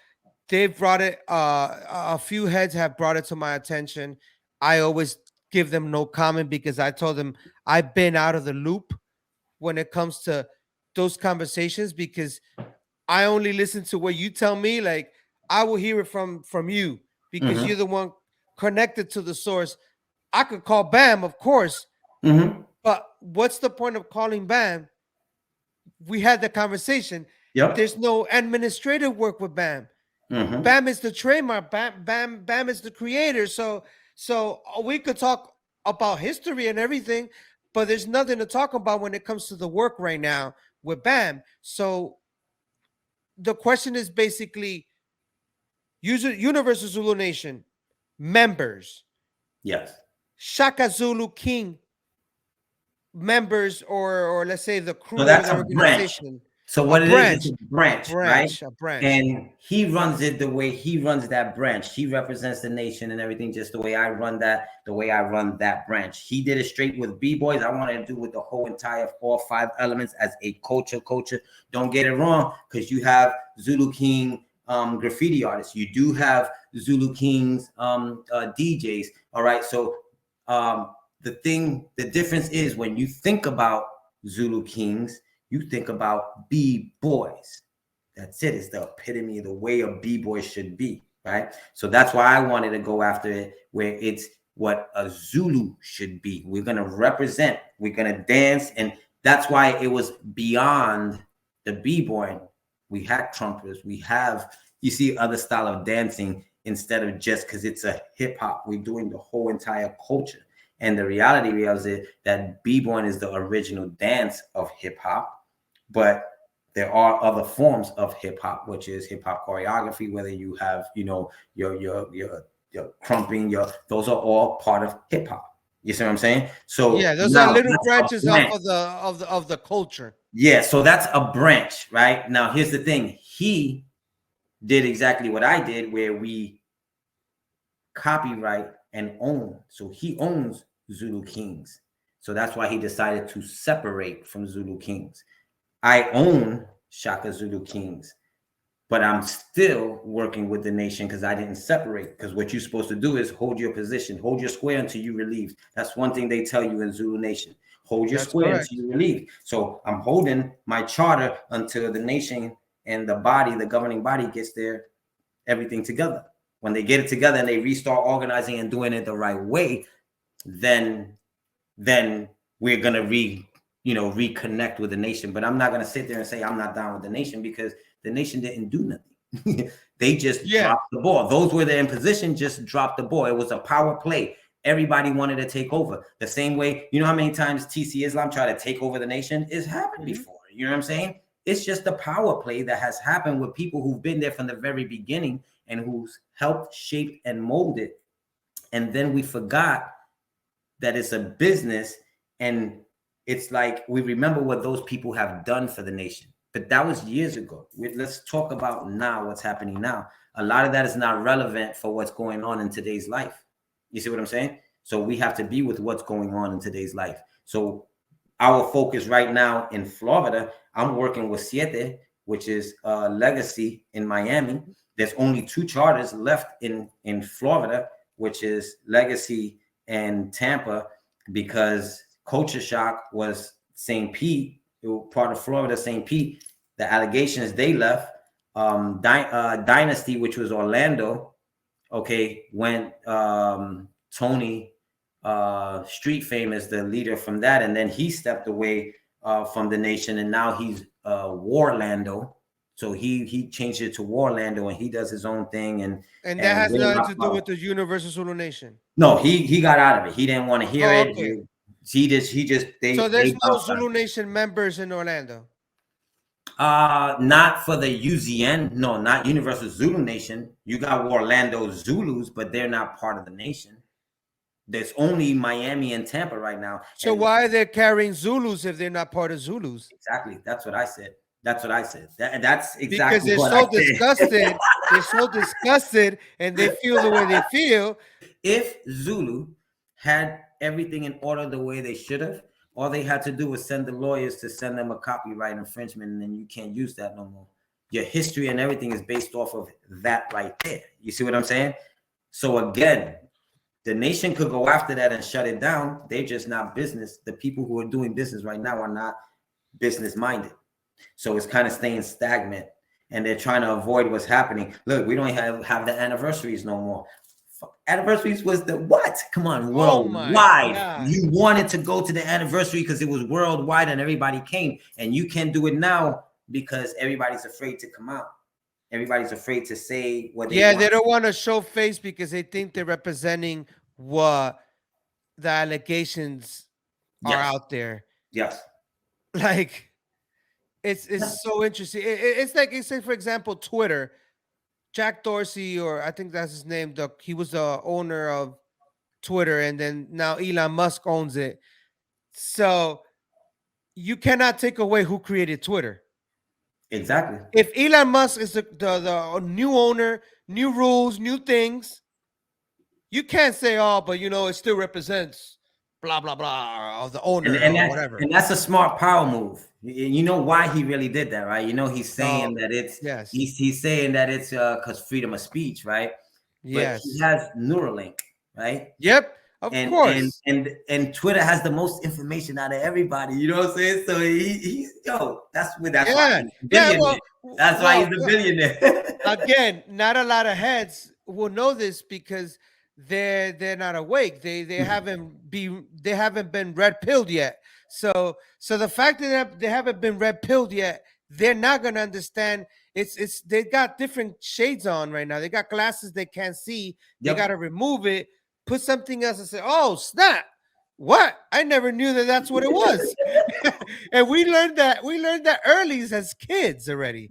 S2: they've brought it. A few heads have brought it to my attention. I always give them no comment because I told them I've been out of the loop when it comes to those conversations, because I only listen to what you tell me. Like, I will hear it from you because you're the one connected to the source. I could call Bam, of course, but what's the point of calling Bam? We had the conversation.
S1: Yep.
S2: There's no administrative work with Bam. Bam is the trademark. Bam is the creator. So we could talk about history and everything, but there's nothing to talk about when it comes to the work right now with Bam. So the question is basically, Universal Zulu Nation members.
S1: Yes.
S2: Shaka Zulu King members, or let's say the crew
S1: So that's
S2: of the
S1: a branch.
S2: organization.
S1: So what
S2: branch.
S1: is a branch, right?
S2: A branch.
S1: And he runs it the way he runs that branch. He represents the nation and everything just the way I run that, the way I run that branch. He did it straight with b-boys. I wanted to do with the whole entire 4 or 5 elements as a culture. Don't get it wrong, because you have Zulu King graffiti artists. You do have Zulu Kings DJs. All right. So the difference is when you think about Zulu Kings, you think about b-boys. That's it. It's the epitome of the way a b-boy should be, right? So that's why I wanted to go after it, where it's what a Zulu should be. We're going to represent, we're going to dance. And that's why it was beyond the b-boy. We had trumpers. We have, you see, other style of dancing instead of just because it's a hip hop. We're doing the whole entire culture. And the reality is that b-boy is the original dance of hip hop. But there are other forms of hip hop, which is hip hop choreography, whether you have, your crumping, those are all part of hip hop. You see what I'm saying? So
S2: yeah, those are little branches of the culture.
S1: Yeah, so that's a branch, right? Now, here's the thing. He did exactly what I did, where we copyright and own. So he owns Zulu Kings. So that's why he decided to separate from Zulu Kings. I own Shaka Zulu Kings, but I'm still working with the nation because I didn't separate. Because what you're supposed to do is hold your position, hold your square until you relieve. That's one thing they tell you in Zulu Nation. Hold your square until you relieve. So I'm holding my charter until the nation and the body, the governing body, gets their everything together. When they get it together and they restart organizing and doing it the right way, then we're gonna reconnect with the nation. But I'm not going to sit there and say I'm not down with the nation, because the nation didn't do nothing. They just dropped the ball. Those were there in position, just dropped the ball. It was a power play. Everybody wanted to take over. The same way, you know how many times TC Islam tried to take over the nation? It's happened before. You know what I'm saying? It's just a power play that has happened with people who've been there from the very beginning and who's helped shape and mold it. And then we forgot that it's a business, and it's like we remember what those people have done for the nation, but that was years ago. Let's talk about now, what's happening now. A lot of that is not relevant for what's going on in today's life. You see what I'm saying? So we have to be with what's going on in today's life. So our focus right now in Florida, I'm working with Siete, which is Legacy in Miami. There's only 2 charters left in Florida, which is Legacy and Tampa, because Culture Shock was St. Pete, part of Florida, St. Pete. The allegations, they left. Dynasty, which was Orlando, went Tony Street Famous, the leader from that, and then he stepped away from the nation, and now he's Warlando. So he changed it to Warlando, and he does his own thing. And
S2: that has nothing to do with the Universal Zulu Nation.
S1: No, he got out of it. He didn't want to hear it. Okay. So
S2: there's no Zulu Nation members in Orlando?
S1: Not for the UZN. No, not Universal Zulu Nation. You got Orlando Zulus, but they're not part of the nation. There's only Miami and Tampa right now.
S2: So why are they carrying Zulus if they're not part of Zulus?
S1: Exactly. That's what I said. That's exactly
S2: because they're so disgusted. They're so disgusted, and they feel the way they feel.
S1: If Zulu had everything in order the way they should have, All they had to do was send the lawyers to send them a copyright infringement, and then you can't use that no more. Your history and everything is based off of that right there. You see what I'm saying? So again, the nation could go after that and shut it down. They're just not business. The people who are doing business right now are not business minded. So it's kind of staying stagnant, and they're trying to avoid what's happening. Look, we don't have the anniversaries no more. Anniversaries was the what? Come on, worldwide. You wanted to go to the anniversary because it was worldwide and everybody came, and you can't do it now because everybody's afraid to come out. Everybody's afraid to say what they want.
S2: They don't want to show face because they think they're representing what the allegations are out there.
S1: Yes.
S2: Like, it's so interesting. It's like, say, for example, Twitter. Jack Dorsey, or I think that's his name, he was the owner of Twitter, and then now Elon Musk owns it. So you cannot take away who created Twitter.
S1: Exactly.
S2: If Elon Musk is the new owner, new rules, new things, you can't say, oh, but it still represents blah, blah, blah, of the owner or whatever.
S1: And that's a smart power move. You know why he really did that, right? He's saying that it's he's saying that it's because freedom of speech, right? But he has Neuralink, right?
S2: Yep, of course.
S1: And Twitter has the most information out of everybody. You know what I'm saying? So he's that's why he's a billionaire. That's why he's a billionaire.
S2: Again, not a lot of heads will know this because they're not awake. They haven't been red pilled yet. So the fact that they haven't been red pilled yet, they're not gonna understand. It's they got different shades on right now. They got glasses they can't see. They gotta remove it, put something else, and say, "Oh snap! What? I never knew that's what it was." And we learned that early as kids already.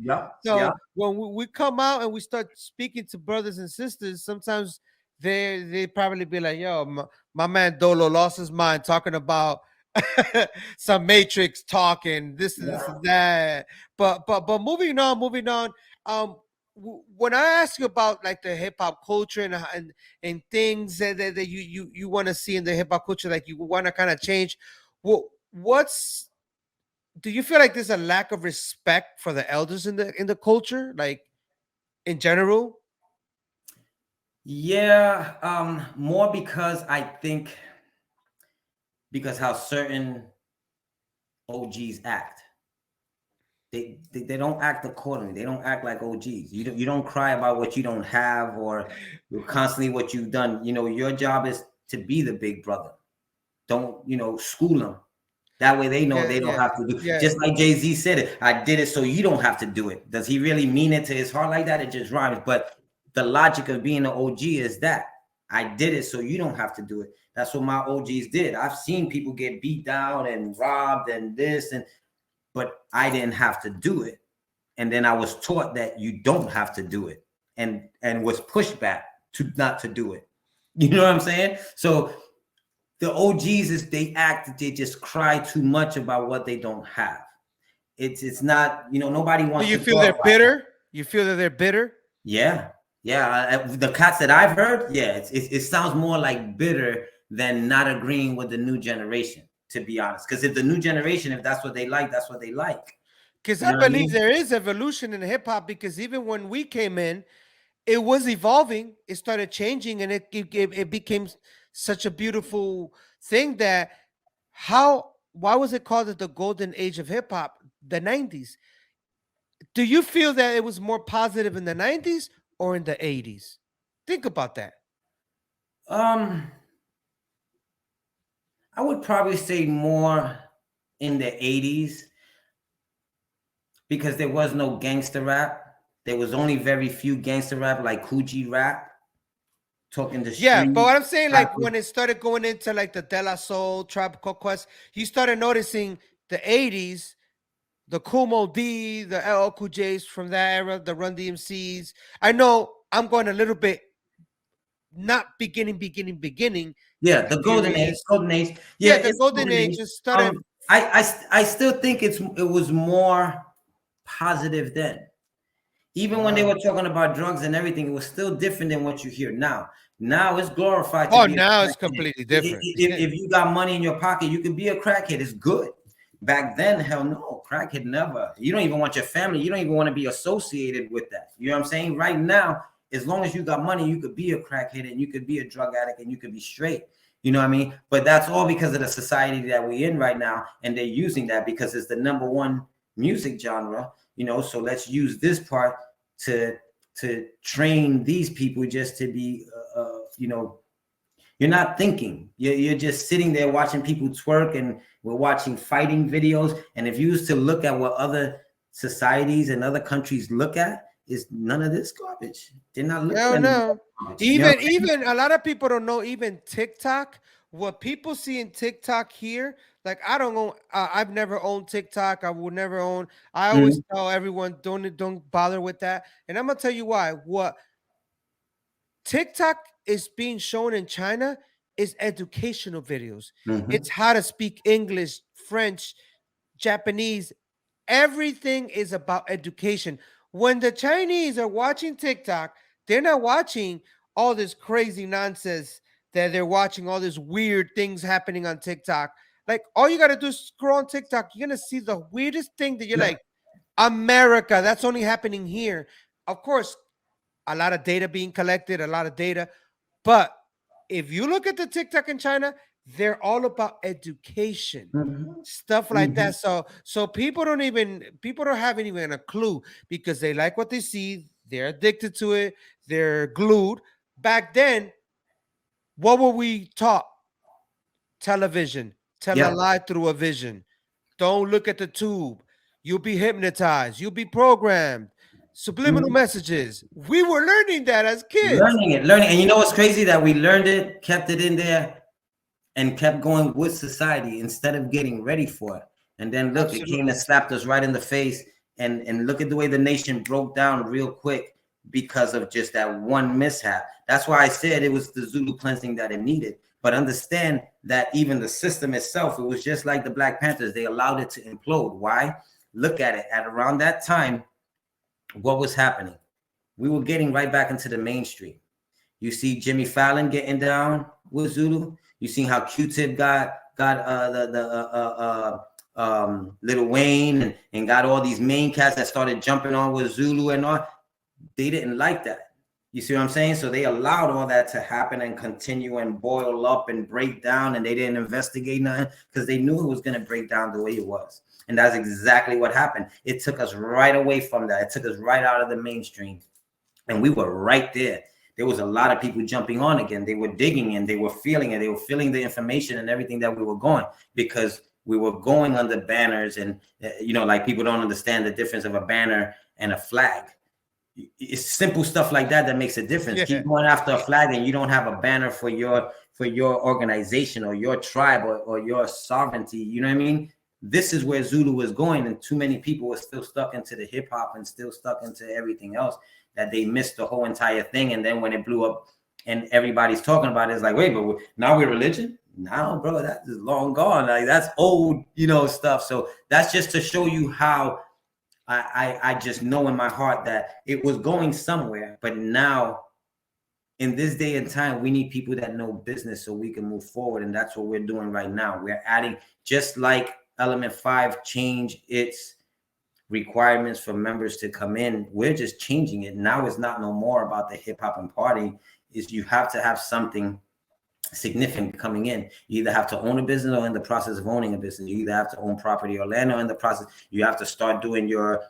S2: When we come out and we start speaking to brothers and sisters, sometimes they probably be like, "Yo, my man Dolo lost his mind talking about." Some Matrix talking this and that, but moving on. When I ask you about like the hip hop culture and things that you want to see in the hip hop culture, like you want to kind of change, do you feel like there's a lack of respect for the elders in the culture, like in general?
S1: Yeah, more because I think. Because how certain OGs act, they don't act accordingly. They don't act like OGs. You don't cry about what you don't have, or constantly what you've done. Your job is to be the big brother. Don't school them. That way they know they don't have to do. Just like Jay-Z said it, I did it so you don't have to do it. Does he really mean it to his heart like that? It just rhymes. But the logic of being an OG is that I did it so you don't have to do it. That's what my OGs did. I've seen people get beat down and robbed and this, but I didn't have to do it. And then I was taught that you don't have to do it, and was pushed back to not to do it. You know what I'm saying? So the OGs they just cry too much about what they don't have. It's not, nobody wants.
S2: Do you feel they're bitter? You feel that they're bitter?
S1: Yeah. The cats that I've heard, it sounds more like bitter than not agreeing with the new generation, to be honest. Because if the new generation, if that's what they like, that's what they like.
S2: Because I believe there is evolution in hip hop, because even when we came in, it was evolving. It started changing, and it became such a beautiful thing that why was it called the golden age of hip hop, the 90s? Do you feel that it was more positive in the 90s or in the 80s? Think about that.
S1: I would probably say more in the 80s, because there was no gangster rap. There was only very few gangster rap, like Coogee rap, talking to
S2: but what I'm saying, like when it started going into like the De La Soul, Tribe Called Quest, you started noticing the 80s, the Kumo D, the LL Cool J's from that era, the Run DMCs. I know I'm going a little bit not beginning.
S1: Yeah, the golden age.
S2: Yeah, the golden age just started.
S1: I still think it was more positive then. Even when they were talking about drugs and everything, it was still different than what you hear now. Now it's glorified.
S2: Oh, now it's completely different.
S1: If you got money in your pocket, you could be a crackhead. It's good. Back then, hell no, crackhead never. You don't even want your family. You don't even want to be associated with that. You know what I'm saying? Right now, as long as you got money, you could be a crackhead and you could be a drug addict and you could be straight. You know what I mean? But that's all because of the society that we're in right now. And they're using that because it's the #1 music genre, you know, so let's use this part to train these people just to be, you know, you're not thinking. You're just sitting there watching people twerk, and we're watching fighting videos. And if you used to look at what other societies and other countries look at, is none of this garbage. They're not looking at
S2: no.
S1: garbage.
S2: Even a lot of people don't know even TikTok. What people see in TikTok here, like I don't own, I've never owned TikTok. I would never own. I always tell everyone don't bother with that. And I'm gonna tell you why. What TikTok is being shown in China is educational videos. It's how to speak English, French, Japanese. Everything is about education. When the Chinese are watching TikTok, they're not watching all this crazy nonsense that they're watching, all these weird things happening on TikTok. Like, all you got to do is scroll on TikTok. You're going to see the weirdest thing that you're like, America, that's only happening here. Of course, a lot of data being collected, a lot of data. But if you look at the TikTok in China, they're all about education, stuff like that. So people don't have even a clue because they like what they see. They're addicted to it. They're glued. Back then, what were we taught? Television. Tell a lie through a vision. Don't look at the tube. You'll be hypnotized. You'll be programmed. Subliminal messages. We were learning that as kids.
S1: Learning. And you know what's crazy? That we learned it, kept it in there, and kept going with society instead of getting ready for it. And then look, it came and slapped us right in the face. And look at the way the nation broke down real quick because of just that one mishap. That's why I said it was the Zulu cleansing that it needed. But understand that even the system itself, it was just like the Black Panthers. They allowed it to implode. Why? Look at it. At around that time, what was happening? We were getting right back into the mainstream. You see Jimmy Fallon getting down with Zulu. You see how Q-Tip got Lil Wayne and got all these main cats that started jumping on with Zulu and all. They didn't like that. You see what I'm saying? So they allowed all that to happen and continue and boil up and break down, and they didn't investigate nothing because they knew it was going to break down the way it was. And that's exactly what happened. It took us right away from that. It took us right out of the mainstream. And we were right there. There was a lot of people jumping on again. They were digging in. They were feeling it. They were feeling the information and everything that we were going, because we were going under banners. And, you know, like, people don't understand the difference of a banner and a flag. It's simple stuff like that that makes a difference. Yeah. Keep going after a flag and you don't have a banner for your organization or your tribe or your sovereignty. You know what I mean? This is where Zulu was going, and too many people were still stuck into the hip hop and still stuck into everything else, that they missed the whole entire thing. And then when it blew up and everybody's talking about it, it's like, wait, but now we're religion? No, bro, that is long gone. Like, that's old, you know, stuff. So that's just to show you how I just know in my heart that it was going somewhere. But now, in this day and time, we need people that know business so we can move forward. And that's what we're doing right now. We're adding, just like Element 5 change its requirements for members to come in, we're just changing it. Now it's not no more about the hip hop and party. Is you have to have something significant coming in. You either have to own a business or in the process of owning a business. You either have to own property or land, or in the process, you have to start doing your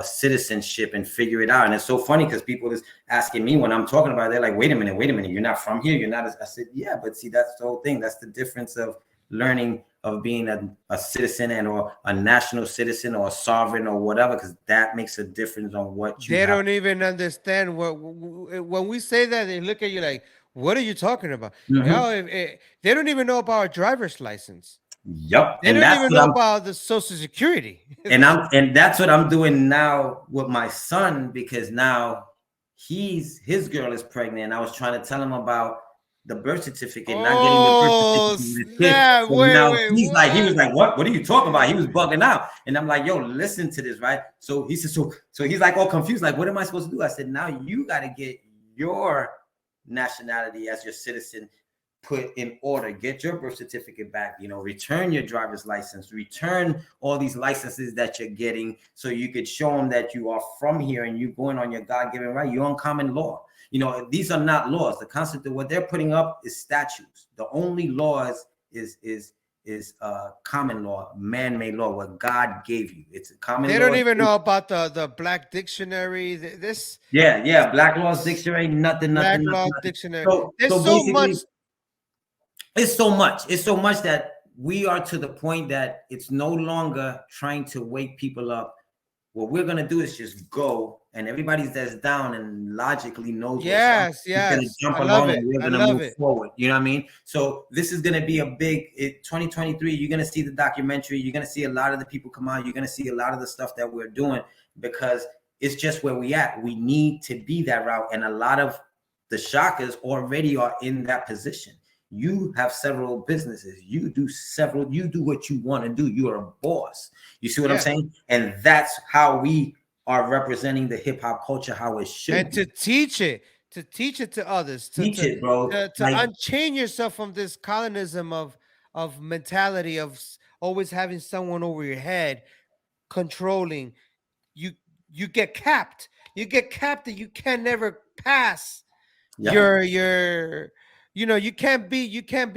S1: citizenship and figure it out. And it's so funny because people is asking me when I'm talking about it, they're like, wait a minute, you're not from here. You're not. I said, yeah, but see, that's the whole thing. That's the difference of learning, of being a citizen and or a national citizen or a sovereign or whatever, because that makes a difference on what you
S2: don't even understand what when we say that. They look at you like, what are you talking about? You know, they don't even know about our driver's license.
S1: Yep.
S2: They don't even know about the Social Security.
S1: and that's what I'm doing now with my son, because now his girl is pregnant. I was trying to tell him about the birth certificate, not getting the birth
S2: Oh,
S1: certificate.
S2: snap.
S1: So
S2: Wait,
S1: now
S2: wait,
S1: he's like, he was
S2: what?
S1: like, what are you talking about? He was bugging out. And I'm like, yo, listen to this, right? So he said, so he's like all confused, like, what am I supposed to do? I said, now you got to get your nationality as your citizen put in order, get your birth certificate back, you know, return your driver's license, return all these licenses that you're getting, so you could show them that you are from here and you're going on your God-given right, you're on common law. You know, these are not laws. The Constitution, what they're putting up is statutes. The only laws is common law, man-made law, what God gave you. It's a common law.
S2: They don't even know about the Black Dictionary. This
S1: Black Laws Dictionary, nothing.
S2: Law Dictionary.
S1: So
S2: There's so much.
S1: It's so much that we are to the point that it's no longer trying to wake people up. What we're gonna do is just go, and everybody that's down and logically knows.
S2: Yes.
S1: Gonna jump along, and we're gonna move forward. You know what I mean? So this is gonna be a big 2023. You're gonna see the documentary. You're gonna see a lot of the people come out. You're gonna see a lot of the stuff that we're doing, because it's just where we at. We need to be that route, and a lot of the Shakas already are in that position. You have several businesses. You do what you want to do. You're a boss. You see what I'm saying? And that's how we are representing the hip hop culture, how it should
S2: and
S1: be.
S2: to teach it to others,
S1: teach it, bro.
S2: to unchain yourself from this colonism of mentality of always having someone over your head controlling you. You get capped. That you can never pass your you know, you can't be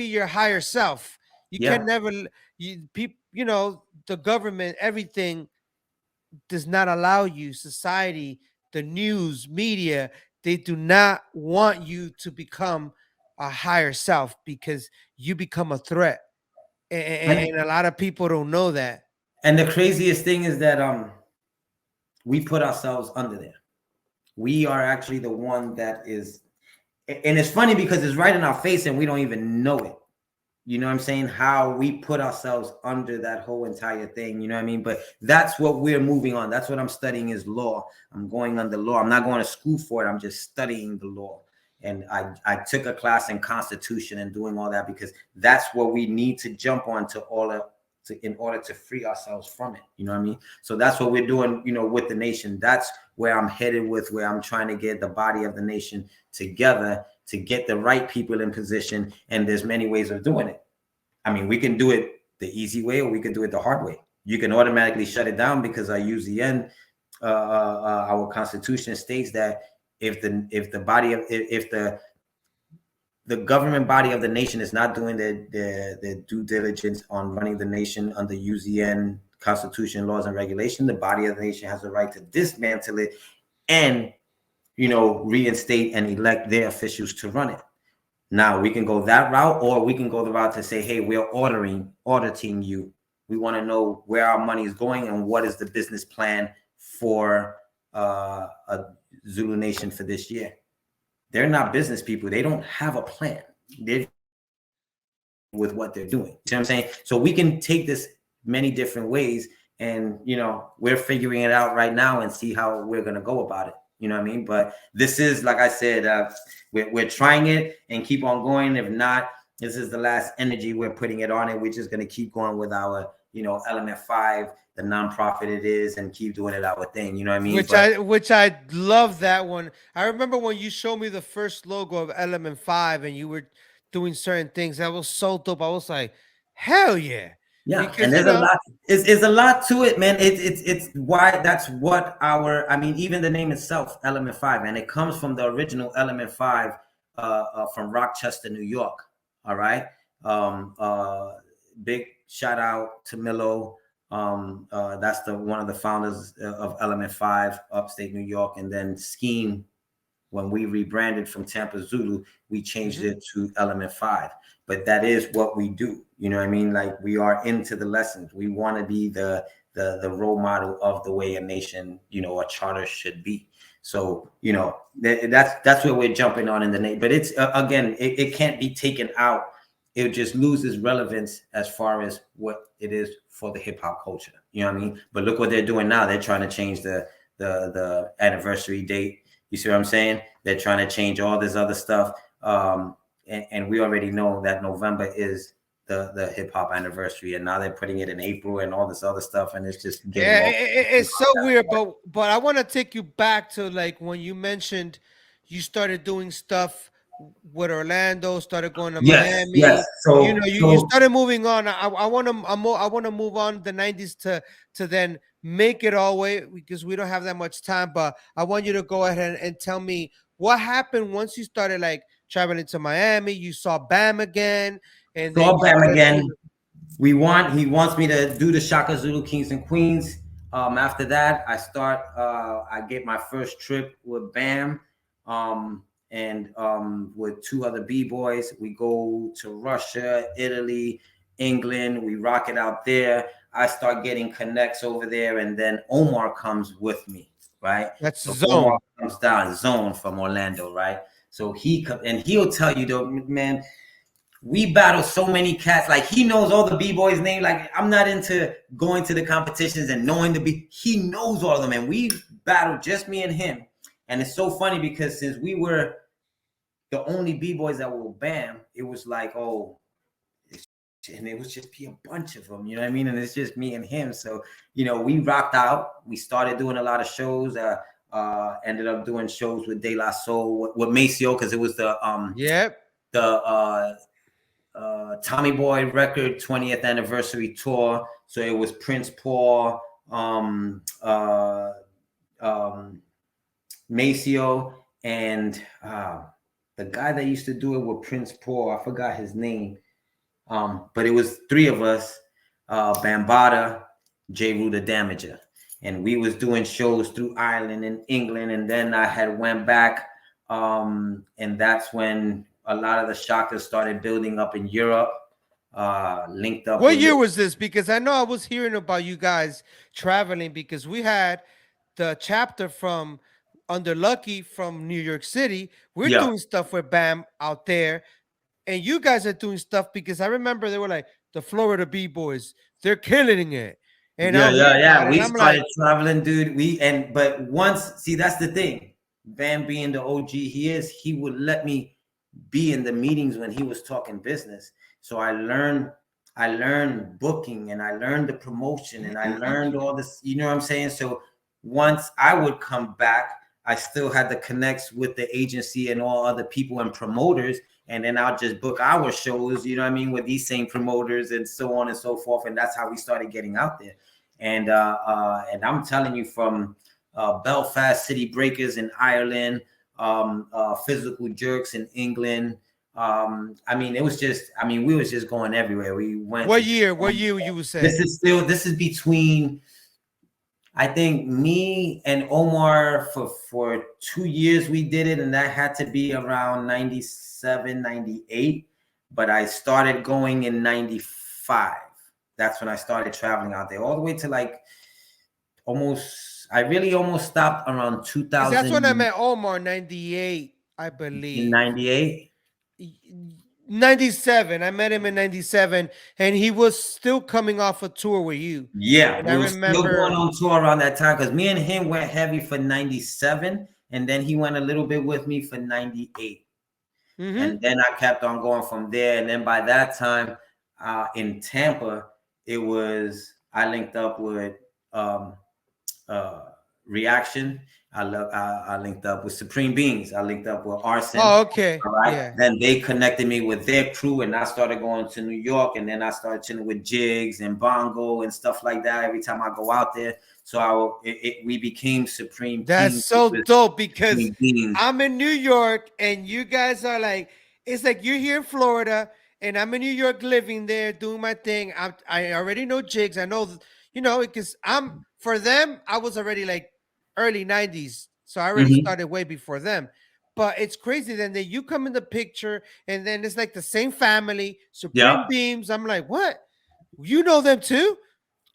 S2: your higher self. You can never, you know, the government, everything does not allow you, society, the news, media, they do not want you to become a higher self, because you become a threat. And a lot of people don't know that.
S1: And the craziest thing is that we put ourselves under there. We are actually the one that is. And it's funny because it's right in our face and we don't even know it. You know what I'm saying? How we put ourselves under that whole entire thing. You know what I mean? But that's what we're moving on. That's what I'm studying is law. I'm going under law. I'm not going to school for it. I'm just studying the law. And I took a class in Constitution and doing all that, because that's what we need to jump on in order to free ourselves from it. You know what I mean? So that's what we're doing, you know, with the nation. That's where I'm headed with, where I'm trying to get the body of the nation together to get the right people in position. And there's many ways of doing it. I mean, we can do it the easy way, or we can do it the hard way. You can automatically shut it down, because our UZN, our Constitution states that if the government body of the nation is not doing their due diligence on running the nation under UZN, Constitution, laws, and regulation, the body of the nation has the right to dismantle it and, you know, reinstate and elect their officials to run it. Now, we can go that route, or we can go the route to say, hey, we're auditing you. We want to know where our money is going and what is the business plan for a Zulu Nation for this year. They're not business people. They don't have a plan. They're with what they're doing. You see what I'm saying? So we can take this many different ways, and, you know, we're figuring it out right now and see how we're going to go about it. You know what I mean? But this is, like I said, we're trying it and keep on going. If not, this is the last energy we're putting it on, and we're just going to keep going with our, you know, Element 5, the nonprofit it is, and keep doing it our thing. You know what I mean?
S2: Which I love that one. I remember when you showed me the first logo of Element 5 and you were doing certain things. That was so dope. I was like, hell yeah.
S1: Yeah, because, and there's a lot. It's a lot to it, man. It's why that's what our. I mean, even the name itself, Element 5, and it comes from the original Element 5 from Rochester, New York. All right. Big shout out to Milo. That's one of the founders of Element 5, upstate New York, and then Scheme. When we rebranded from Tampa Zulu, we changed it to Element 5. But that is what we do. You know what I mean? Like, we are into the lessons. We want to be the role model of the way a nation, you know, a charter should be. So, you know, that's where we're jumping on in the name. But it's again, it can't be taken out. It just loses relevance as far as what it is for the hip hop culture. You know what I mean? But look what they're doing now. They're trying to change the anniversary date. You see what I'm saying? They're trying to change all this other stuff. and we already know that November is the hip hop anniversary, and now they're putting it in April and all this other stuff, and it's just getting
S2: it's so weird. But I want to take you back to like when you mentioned you started doing stuff with Orlando, started going to
S1: yes,
S2: Miami.
S1: yes. So
S2: You started moving on. I want to move on the 90s to then make it all the way because we don't have that much time. But I want you to go ahead and tell me what happened once you started like traveling to Miami. You saw Bam again, and then
S1: saw
S2: you
S1: Bam
S2: started
S1: again.
S2: doing
S1: He wants me to do the Shaka Zulu Kings and Queens. After that, I get my first trip with Bam, and with two other b-boys. We go to Russia, Italy, England. We rock it out there. I start getting connects over there, and then Omar comes with me, right?
S2: That's
S1: so
S2: Zone.
S1: Omar comes down, Zone from Orlando, right? So he'll tell you though, man, we battle so many cats. Like he knows all the b-boys' name. Like I'm not into going to the competitions and knowing he knows all of them. And we battled just me and him. And it's so funny because since we were the only b-boys that were Bam, it was like, and it was just be a bunch of them, you know what I mean? And it's just me and him. So, we rocked out. We started doing a lot of shows. Ended up doing shows with De La Soul, with Maceo, because it was the Tommy Boy record 20th anniversary tour. So it was Prince Paul, Maceo, and the guy that used to do it with Prince Paul, I forgot his name. But it was three of us, Bambaataa, J. Rue the Damager. And we was doing shows through Ireland and England. And then I had went back, and that's when a lot of the Shakas started building up in Europe, linked up.
S2: What year was this? Because I know I was hearing about you guys traveling because we had the chapter from Under Lucky from New York City. We're doing stuff with Bam out there. And you guys are doing stuff because I remember they were like the Florida B-boys. They're killing it. And
S1: we started traveling, dude. But that's the thing. Bam being the OG he would let me be in the meetings when he was talking business. So I learned booking, and I learned the promotion, and I learned all this, you know what I'm saying? So once I would come back, I still had the connects with the agency and all other people and promoters. And then I'll just book our shows, you know what I mean, with these same promoters and so on and so forth. And that's how we started getting out there. And I'm telling you, from Belfast City Breakers in Ireland, Physical Jerks in England. We was just going everywhere. We went.
S2: What year you would say?
S1: This is between, I think, me and Omar for 2 years we did it, and that had to be around 97, 98. But I started going in 95. That's when I started traveling out there, all the way to like I really almost stopped around 2000.
S2: That's when I met Omar, 98, I believe.
S1: 98?
S2: 97. I met him in 97, and he was still coming off a tour with you.
S1: Yeah,
S2: and
S1: we were still going on tour around that time, because me and him went heavy for 97, and then he went a little bit with me for 98. And then I kept on going from there. And then by that time, in Tampa, I linked up with Reaction. I linked up with Supreme Beings. I linked up with Arson.
S2: Oh, okay.
S1: All right. Yeah. Then they connected me with their crew, and I started going to New York, and then I started chilling with Jigs and Bongo and stuff like that every time I go out there. So we became Supreme.
S2: That's
S1: Kings
S2: so dope, because I'm in New York and you guys are like, it's like you're here in Florida and I'm in New York living there doing my thing. I already know Jigs. I know, because for them, I was already like early 90s. So I already started way before them. But it's crazy then that you come in the picture and then it's like the same family, Supreme Beams. I'm like, what? You know them too?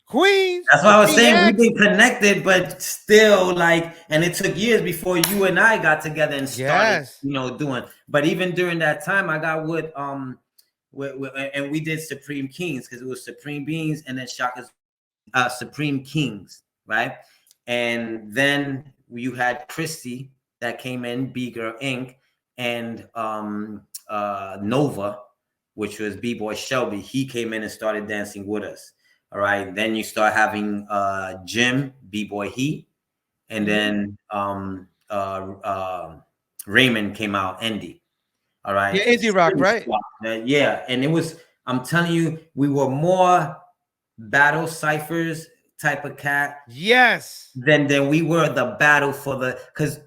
S2: Queens.
S1: That's what I was saying. We've been connected, but still, and it took years before you and I got together and started, doing. But even during that time, I got with and we did Supreme Kings, because it was Supreme Beings and then Shaka's Supreme Kings, right? And then you had Christy that came in, B Girl Inc., and Nova, which was b-boy Shelby. He came in and started dancing with us. All right. Then you start having Jim, b-boy He, and then Raymond came out, Andy. All right.
S2: Yeah, indie rock, right?
S1: Yeah. And it was, I'm telling you, we were more battle ciphers type of cat.
S2: Yes.
S1: Then we were the battle for the, because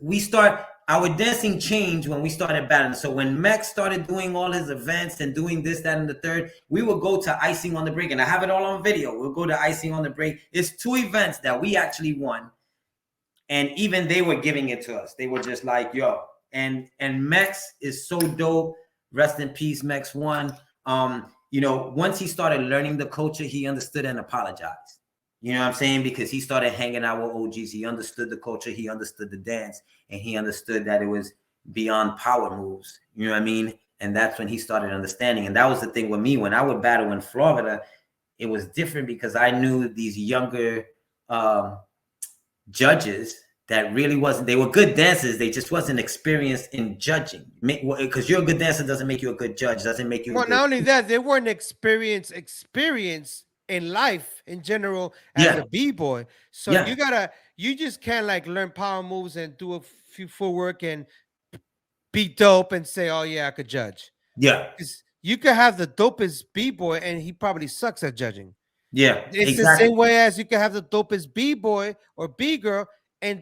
S1: our dancing changed when we started battling. So when Max started doing all his events and doing this, that, and the third, we would go to Icing on the Break, and I have it all on video. We'll go to Icing on the Break. It's 2 events that we actually won. And even they were giving it to us. They were just like, yo. And Max is so dope. Rest in peace, Max 1. Once he started learning the culture, he understood and apologized. You know what I'm saying? Because he started hanging out with OGs. He understood the culture. He understood the dance. And he understood that it was beyond power moves. You know what I mean? And that's when he started understanding. And that was the thing with me. When I would battle in Florida, it was different because I knew these younger judges that really wasn't, they were good dancers. They just wasn't experienced in judging. Because you're a good dancer doesn't make you a good judge. Doesn't make you
S2: not only that, they weren't experienced in life in general as a b-boy. So you just can't like learn power moves and do a few footwork and be dope and say, oh yeah, I could judge.
S1: Yeah.
S2: You could have the dopest b-boy and he probably sucks at judging.
S1: Yeah.
S2: It's the same way as you can have the dopest b-boy or b-girl and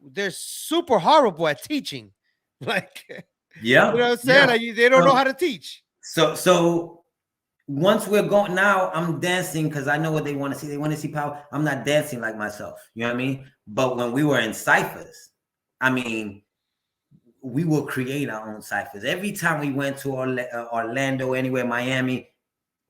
S2: they're super horrible at teaching. Like,
S1: yeah.
S2: You know what I'm saying? Like, they don't know how to teach.
S1: So once we're going now, I'm dancing because I know what they want to see. They want to see power. I'm not dancing like myself. You know what I mean? But when we were in ciphers, I mean, we will create our own ciphers. Every time we went to Orlando, anywhere, Miami,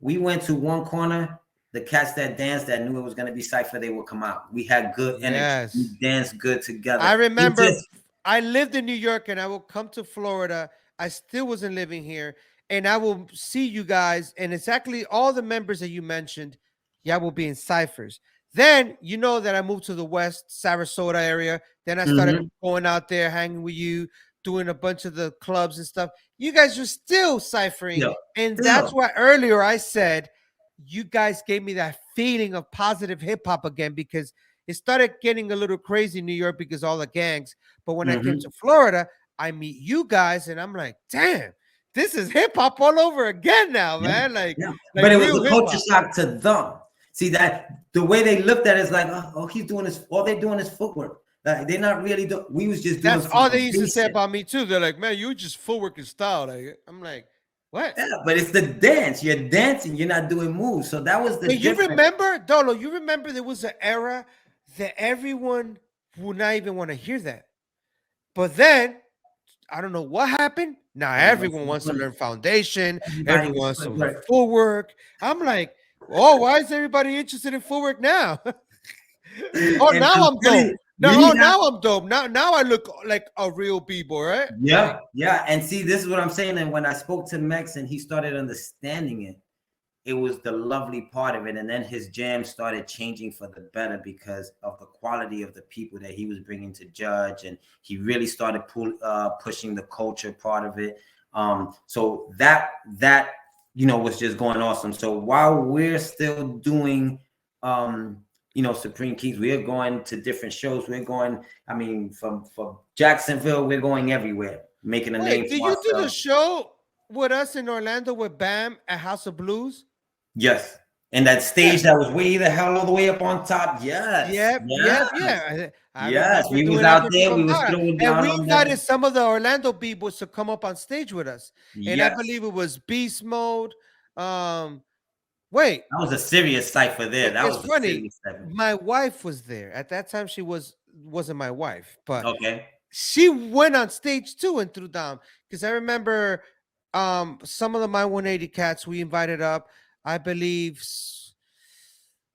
S1: we went to one corner. The cats that danced that knew it was going to be cipher, they would come out. We had good energy.
S2: Yes.
S1: We danced good together.
S2: I remember I lived in New York and I would come to Florida. I still wasn't living here. And I will see you guys, and exactly all the members that you mentioned, y'all will be in ciphers. Then you know that I moved to the West, Sarasota area. Then I started going out there, hanging with you, doing a bunch of the clubs and stuff. You guys are still ciphering. And that's why earlier I said, you guys gave me that feeling of positive hip hop again, because it started getting a little crazy in New York because all the gangs. But when I came to Florida, I meet you guys and I'm like, damn. This is hip hop all over again now, man. Like,
S1: but it was a culture shock to them. See that the way they looked at it is like, oh, he's doing this. All they're doing is footwork. Like, they're not really doing. We was just doing.
S2: That's all they used to say about me too. They're like, man, you just footwork and style. Like, I'm like, what?
S1: Yeah, but it's the dance. You're dancing. You're not doing moves. So that was the.
S2: But you remember, Dolo? You remember there was an era that everyone would not even want to hear that. But then I don't know what happened. Now everyone wants to learn foundation. Everyone wants to learn footwork. I'm like, oh, why is everybody interested in footwork now? Oh, now I'm dope. Now I'm dope. Now I look like a real b-boy, right?
S1: Yeah, yeah. And see, this is what I'm saying. And when I spoke to Max and he started understanding it, it was the lovely part of it. And then his jam started changing for the better because of the quality of the people that he was bringing to judge. And he really started pushing the culture part of it. So that was just going awesome. So while we're still doing, Supreme Keys, we're going to different shows. We're going, from Jacksonville, we're going everywhere, making a name for
S2: ourselves. Did you do the show with us in Orlando with Bam at House of Blues?
S1: Yes. And that stage that was way the hell all the way up on top. Yes.
S2: Yeah.
S1: Yes. We was out there. We was throwing down.
S2: And we invited some of the Orlando b-boys to come up on stage with us. And I believe it was Beast Mode. That
S1: was a serious cipher there. That was
S2: funny. My wife was there. At that time, she wasn't my wife. But she went on stage too and threw down. Because I remember some of the My 180 cats we invited up. I believe,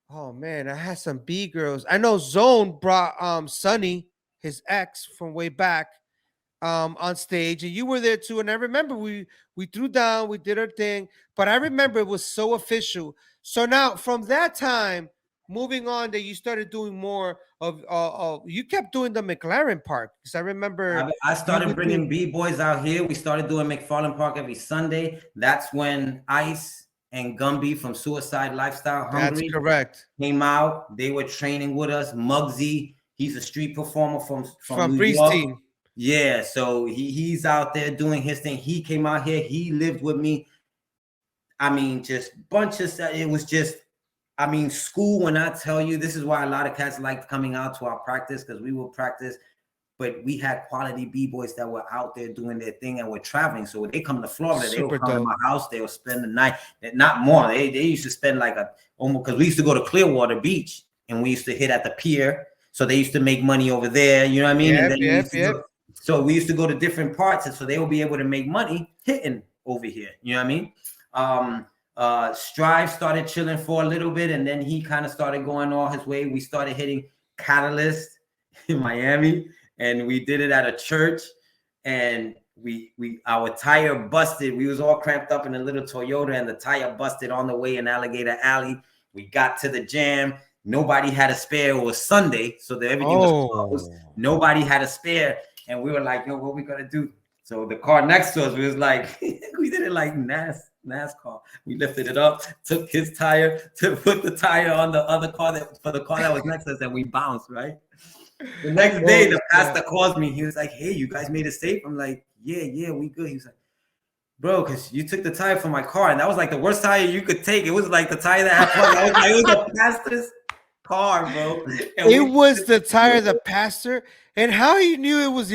S2: oh man, I had some B girls. I know Zone brought Sonny, his ex from way back, on stage, and you were there too. And I remember we threw down, we did our thing, but I remember it was so official. So now from that time moving on, that you started doing more of you kept doing the McLaren Park, because I remember
S1: I
S2: you
S1: started
S2: would
S1: bringing
S2: do-
S1: b-boys out here. We started doing McFarland Park every Sunday. That's when Ice and Gumby from Suicide Lifestyle
S2: That's
S1: Hungry
S2: correct.
S1: came out. They were training with us. Muggsy, he's a street performer from New
S2: Breeze
S1: York.
S2: Team.
S1: Yeah, so he's out there doing his thing. He came out here. He lived with me. I mean, just bunch of stuff. It was just, I mean, school. When I tell you, this is why a lot of cats liked coming out to our practice, because we will practice. But we had quality b-boys that were out there doing their thing and were traveling. So when they come to Florida, they will come to my house. They will spend the night. Not more. They used to spend like almost, because we used to go to Clearwater Beach and we used to hit at the pier. So they used to make money over there. You know what I mean? So we used to go to different parts, and so they will be able to make money hitting over here. You know what I mean? Strive started chilling for a little bit, and then he kind of started going all his way. We started hitting Catalyst in Miami, and we did it at a church, and our tire busted. We was all cramped up in a little Toyota, and the tire busted on the way in Alligator Alley. We got to the jam. Nobody had a spare. It was Sunday, so everything was closed. Nobody had a spare, and we were like, yo, what we gonna do? So the car next to us, we was like, we did it like NASCAR. We lifted it up, took his tire to put the tire on the other car for the car that was next to us, and we bounced, right? The next day, the pastor calls me. He was like, hey, you guys made it safe? I'm like, yeah, we good. He was like, bro, because you took the tire from my car, and that was like the worst tire you could take. It was like the tire that had it was the pastor's car, bro.
S2: And it was the tire of the pastor. And how he knew it was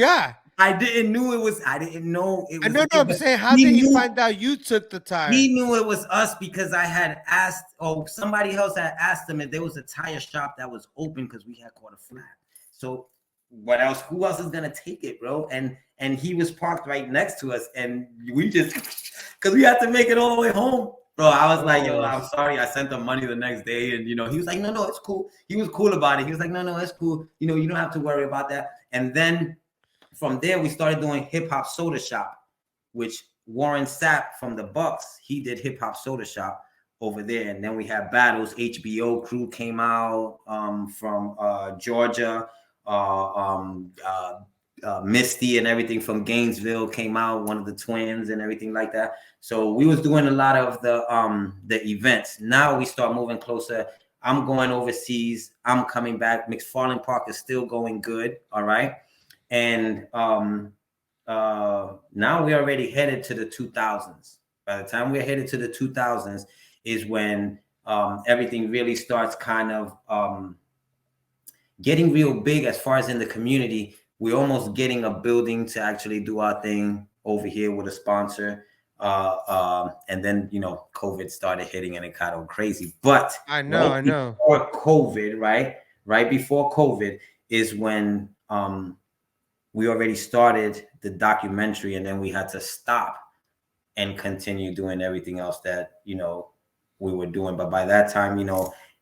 S1: I didn't know it was.
S2: I'm saying, how did he find out you took the tire?
S1: He knew it was us because I had asked, somebody else had asked him if there was a tire shop that was open, because we had caught a flat. So what else? Who else is gonna take it, bro? And he was parked right next to us, and we just, because we had to make it all the way home. Bro, I was like, yo, I'm sorry. I sent them money the next day. And, he was like, no, it's cool. He was cool about it. He was like, no, it's cool. You don't have to worry about that. And then from there, we started doing HipHop Soda Shop, which Warren Sapp from the Bucks, he did HipHop Soda Shop over there. And then we had battles. HBO crew came out from Georgia. Misty and everything from Gainesville came out, one of the twins and everything like that. So we was doing a lot of the events. Now we start moving closer. I'm going overseas. I'm coming back. McFarland Park is still going good. All right. And now we're already headed to the 2000s. By the time we're headed to the 2000s is when everything really starts kind of getting real big as far as in the community. We're almost getting a building to actually do our thing over here with a sponsor. And then, COVID started hitting and it got all crazy. But
S2: I know.
S1: Before COVID, right before COVID is when we already started the documentary, and then we had to stop and continue doing everything else that, we were doing. But by that time,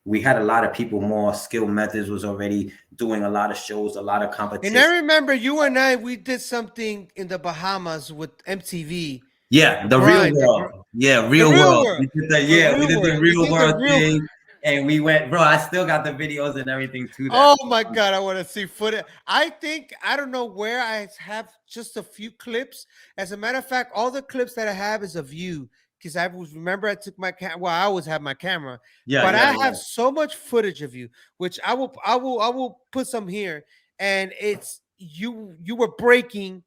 S1: we had a lot of people. More Skill Methods was already doing a lot of shows, a lot of competition.
S2: And I remember you and I, we did something in the Bahamas with MTV.
S1: Yeah, the Real World. Yeah, Real World. We did the Real World thing. And we went, bro, I still got the videos and everything too.
S2: Oh my God, I want to see footage. I don't know where I have just a few clips. As a matter of fact, all the clips that I have is of you. Because I took my camera. Well, I always have my camera, but I have so much footage of you, which I will put some here. And it's you were breaking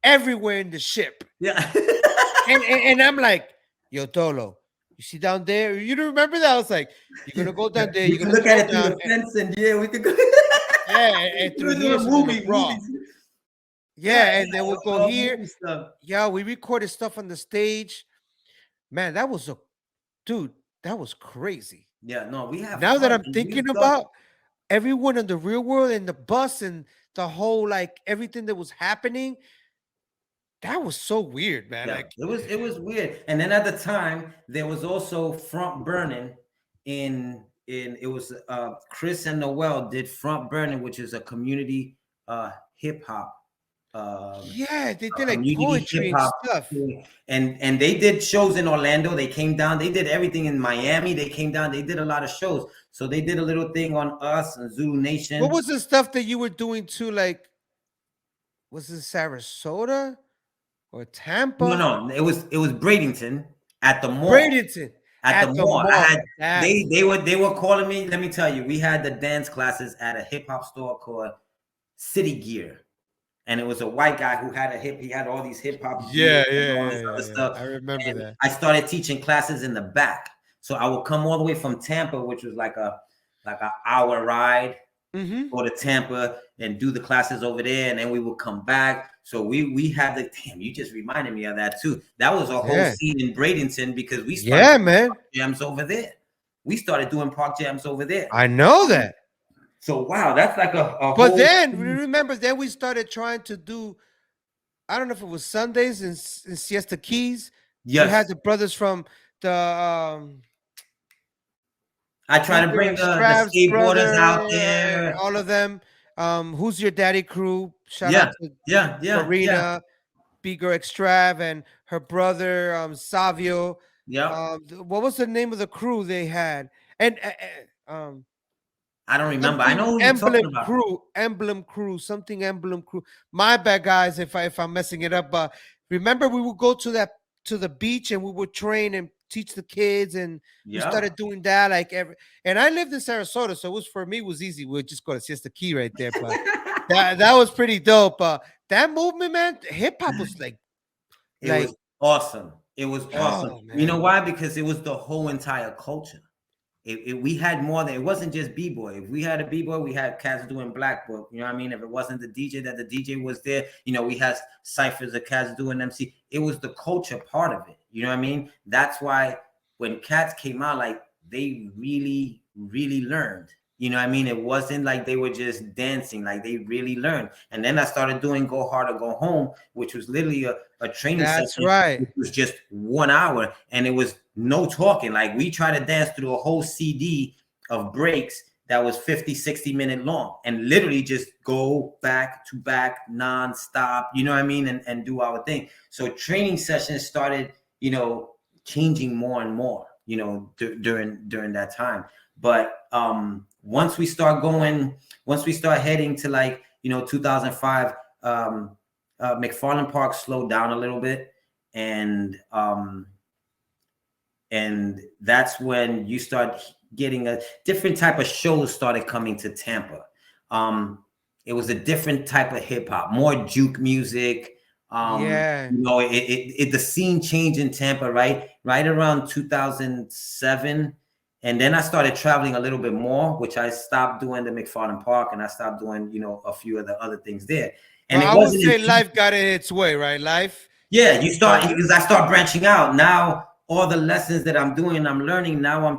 S2: everywhere in the ship.
S1: Yeah.
S2: and I'm like, yo, Dolo, you see down there? You don't remember that? I was like, you're gonna go down there.
S1: You can look at it through the fence, and we could go.
S2: And through here, movies. Yeah, and then we'll go here. Yeah, we recorded stuff on the stage. Man, that was crazy.
S1: Yeah, no, we have.
S2: Now that I'm thinking about everyone in the Real World and the bus and the whole, like, everything that was happening, that was so weird, man.
S1: Yeah,
S2: like,
S1: it was weird. And then at the time, there was also Front Burning it was Chris and Noel did Front Burning, which is a community hip hop
S2: Yeah, they did like
S1: community hip
S2: poetry and
S1: hop,
S2: stuff.
S1: and they did shows in Orlando. They came down. They did everything in Miami. They came down. They did a lot of shows. So they did a little thing on us and Zulu Nation.
S2: What was the stuff that you were doing too? Like, was it Sarasota or Tampa?
S1: No, it was Bradenton at the mall.
S2: Bradenton.
S1: At the mall. I had
S2: Damn.
S1: they were calling me. Let me tell you, we had the dance classes at a hip hop store called City Gear. And it was a white guy who had he had all these hip hop.
S2: Yeah.
S1: Stuff.
S2: I remember that.
S1: I started teaching classes in the back. So I would come all the way from Tampa, which was like an hour ride, go to Tampa and do the classes over there. And then we would come back. So we had you just reminded me of that too. That was a whole scene in Bradenton because we started park jams over there. We started doing park jams over there.
S2: I know that.
S1: So wow, that's like a
S2: but then remember, then we started trying to do, I don't know if it was Sundays in Siesta Keys.
S1: Yes.
S2: We had the brothers from the
S1: I try to bring the skateboarders out there.
S2: All of them. Who's Your Daddy crew? Shout out to Marina, Big Girl Extrav, and her brother Savio.
S1: Yeah.
S2: What was the name of the crew they had? And
S1: I don't remember. I know who you're talking about.
S2: Emblem Crew. My bad, guys, if I'm messing it up. But remember, we would go to the beach and we would train and teach the kids, and we started doing that and I lived in Sarasota, so for me it was easy. We'd just go to Siesta Key right there. But that was pretty dope. That movement, man, hip hop was it
S1: was awesome. It was awesome.
S2: Oh,
S1: you know why? Because it was the whole entire culture. We had more than, it wasn't just b-boy. If we had a b-boy, we had cats doing black book. You know what I mean? If it wasn't the DJ, that the DJ was there, we had ciphers of cats doing MC. It was the culture part of it. You know what I mean? That's why when cats came out, they really, really learned. You know what I mean? It wasn't like they were just dancing, they really learned. And then I started doing Go Hard or Go Home, which was literally a training session.
S2: That's right.
S1: It was just 1 hour and it was no talking. We tried to dance through a whole CD of breaks that was 50, 60-minute long and literally just go back to back nonstop, you know what I mean? And do our thing. So training sessions started, changing more and more, during that time. But once we start heading to 2005, McFarland Park slowed down a little bit, and that's when you start getting a different type of shows started coming to Tampa. It was a different type of hip hop, more juke music. The scene changed in Tampa right around 2007. And then I started traveling a little bit more, which I stopped doing the McFarland Park and I stopped doing, a few of the other things there. And
S2: I would say life got in its way, right? Life. Yeah,
S1: because I start branching out. Now, all the lessons that I'm doing, I'm learning. Now I'm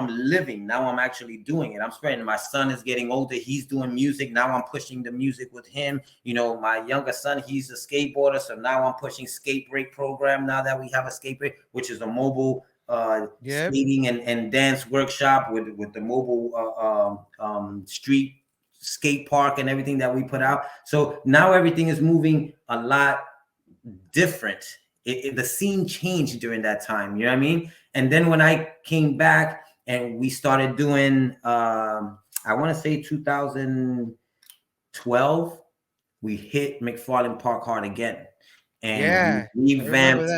S1: living. Now I'm actually doing it. I'm spreading. My son is getting older. He's doing music. Now I'm pushing the music with him. My younger son, he's a skateboarder. So now I'm pushing skate break program. Now that we have a skate break, which is a mobile skating and dance workshop with the mobile street skate park and everything that we put out. So now everything is moving a lot different. The scene changed during that time, you know what I mean? And then when I came back and we started doing, I want to say 2012, we hit McFarland Park hard again. And we revamped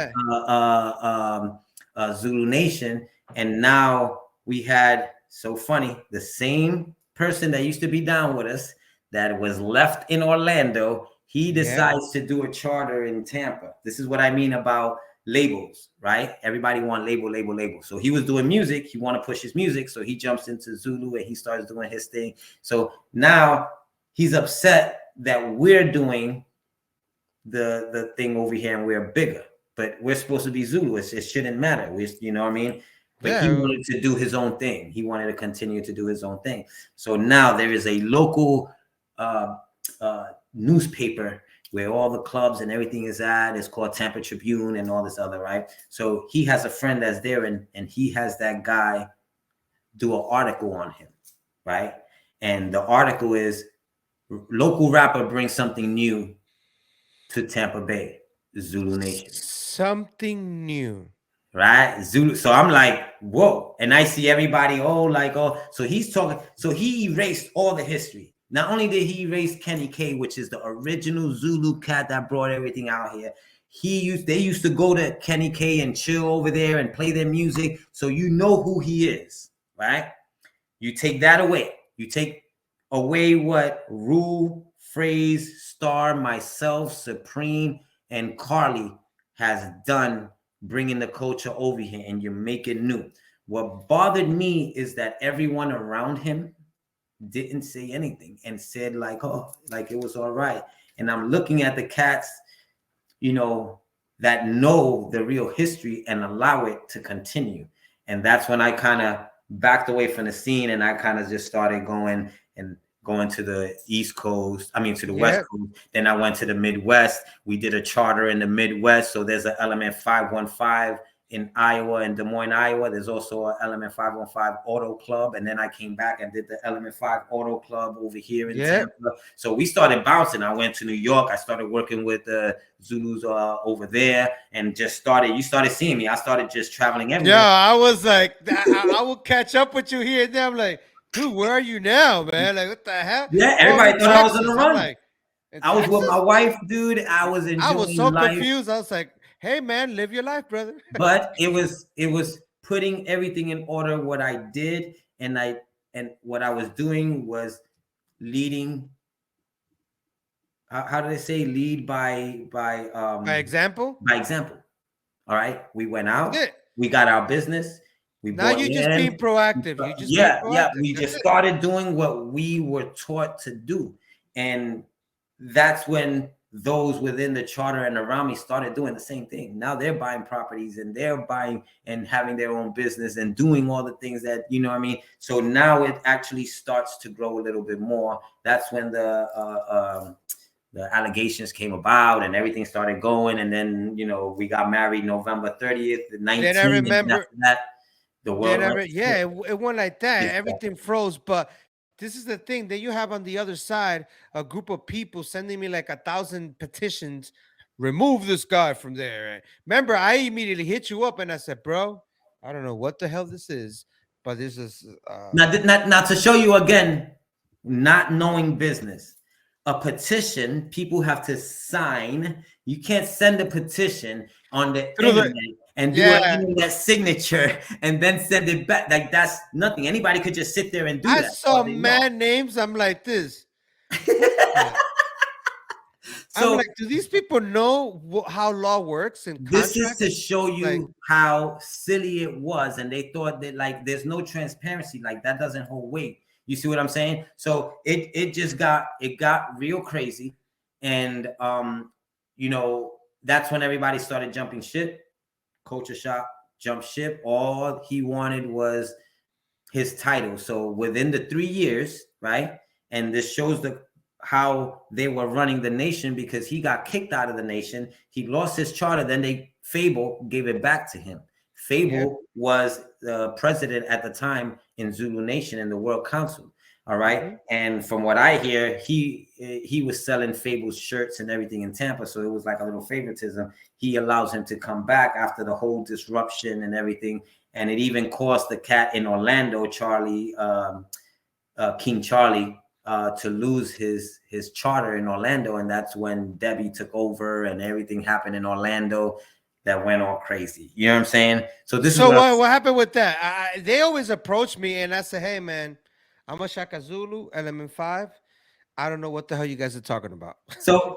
S1: Zulu Nation, and now we had, so funny, the same person that used to be down with us that was left in Orlando, he decides to do a charter in Tampa. This is what I mean about labels, right? Everybody want label. So he was doing music, he want to push his music, so he jumps into Zulu and he starts doing his thing. So now he's upset that we're doing the thing over here and we're bigger. But we're supposed to be Zulu. It shouldn't matter. You know what I mean? But he wanted to do his own thing. He wanted to continue to do his own thing. So now there is a local newspaper where all the clubs and everything is at. It's called Tampa Tribune and all this other, right? So he has a friend that's there, and he has that guy do an article on him, right? And the article is local rapper brings something new to Tampa Bay, Zulu Nation.
S2: Something new.
S1: Right? Zulu. So I'm like, whoa. And I see everybody, so he's talking. So he erased all the history. Not only did he erase Kenny K, which is the original Zulu cat that brought everything out here. They used to go to Kenny K and chill over there and play their music. So you know who he is, right? You take that away. You take away what Rule, Phrase, Star, myself, Supreme, and Carly has done, bringing the culture over here, and you make it new. What bothered me is that everyone around him didn't say anything and said like it was all right. And I'm looking at the cats, that know the real history and allow it to continue. And that's when I kind of backed away from the scene, and I kind of just started going to the East Coast. I mean, to the West Coast. Then I went to the Midwest. We did a charter in the Midwest. So there's an Element 515 in Iowa, in Des Moines, Iowa. There's also an Element 515 Auto Club. And then I came back and did the Element 5 Auto Club over here in Tampa. So we started bouncing. I went to New York. I started working with the Zulus over there, and you started seeing me. I started just traveling everywhere.
S2: Yeah, I was like, I will catch up with you here and there. I'm like, dude, where are you now, man? Like, what the hell?
S1: Yeah, everybody thought I was on the run.
S2: Like,
S1: I was with my wife, dude. I was enjoying
S2: I was so
S1: life.
S2: confused. I was like, hey, man, live your life, brother.
S1: But it was putting everything in order. What I did and what I was doing was leading. How do they say lead by
S2: example?
S1: By example. All right. We went out. We got our business.
S2: Now you just being proactive.
S1: We just started doing what we were taught to do. And that's when those within the charter and around me started doing the same thing. Now they're buying properties, and they're buying and having their own business and doing all the things that, what I mean? So now it actually starts to grow a little bit more. That's when the allegations came about and everything started going. And then, we got married November 30th, the 19th.
S2: Then I remember
S1: that the world.
S2: It went like that. Everything froze. But this is the thing that you have on the other side, a group of people sending me like 1,000 petitions. Remove this guy from there. Remember, I immediately hit you up and I said, bro, I don't know what the hell this is, but this is
S1: not to show you again, not knowing business. A petition, people have to sign. You can't send a petition on the internet and do an internet signature and then send it back. Like, that's nothing. Anybody could just sit there and do that.
S2: I saw man names. I'm like this. So, I'm like, do these people know how law works? And
S1: this is to show you how silly it was. And they thought that, like, there's no transparency. Like, that doesn't hold weight. You see what I'm saying? So it got real crazy. And, that's when everybody started jumping ship. Culture Shock jumped ship. All he wanted was his title. So within the 3 years, right? And this shows how they were running the nation, because he got kicked out of the nation. He lost his charter. Then Fable gave it back to him. Fable was the president at the time in Zulu Nation in the World Council. All right. And from what I hear, he was selling Fable's shirts and everything in Tampa. So it was like a little favoritism. He allows him to come back after the whole disruption and everything. And it even cost the cat in Orlando, King Charlie, to lose his charter in Orlando. And that's when Debbie took over and everything happened in Orlando that went all crazy. You know what I'm saying? So
S2: what happened with that? They always approach me and I say, hey, man, I'm a Shaka Zulu, Element 5. I don't know what the hell you guys are talking about.
S1: So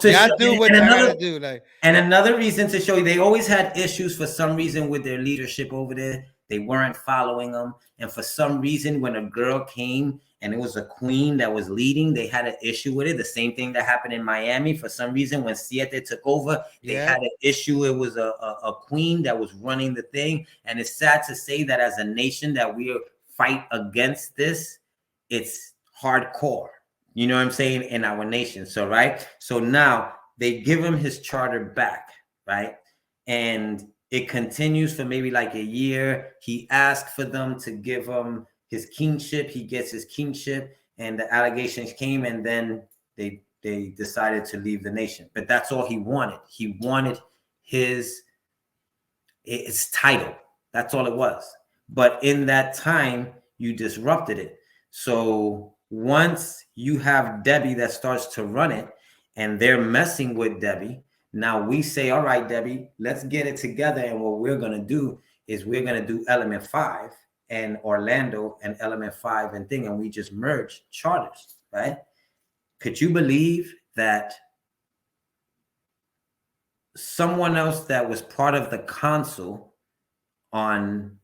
S1: another reason to show you, they always had issues for some reason with their leadership over there. They weren't following them. And for some reason, when a girl came and it was a queen that was leading, they had an issue with it. The same thing that happened in Miami. For some reason, when Siete took over, they had an issue. It was a queen that was running the thing. And it's sad to say that as a nation that we fight against this, it's hardcore. You know what I'm saying? In our nation. So, right. So now they give him his charter back. Right. And it continues for maybe like a year. He asked for them to give him his kingship. He gets his kingship, and the allegations came, and then they decided to leave the nation. But that's all he wanted. He wanted his title. That's all it was. But in that time, you disrupted it. So once you have Debbie that starts to run it, and they're messing with Debbie, now we say, all right, Debbie, let's get it together. And what we're going to do is we're going to do Element 5 and Orlando and Element 5 and thing, and we just merge charters, right? Could you believe that someone else that was part of the council on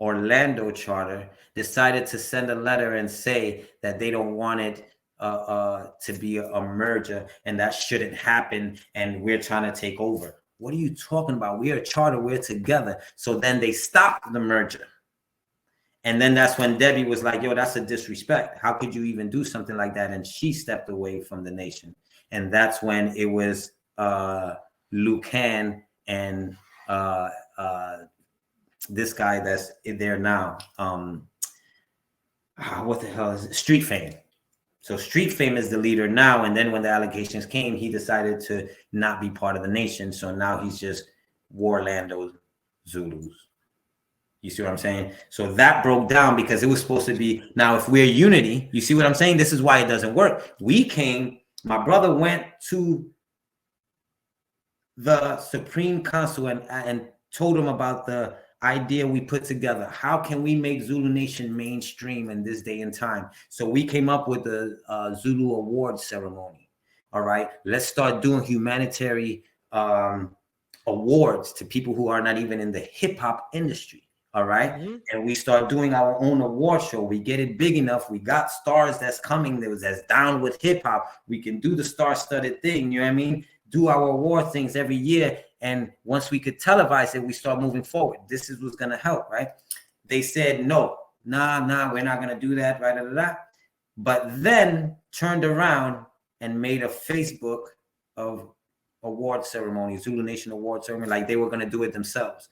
S1: Orlando charter decided to send a letter and say that they don't want it to be a merger and that shouldn't happen and we're trying to take over? What are you talking about? We are a charter, we're together. So then they stopped the merger. And then that's when Debbie was like, yo, that's a disrespect. How could you even do something like that? And she stepped away from the nation. And that's when it was Lucan and this guy that's there now. What the hell is it? Street Fame. So Street Fame is the leader now. And then when the allegations came, he decided to not be part of the nation. So now he's just Warlando Zulus. You see what I'm saying? So that broke down because it was supposed to be, now if we're unity, you see what I'm saying? This is why it doesn't work. We came, my brother went to the Supreme Council and told him about the idea we put together. How can we make Zulu Nation mainstream in this day and time? So we came up with the Zulu Award ceremony. All right, let's start doing humanitarian awards to people who are not even in the hip hop industry. All right. Mm-hmm. And we start doing our own award show. We get it big enough. We got stars that's coming that's down with hip hop. We can do the star-studded thing. You know what I mean? Do our award things every year. And once we could televise it, we start moving forward. This is what's going to help, right? They said, no, nah, we're not going to do that, right? But then turned around and made a Facebook of award ceremony, Zulu Nation award ceremony, like they were going to do it themselves.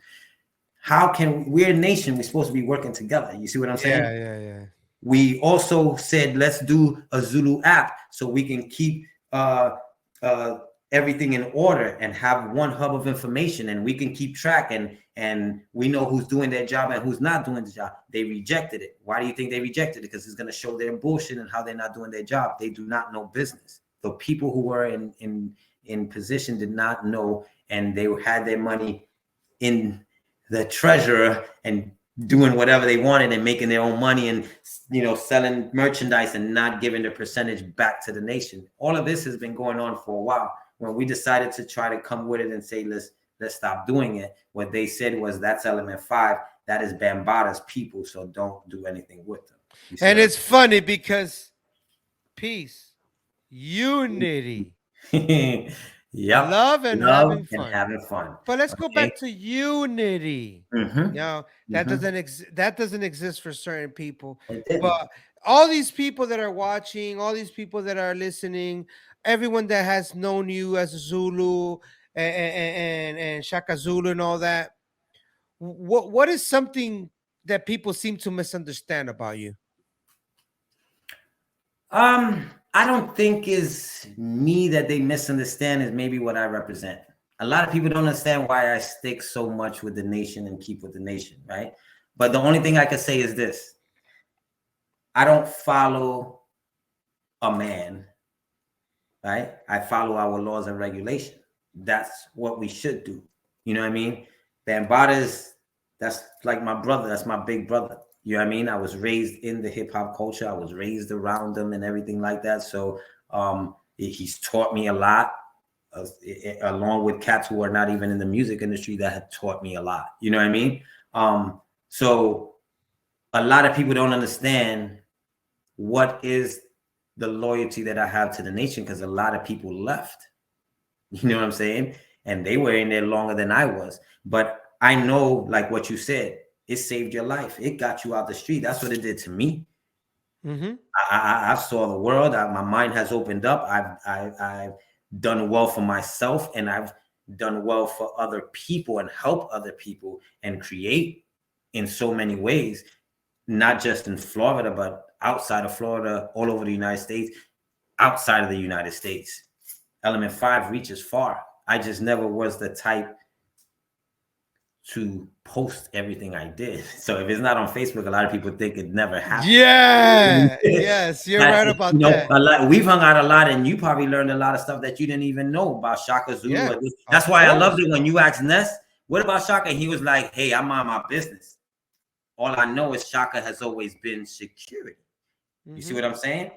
S1: How can we're a nation? We're supposed to be working together. You see what I'm saying?
S2: Yeah.
S1: We also said, let's do a Zulu app so we can keep everything in order and have one hub of information, and we can keep track and we know who's doing their job and who's not doing the job. They rejected it. Why do you think they rejected it? Because it's going to show their bullshit and how they're not doing their job. They do not know business. The people who were in position did not know, and they had their money in the treasurer and doing whatever they wanted and making their own money and, you know, selling merchandise and not giving the percentage back to the nation. All of this has been going on for a while. When we decided to try to come with it and say, let's stop doing it, what they said was, that's Element 5. That is Bambaataa's people, so don't do anything with them.
S2: And it's funny because peace, unity,
S1: yep.
S2: love and having fun. But let's go back to unity.
S1: Mm-hmm.
S2: Now that doesn't exist for certain people. But all these people that are watching, all these people that are listening, everyone that has known you as a Zulu and Shaka Zulu and all that, what is something that people seem to misunderstand about you?
S1: I don't think is me that they misunderstand, is maybe what I represent. A lot of people don't understand why I stick so much with the nation and keep with the nation, right? But the only thing I can say is this: I don't follow a man, right? I follow our laws and regulation. That's what we should do. You know what I mean? Bambaataa that's like my brother. That's my big brother. You know what I mean? I was raised in the hip hop culture. I was raised around them and everything like that. So he's taught me a lot, along with cats who are not even in the music industry that have taught me a lot. You know what I mean? So a lot of people don't understand what is the loyalty that I have to the nation, because a lot of people left. You know what I'm saying? And they were in there longer than I was. But I know, like what you said, it saved your life. It got you out the street. That's what it did to me. Mm-hmm. I saw the world. My mind has opened up. I've done well for myself, and I've done well for other people and help other people and create in so many ways, not just in Florida, but outside of Florida, all over the United States. outside of the United States. Element 5 reaches far. I just never was the type to post everything I did. So if it's not on Facebook, a lot of people think it never happened.
S2: Yeah. Yes, you're right about that.
S1: A lot, we've hung out a lot, and you probably learned a lot of stuff that you didn't even know about Shaka Zulu.
S2: Yeah,
S1: That's why I loved it when you asked Ness, what about Shaka? And he was like, hey, I'm on my business. All I know is Shaka has always been security. You see what I'm saying?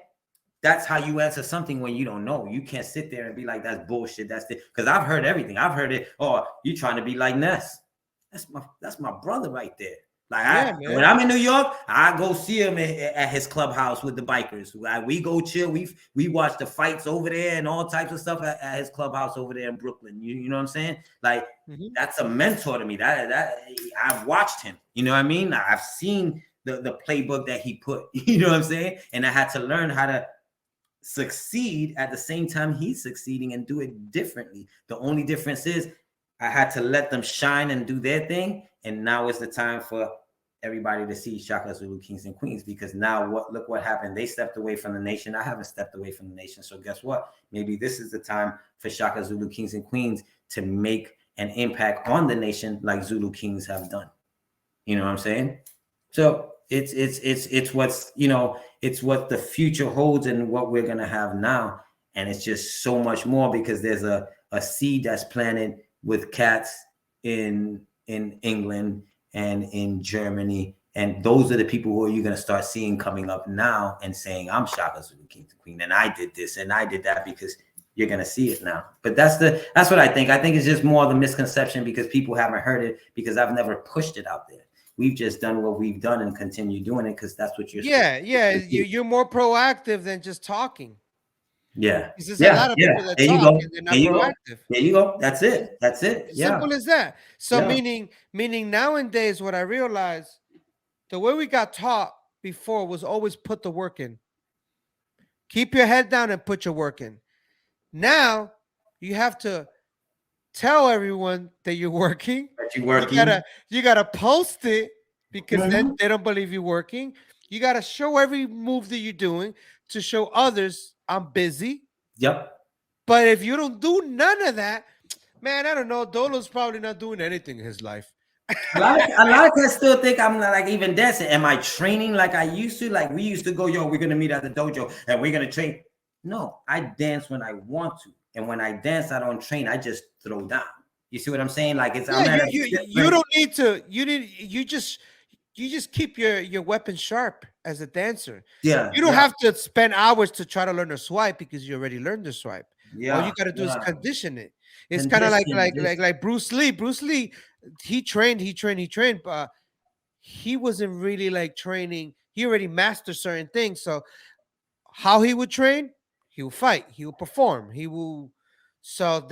S1: That's how you answer something when you don't know. You can't sit there and be like, that's bullshit. That's it. Because I've heard everything. I've heard it. Oh, you trying to be like Ness. That's my brother right there. Like when I'm in New York, I go see him at his clubhouse with the bikers. We go chill. We watch the fights over there and all types of stuff at his clubhouse over there in Brooklyn. You know what I'm saying? Like that's a mentor to me. That I've watched him. You know what I mean? I've seen the playbook that he put. You know what I'm saying? And I had to learn how to succeed at the same time he's succeeding and do it differently. The only difference is I had to let them shine and do their thing, and now is the time for everybody to see Shaka Zulu Kings and Queens, because now look what happened. They stepped away from the nation. I haven't stepped away from the nation. So guess what? Maybe this is the time for Shaka Zulu Kings and Queens to make an impact on the nation like Zulu Kings have done. You know what I'm saying? So it's what's, you know, it's what the future holds and what we're gonna have now. And it's just so much more because there's a seed that's planted with cats in England and in Germany, and those are the people who you're going to start seeing coming up now and saying, I'm Shaka Zulu King to Queen, and I did this and I did that, because you're going to see it now. But that's what I think. I think it's just more of the misconception because people haven't heard it, because I've never pushed it out there. We've just done what we've done and continue doing it because that's what you're
S2: you're more proactive than just talking.
S1: Yeah.
S2: There's a lot of people that talk and they're not proactive.
S1: There you go. That's it.
S2: Simple as that. So meaning nowadays, what I realized, the way we got taught before was always put the work in. Keep your head down and put your work in. Now you have to tell everyone that you're working.
S1: That you're working.
S2: You gotta post it, because then they don't believe you're working. You gotta show every move that you're doing to show others I'm busy.
S1: Yep.
S2: But if you don't do none of that, man, I don't know. Dolo's probably not doing anything in his life.
S1: a lot of cats still think I'm not like even dancing. Am I training like I used to? Like we used to go, yo, we're gonna meet at the dojo and we're gonna train. No, I dance when I want to, and when I dance, I don't train. I just throw down. You see what I'm saying? Like it's
S2: you don't need to. You just keep your weapon sharp as a dancer.
S1: Yeah.
S2: You don't have to spend hours to try to learn a swipe because you already learned the swipe.
S1: Yeah.
S2: All you got to do is condition it. It's kind of like Bruce Lee. Bruce Lee, he trained, but he wasn't really like training. He already mastered certain things. So how he would train, he will fight, he will perform, he will. So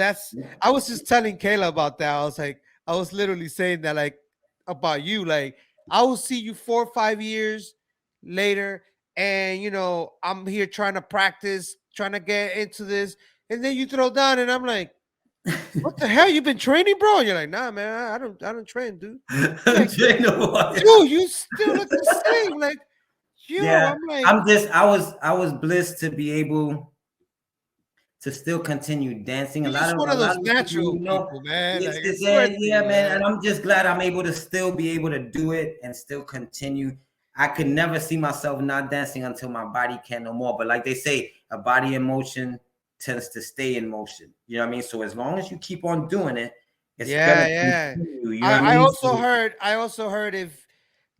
S2: I was just telling Kayla about that. I was literally saying that, like, about you, like, I will see you 4 or 5 years later, and you know, I'm here trying to practice, trying to get into this, and then you throw down, and I'm like, what the hell? You've been training, bro? And you're like, nah, man, I don't train, dude. Like, dude, you still look the same. Like, yo,
S1: yeah,
S2: I'm like,
S1: I was blessed to be able to still continue dancing.
S2: A lot of those natural people, man.
S1: Man. And I'm just glad I'm able to still be able to do it and still continue. I could never see myself not dancing until my body can't no more. But like they say, a body in tends to stay in motion. You know what I mean? So as long as you keep on doing it, it's gonna continue, you know what I mean?
S2: I also heard if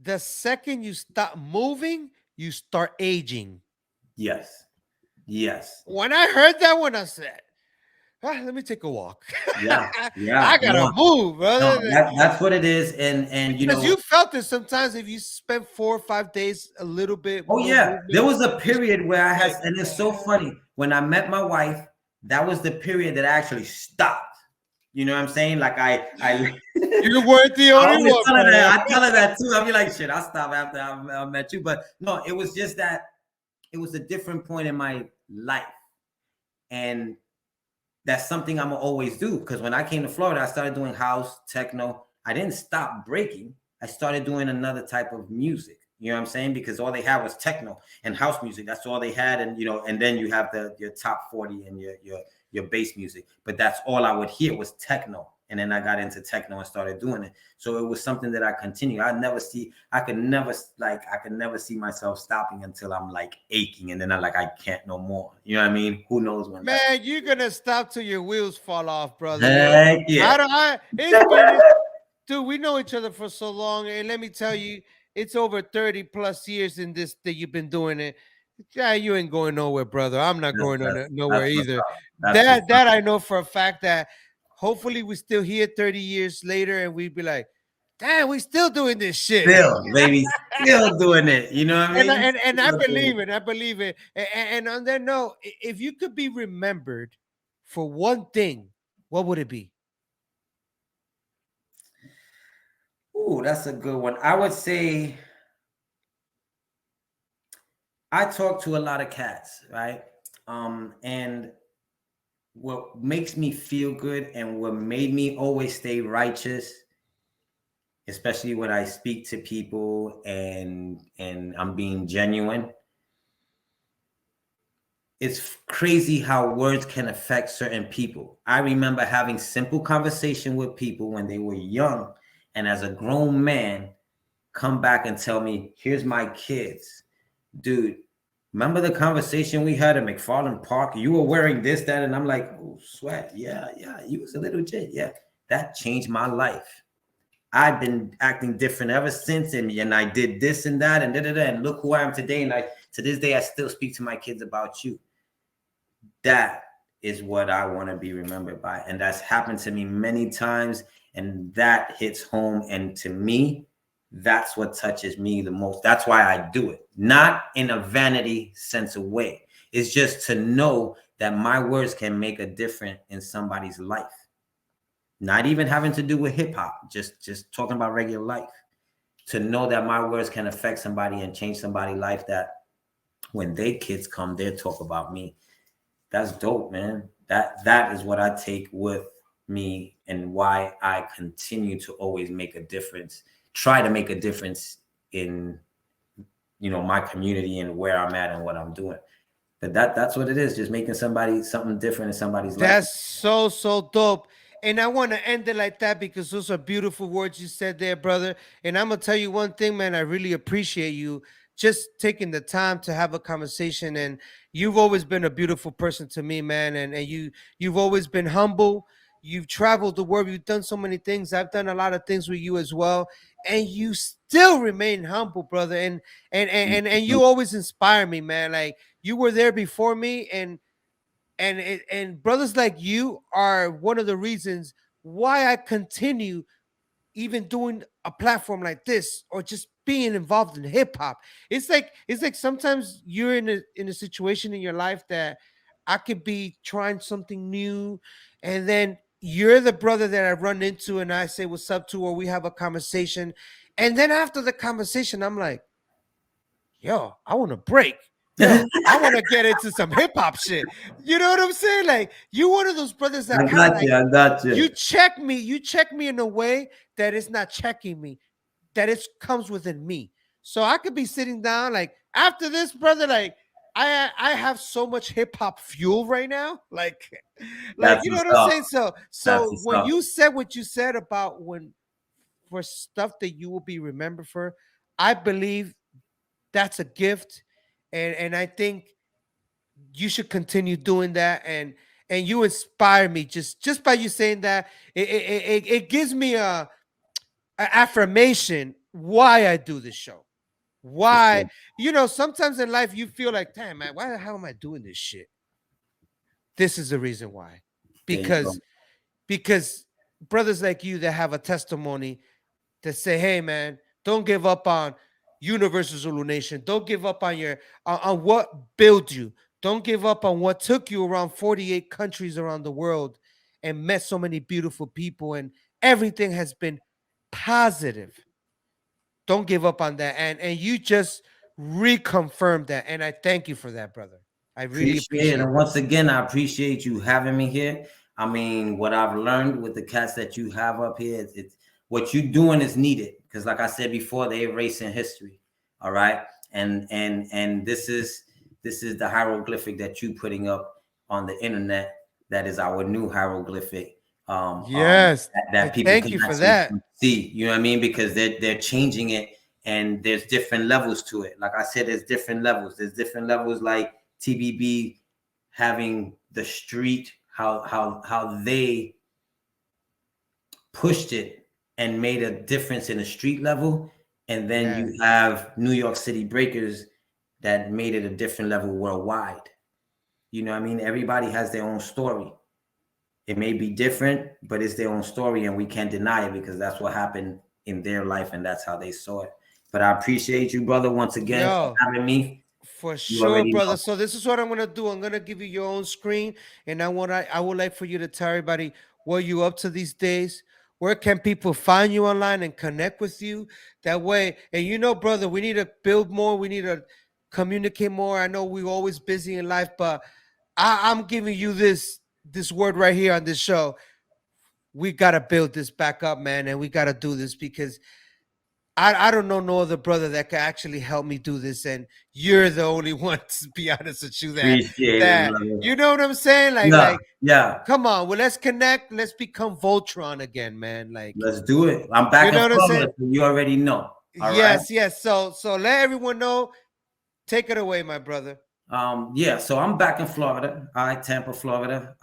S2: the second you stop moving, you start aging.
S1: Yes.
S2: When I heard that one, I said, let me take a walk.
S1: Yeah.
S2: I gotta move, brother.
S1: No, that's what it is. And you know,
S2: you felt it sometimes if you spend 4 or 5 days a little bit.
S1: Oh yeah, there was a period where I had, and it's so funny. When I met my wife, that was the period that I actually stopped. You know what I'm saying? Like I
S2: you weren't the only one.
S1: I tell her that too. I'll be like, shit, I'll stop after I met you. But no, it was just that it was a different point in my life. And that's something I'm gonna always do. Because when I came to Florida, I started doing house, techno. I didn't stop breaking. I started doing another type of music. You know what I'm saying? Because all they had was techno and house music. That's all they had. And, you know, and then you have your top 40 and your bass music. But that's all I would hear was techno. And then I got into techno and started doing it. So it was something that I continue. I could never see myself stopping until I'm like aching. And then I can't no more. You know what I mean? Who knows when?
S2: Man, you're going to stop till your wheels fall off, brother.
S1: Heck yeah.
S2: Dude, we know each other for so long. And let me tell you, it's over 30 plus years in this that you've been doing it. Yeah, you ain't going nowhere, brother. I'm not going nowhere either. That I know for a fact that hopefully we still here 30 years later and we'd be like, damn, we still doing this shit.
S1: Still, baby, still doing it. You know what I mean?
S2: And I believe it. I believe it. And on that note, if you could be remembered for one thing, what would it be?
S1: Ooh, that's a good one. I would say I talk to a lot of cats, right? And what makes me feel good and what made me always stay righteous, especially when I speak to people and I'm being genuine, it's crazy how words can affect certain people. I remember having simple conversation with people when they were young, and as a grown man, come back and tell me, here's my kids. Dude, remember the conversation we had at McFarland Park? You were wearing this, that, and I'm like, oh, sweat. Yeah, you was a little jit. Yeah, that changed my life. I've been acting different ever since, and I did this and that, and da-da-da, and look who I am today. And to this day, I still speak to my kids about you. That is what I want to be remembered by. And that's happened to me many times, and that hits home. And to me, that's what touches me the most. That's why I do it. Not in a vanity sense of way. It's just to know that my words can make a difference in somebody's life. Not even having to do with hip hop, just talking about regular life. To know that my words can affect somebody and change somebody's life, that when their kids come, they'll talk about me. That's dope, man. That is what I take with me and why I continue to always make a difference, try to make a difference in, you know, my community and where I'm at and what I'm doing. But that's what it is, just making something different in somebody's life.
S2: That's so dope. And I want to end it like that because those are beautiful words you said there, brother. And I'm going to tell you one thing, man. I really appreciate you just taking the time to have a conversation. And you've always been a beautiful person to me, man. And you've always been humble. You've traveled the world. You've done so many things. I've done a lot of things with you as well. And you still remain humble, brother. And you always inspire me, man. Like, you were there before me, and brothers like you are one of the reasons why I continue even doing a platform like this or just being involved in hip hop. It's like sometimes you're in a situation in your life that I could be trying something new, and then you're the brother that I run into and I say what's up to, or we have a conversation, and then after the conversation I'm like, yo, I want to break. Yo, I want to get into some hip hop shit. You know what I'm saying? Like, you're one of those brothers that
S1: I got you.
S2: You check me in a way that it's not checking me, that it comes within me. So I could be sitting down like after this, brother, like I have so much hip hop fuel right now. Like you know what I'm saying? So when you said what you said about for stuff that you will be remembered for, I believe that's a gift. And I think you should continue doing that. And you inspire me just by you saying that. It gives me a affirmation why I do this show. Why, you know, sometimes in life you feel like, damn, man, why the hell am I doing this shit? This is the reason why. Because brothers like you that have a testimony that say, hey, man, don't give up on Universal Zulu Nation. Don't give up on on what built you. Don't give up on what took you around 48 countries around the world and met so many beautiful people, and everything has been positive. Don't give up on that. And you just reconfirmed that. And I thank you for that, brother. I really appreciate it.
S1: And once again, I appreciate you having me here. I mean, what I've learned with the cats that you have up here, it's what you're doing is needed. Because like I said before, they're erasing history. All right, and this is the hieroglyphic that you putting up on the internet. That is our new hieroglyphic.
S2: Yes,
S1: That people
S2: thank
S1: can
S2: you for
S1: actually
S2: that.
S1: see. You know what I mean? Because they're changing it, and there's different levels to it. Like I said, there's different levels. There's different levels, like TBB having the street, how they pushed it and made a difference in the street level, and then
S2: Yeah.
S1: you have New York City Breakers that made it a different level worldwide. You know what I mean? Everybody has their own story. It may be different, but it's their own story, and we can't deny it because that's what happened in their life, and that's how they saw it. But I appreciate you, brother, once again for
S2: Yo,
S1: having me.
S2: for
S1: You
S2: sure,
S1: already
S2: brother.
S1: know.
S2: So this is what I'm gonna do. I'm gonna give you your own screen, and I would like for you to tell everybody what you up to these days. Where can people find you online and connect with you? That way, and you know, brother, we need to build more. We need to communicate more. I know we're always busy in life, but I'm giving you this word right here on this show. We gotta build this back up, man, and we gotta do this because I don't know no other brother that can actually help me do this, and you're the only one, to be honest with you,
S1: Appreciate it,
S2: that
S1: brother.
S2: you know what I'm saying?
S1: Yeah, yeah.
S2: Come on, well, let's connect, let's become Voltron again, man.
S1: Let's do it. I'm
S2: You
S1: back in
S2: know what I'm saying?
S1: Florida, so you already know. All right.
S2: Yes. So let everyone know. Take it away, my brother.
S1: Yeah, so I'm back in Florida. All right, Tampa, Florida.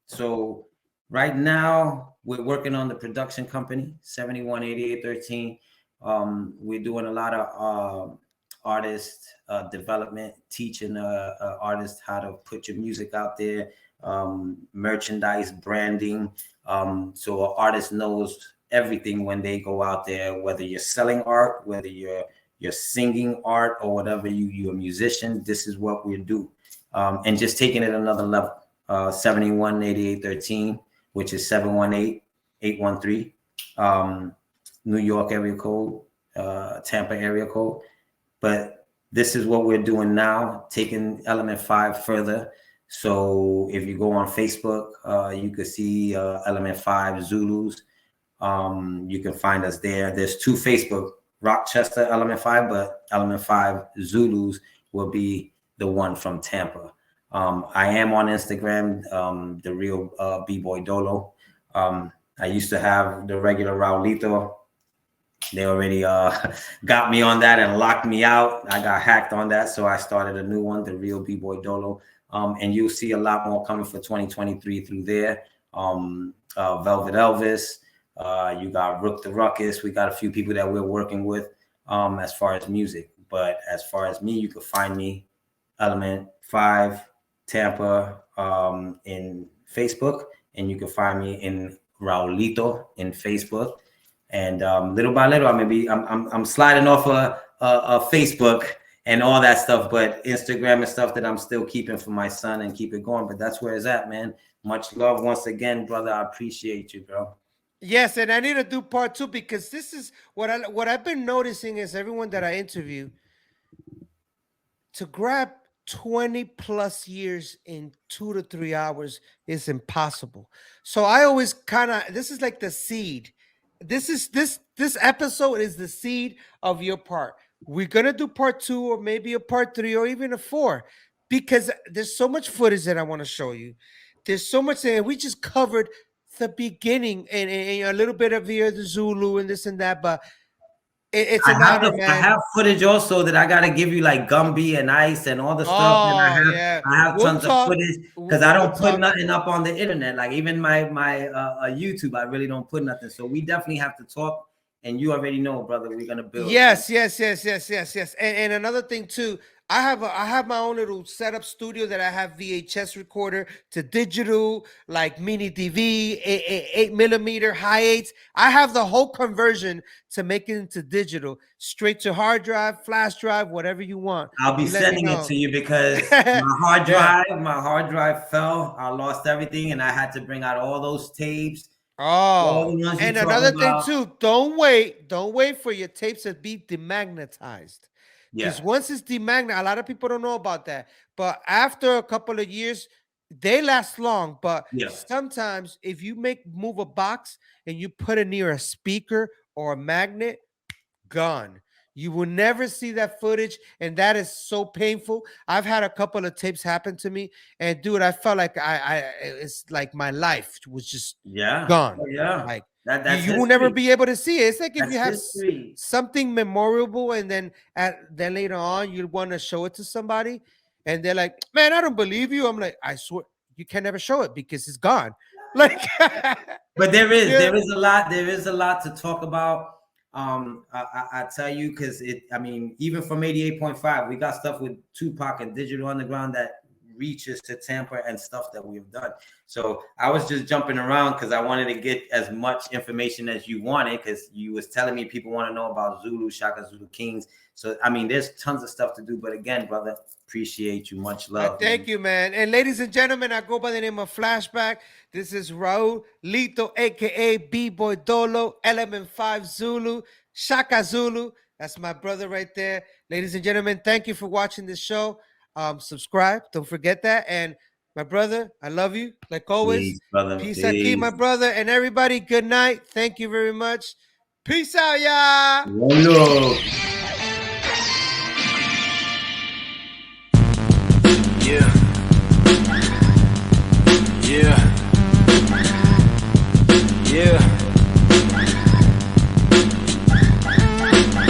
S1: So right now we're working on the production company, 718813. We're doing a lot of artist development, teaching artists how to put your music out there, merchandise, branding. So an artist knows everything when they go out there, whether you're selling art, whether you're singing art or whatever, you're a musician. This is what we do, and just taking it another level. 718813, which is 718-813, New York area code, Tampa area code. But this is what we're doing now, taking Element 5 further. So if you go on Facebook, you can see Element 5 Zulus. You can find us there. There's two Facebook, Rochester Element 5, but Element 5 Zulus will be the one from Tampa. I am on Instagram, the real bboy Dolo. I used to have the regular Raul Lito. They already got me on that and locked me out. I got hacked on that, so I started a new one, the real bboy Dolo. And you'll see a lot more coming for 2023 through there. Velvet Elvis. You got Rook the Ruckus. We got a few people that we're working with as far as music. But as far as me, you can find me Element 5 Tampa in Facebook, and you can find me in Raul Lito in Facebook. And little by little, I'm sliding off a Facebook and all that stuff, but Instagram and stuff that I'm still keeping for my son and keep it going. But that's where it's at, man. Much love once again, brother. I appreciate you, bro.
S2: Yes, and I need to do part 2 because this is what I've been noticing is everyone that I interview, to grab 20 plus years in 2 to 3 hours is impossible. So I always this is like the seed. This episode is the seed of your part. We're gonna do part 2 or maybe a part 3 or even a 4 because there's so much footage that I want to show you. There's so much, and we just covered the beginning and a little bit of here, the Zulu and this and that, but it's an honor,
S1: I
S2: man.
S1: have footage also that I gotta give you, like Gumby and Ice and all the stuff. And
S2: Oh yeah,
S1: I have
S2: we'll
S1: tons of
S2: talk.
S1: footage because I
S2: We'll
S1: don't put
S2: talk.
S1: nothing up on the internet. Like even my YouTube, I really don't put nothing. So we definitely have to talk. And you already know, brother, we're gonna build.
S2: Yes. And another thing too, I have my own little setup studio that I have VHS recorder to digital, like mini DV, 8mm, high eights. I have the whole conversion to make it into digital, straight to hard drive, flash drive, whatever you want.
S1: I'll be sending it to you because my hard drive fell. I lost everything, and I had to bring out all those tapes.
S2: Oh, and another thing too, don't wait for your tapes to be demagnetized. Because once it's demagnetized, a lot of people don't know about that. But after a couple of years, they last long. But sometimes if you move a box and you put it near a speaker or a magnet, gone. You will never see that footage, and that is so painful. I've had a couple of tapes happen to me, and dude, I felt like it's like my life was just gone.
S1: Yeah,
S2: Like
S1: that's
S2: you will never be able to see it. It's like if
S1: That's
S2: you have
S1: history.
S2: something memorable, and then later on you want to show it to somebody, and they're like, "Man, I don't believe you." I'm like, I swear, you can never show it because it's gone. Like,
S1: but there is
S2: Yeah.
S1: there is a lot to talk about. I tell you, because I mean, even from 88.5, we got stuff with Tupac and Digital Underground that reaches to Tampa and stuff that we've done. So I was just jumping around because I wanted to get as much information as you wanted, because you was telling me people want to know about Zulu, Shaka Zulu Kings. So I mean, there's tons of stuff to do. But again, brother, appreciate you. Much love.
S2: Thank you, man. And ladies and gentlemen, I go by the name of Flashback. This is Raul Lito, aka bboy Dolo, Element 5 Zulu, Shaka Zulu. That's my brother right there. Ladies and gentlemen, thank you for watching this show. Subscribe, don't forget that. And my brother, I love you like always.
S1: Peace, brother.
S2: Peace,
S1: Peace.
S2: Aki, my brother. And everybody, good night. Thank you very much. Peace out, y'all.
S1: Hello.
S4: Yeah.